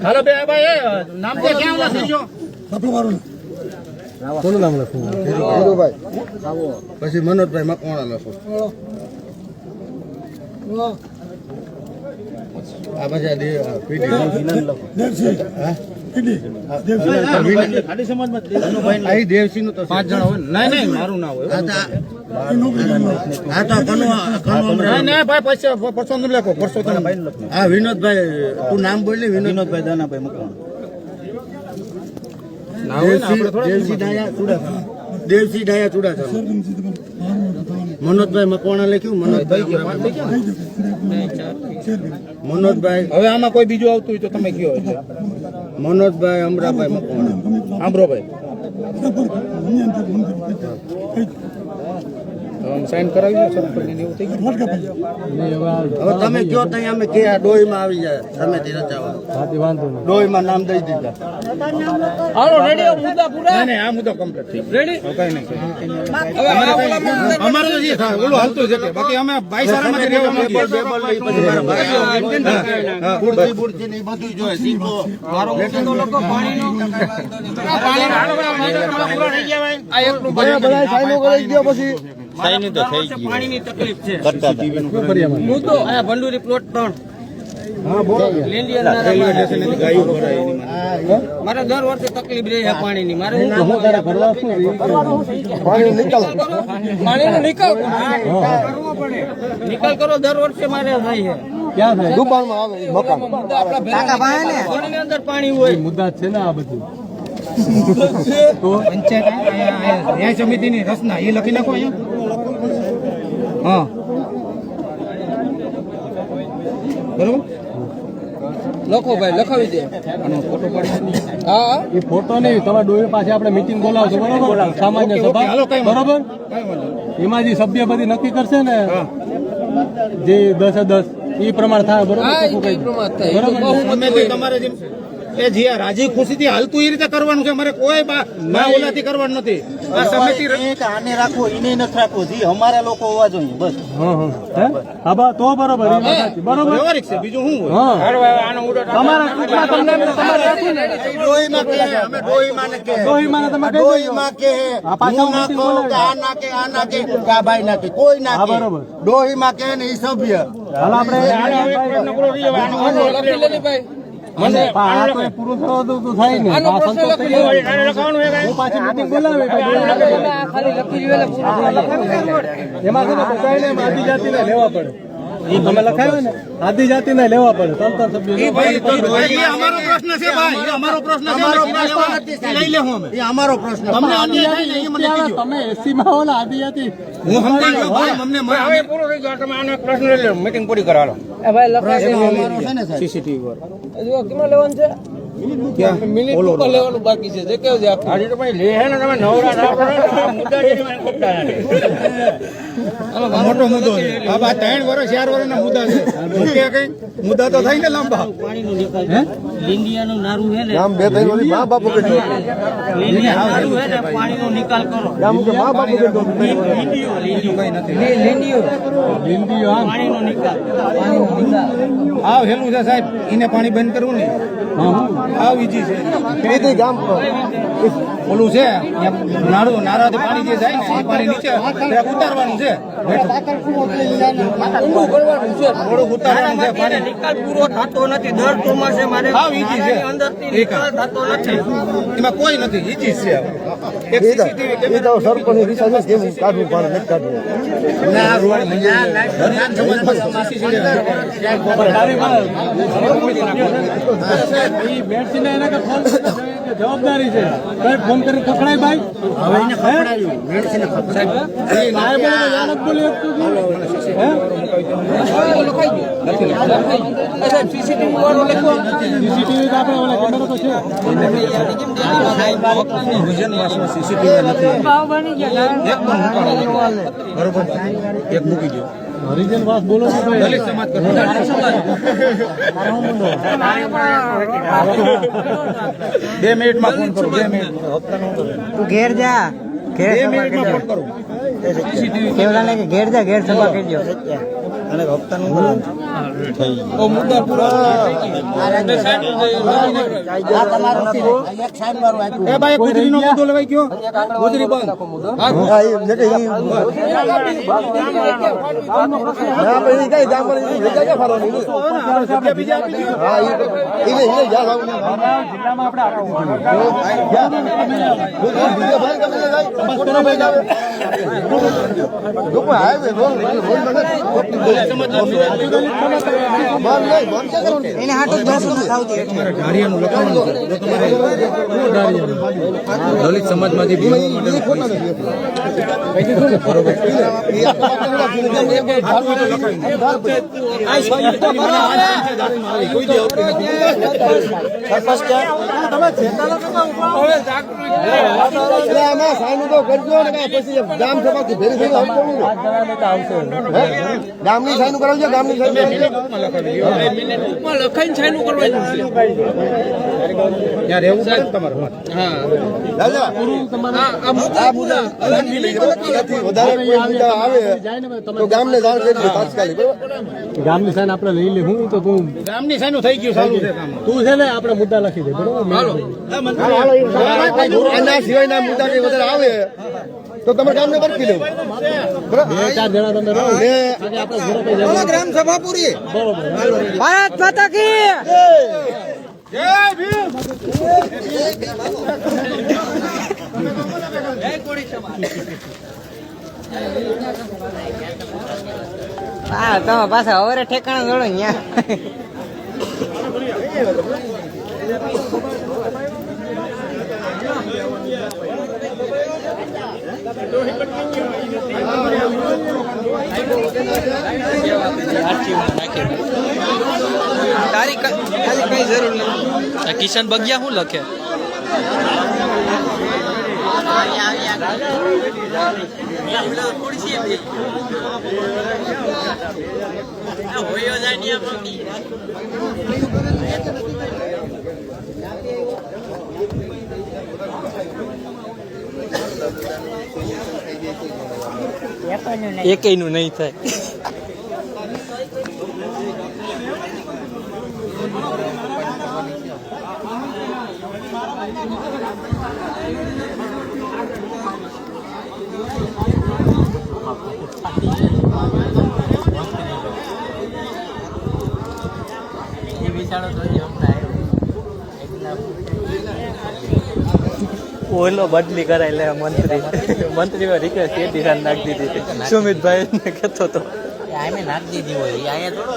[SPEAKER 9] હાલો બે ભાઈ નામ તો ક્યાં થઈ ગયો
[SPEAKER 1] કોનું નામ લખવું
[SPEAKER 3] પછી મનોજભાઈ મકવાણા લખો આ બધા દેવસિંહ નું તો
[SPEAKER 9] 5 જણા હોય નહીં મારું ના હોય
[SPEAKER 3] આ તો
[SPEAKER 9] નહીં ભાઈ પરસો લખો પરસો
[SPEAKER 3] હા વિનોદભાઈ તું નામ બોલ ને વિનોદભાઈ
[SPEAKER 9] દાનાભાઈ મકવાણા
[SPEAKER 3] દેવસિંહ ડાયા ચુડાસમા મનોજભાઈ મકવાણા લખ્યું મનોજભાઈ
[SPEAKER 9] હવે આમાં કોઈ બીજું આવતું હોય તો તમે કયો
[SPEAKER 3] મનોજભાઈ અમરાભાઈ મકવાણા
[SPEAKER 9] આંબરોભાઈ સાઈન કરાવી દો સરપંચ એવું થઈ ગયું
[SPEAKER 3] હવે તમે કયો ત્યાં અમે કે ડોહીમાં આવી જાય સમિતિ રચાવા ડોહીમાં નામ દઈ દીધા
[SPEAKER 11] હાલો રેડી મુદ્દા પૂરા
[SPEAKER 9] નહીં આ મુદ્દો કમ્પ્લીટ થઈ રેડી કઈ નહીં
[SPEAKER 11] અમારે
[SPEAKER 9] તો જે થાય ઓલું હાલતું જ છે બાકી અમે ભાઈચારામાં રહેવા માંગીએ
[SPEAKER 3] બુરતી ને બધું જોઈએ સીધો
[SPEAKER 11] મારો મુદ્દો લોકો પાણીનો પૂરા થઈ ગયા ભાઈ આ એકનું
[SPEAKER 6] બધા સાઈનો કરી ગયો પછી
[SPEAKER 8] સાઈન તો થઈ ગયું.
[SPEAKER 11] પાણીની તકલીફ છે
[SPEAKER 8] કરતા હતા.
[SPEAKER 11] મુદ્દો આ ભંડુરી પ્લોટ 3 મારે દર વર્ષે તકલીફ રહે છે પાણીની મારે પાણીનો નિકાલ કરવો પડે નિકાલ કરો દર વર્ષે મારે થાય છે
[SPEAKER 2] ક્યાં થાય
[SPEAKER 6] દુકાનમાં આવે ઈ મકાન
[SPEAKER 10] કાકા ભાઈ ને
[SPEAKER 11] પાણીની અંદર પાણી હોય
[SPEAKER 2] મુદ્દા છે ને આ બધું
[SPEAKER 9] પંચાયત ન્યાય સમિતિની રચના એ લખી નાખો અહીંયા હા બરોબર
[SPEAKER 11] લખો ભાઈ લખાવી દે
[SPEAKER 9] ફોટો પાડી
[SPEAKER 11] હા
[SPEAKER 2] એ ફોટો નહીં તમારે ડોહી પાસે આપણે મીટિંગ બોલાવશો બરોબર સામાન્ય સભા બરોબર એમાં જે સભ્ય બધી નક્કી કરશે ને જે 10-10 એ પ્રમાણે થાય બરોબર
[SPEAKER 9] તમારે એ જે રાજી ખુશીથી હાલતું એ રીતે કરવાનું છે અમારે કોઈ ના ઓલાથી કરવાનું નથી આ સમિતિ
[SPEAKER 7] આને રાખવો એને નથી રાખવો જી અમારા લોકો હોવા જોઈએ બસ
[SPEAKER 2] હા બા તો બરોબર એ વાત સાચી. બરોબર
[SPEAKER 9] વ્યવહારિક છે બીજું શું હોય
[SPEAKER 2] હા
[SPEAKER 9] તમારા ટૂંકમાં તમને એમ તમારે રાખવું ને
[SPEAKER 3] ડોહીમાં કે અમે ડોહીમાં ને કે
[SPEAKER 2] ડોહીમાં ને તમે કહી દેજો.
[SPEAKER 3] ડોહીમાં કે
[SPEAKER 2] આ પાછા
[SPEAKER 3] હું નાખો કે આ નાખે આ નાખે કે આ ભાઈ નાખે કોઈ
[SPEAKER 2] હા,
[SPEAKER 3] નાખે
[SPEAKER 2] બરોબર.
[SPEAKER 3] ડોહીમાં કે ને ઈ સભ્ય
[SPEAKER 2] હાલ આપણે
[SPEAKER 11] લખી લે ને ભાઈ
[SPEAKER 2] આ તો એ પૂરું થવા દઉં તો થાય ને આ સંતોષ થઈ જાય. હું પાછી મીટિંગ બોલાવી
[SPEAKER 11] ખાલી લખી લે
[SPEAKER 2] એમાં છે ને બધાયને એમ આદિજાતિને લેવા પડે એ તમે લખાયો ને આદિજાતિને લેવા પડે સંતોષ સભ્યો
[SPEAKER 9] અમારો પ્રશ્ન છે ભાઈ એ અમારો પ્રશ્ન છે લઈ લેવું અમે
[SPEAKER 3] એ અમારો પ્રશ્ન
[SPEAKER 9] તમને અન્યાય થાય ને એ મને કીધું
[SPEAKER 2] તમે એસી માં હો ને આદિજાતિ
[SPEAKER 9] હું સમજી ગયો ભાઈ અમને હવે પૂરો થઈ ગયો તમે આને પ્રશ્ન લઈ લો મીટિંગ પૂરી કરાવો
[SPEAKER 11] એ ભાઈ લખાવી
[SPEAKER 3] અમારો છે ને સાહેબ
[SPEAKER 9] સીસીટીવી પર
[SPEAKER 11] જો કેમાં લેવાનું છે મિનિટ ઉપર લેવાનું બાકી છે જે કેવું છે
[SPEAKER 9] આજે તો ભાઈ લે હે ને તમે નવરા ના પડે આ મુદ્દા જેની મને ખોટા નથી મોટો મુદ્દો છે બાબા 3 વર્ષ 4 વર્ષના મુદ્દા છે કે કઈ મુદ્દા તો થઈ ને લાંબા
[SPEAKER 7] લીંડિયાનું નારું હે ને
[SPEAKER 6] ગામ 2-3 વર્ષ મા બાપુ કે
[SPEAKER 7] લીંડિયાનું નારું હે ને પાણીનો નિકાલ કરો
[SPEAKER 6] ગામ કે મા બાપુ કે
[SPEAKER 2] લીંબીઓ આમ
[SPEAKER 7] પાણીનો નિકાલ
[SPEAKER 9] આવ હેલું છે સાહેબ એને પાણી બંધ કરવું ને આવ ઈજી છે
[SPEAKER 6] એ ગામ
[SPEAKER 9] ઓલું છે નારું નારાથી પાણી જે જાય ને એ પાણી નીચે ત્યાં ઉતારવાનું છે થોડુંક ઉતારવાનું છે પાણી
[SPEAKER 7] નિકાલ પૂરો થતો નથી દર ચોમાસે મારે
[SPEAKER 9] આવ ઈજી છે
[SPEAKER 7] અંદરથી નિકાલ થતો નથી
[SPEAKER 9] એમાં કોઈ નથી ઈજી છે એક સીસીટીવી
[SPEAKER 6] એ તો સરપંચ વિચાર છે કેમ કાઢવું પાણી નથી કાઢવું
[SPEAKER 9] ના રૂવાડી
[SPEAKER 2] જવાબદારી છે કઈ ફોન કરી પકડાય ભાઈ હવે એને પકડાયું
[SPEAKER 11] સીસીટીવી વાળો લખો
[SPEAKER 2] સીસીટીવી આપણે ઓલા કેમેરો તો છે
[SPEAKER 9] બરોબર એક મૂકી દો
[SPEAKER 2] હરિજન વાસ બોલો છો ભાઈ
[SPEAKER 9] દલિત સમાજ કરો 2 મિનિટમાં ફોન કરો 2 મિનિટ
[SPEAKER 10] તું ઘેર જા ઘેર
[SPEAKER 9] 2 મિનિટમાં ફોન કરો
[SPEAKER 10] કેવડા કે ઘેર જા ઘેર સભા કરજો અને હપ્તાનું
[SPEAKER 11] ઓ મુદ્દા પૂરા
[SPEAKER 3] આ તમારો છે એક સાઈડ મારું આપ્યું
[SPEAKER 9] એ ભાઈ ગુજરીનો મુદ્દો લેવાઈ ગયો ગુજરી બંધ
[SPEAKER 6] હા એ એટલે ઈ ના ભાઈ કઈ ગામ પર જગ્યા ફરવાની
[SPEAKER 9] જગ્યા બીજા આપી દો
[SPEAKER 6] હા ઈ જા
[SPEAKER 2] જિલ્લામાં આપણે
[SPEAKER 10] એને હાટો દસ થાવતી
[SPEAKER 9] ધારિયાનું લખાણું છે જો તમારે દલિત સમાજમાંથી ભીમો
[SPEAKER 6] ગામની સાઈન કરાવજો ગામની સાઈન
[SPEAKER 11] મિનિટમાં લખાઈને છાયનું કરવાનું છે
[SPEAKER 9] ત્યાં રહેવું પડે તમારે
[SPEAKER 6] વધારે કોઈ મુદ્દા આવે તો ગામને જાણ કરી તાત્કાલિક બરોબર
[SPEAKER 2] ગામની સાઈન આપણે લઈ લે હું તો તું
[SPEAKER 9] ગામની સાઈનું થઈ ગયું સારું છે કામ
[SPEAKER 2] તું છે ને આપણે મુદ્દા લખી દે બરોબર
[SPEAKER 6] આના સિવાયના મુદ્દા કઈ વધારે આવે તો તમારે ગામને બરકી લેવું બરાબર
[SPEAKER 2] 2-4 જણા તમે રહો
[SPEAKER 6] ને
[SPEAKER 2] આપણે ઘરે કઈ જવું
[SPEAKER 10] ગ્રામ સભા પૂરી
[SPEAKER 2] બરોબર
[SPEAKER 10] ભારત માતા કી
[SPEAKER 9] જય ભીમ
[SPEAKER 11] જય કોળી સમાજ
[SPEAKER 9] હા તમે પાછા હવે ઠેકાણા જોડો અહીંયા
[SPEAKER 8] તારી કઈ જરૂર નથી. કિશન બગિયા શું લખે? એકેય નું નહીં થાય. ઓલો બદલી કરાય લે મંત્રીમાં રિક્વેસ્ટ એ દિશા નાખી દીધી સુમિતભાઈ ને કહેતો હતો
[SPEAKER 11] નાખી દીધી હોય અહીંયા થોડો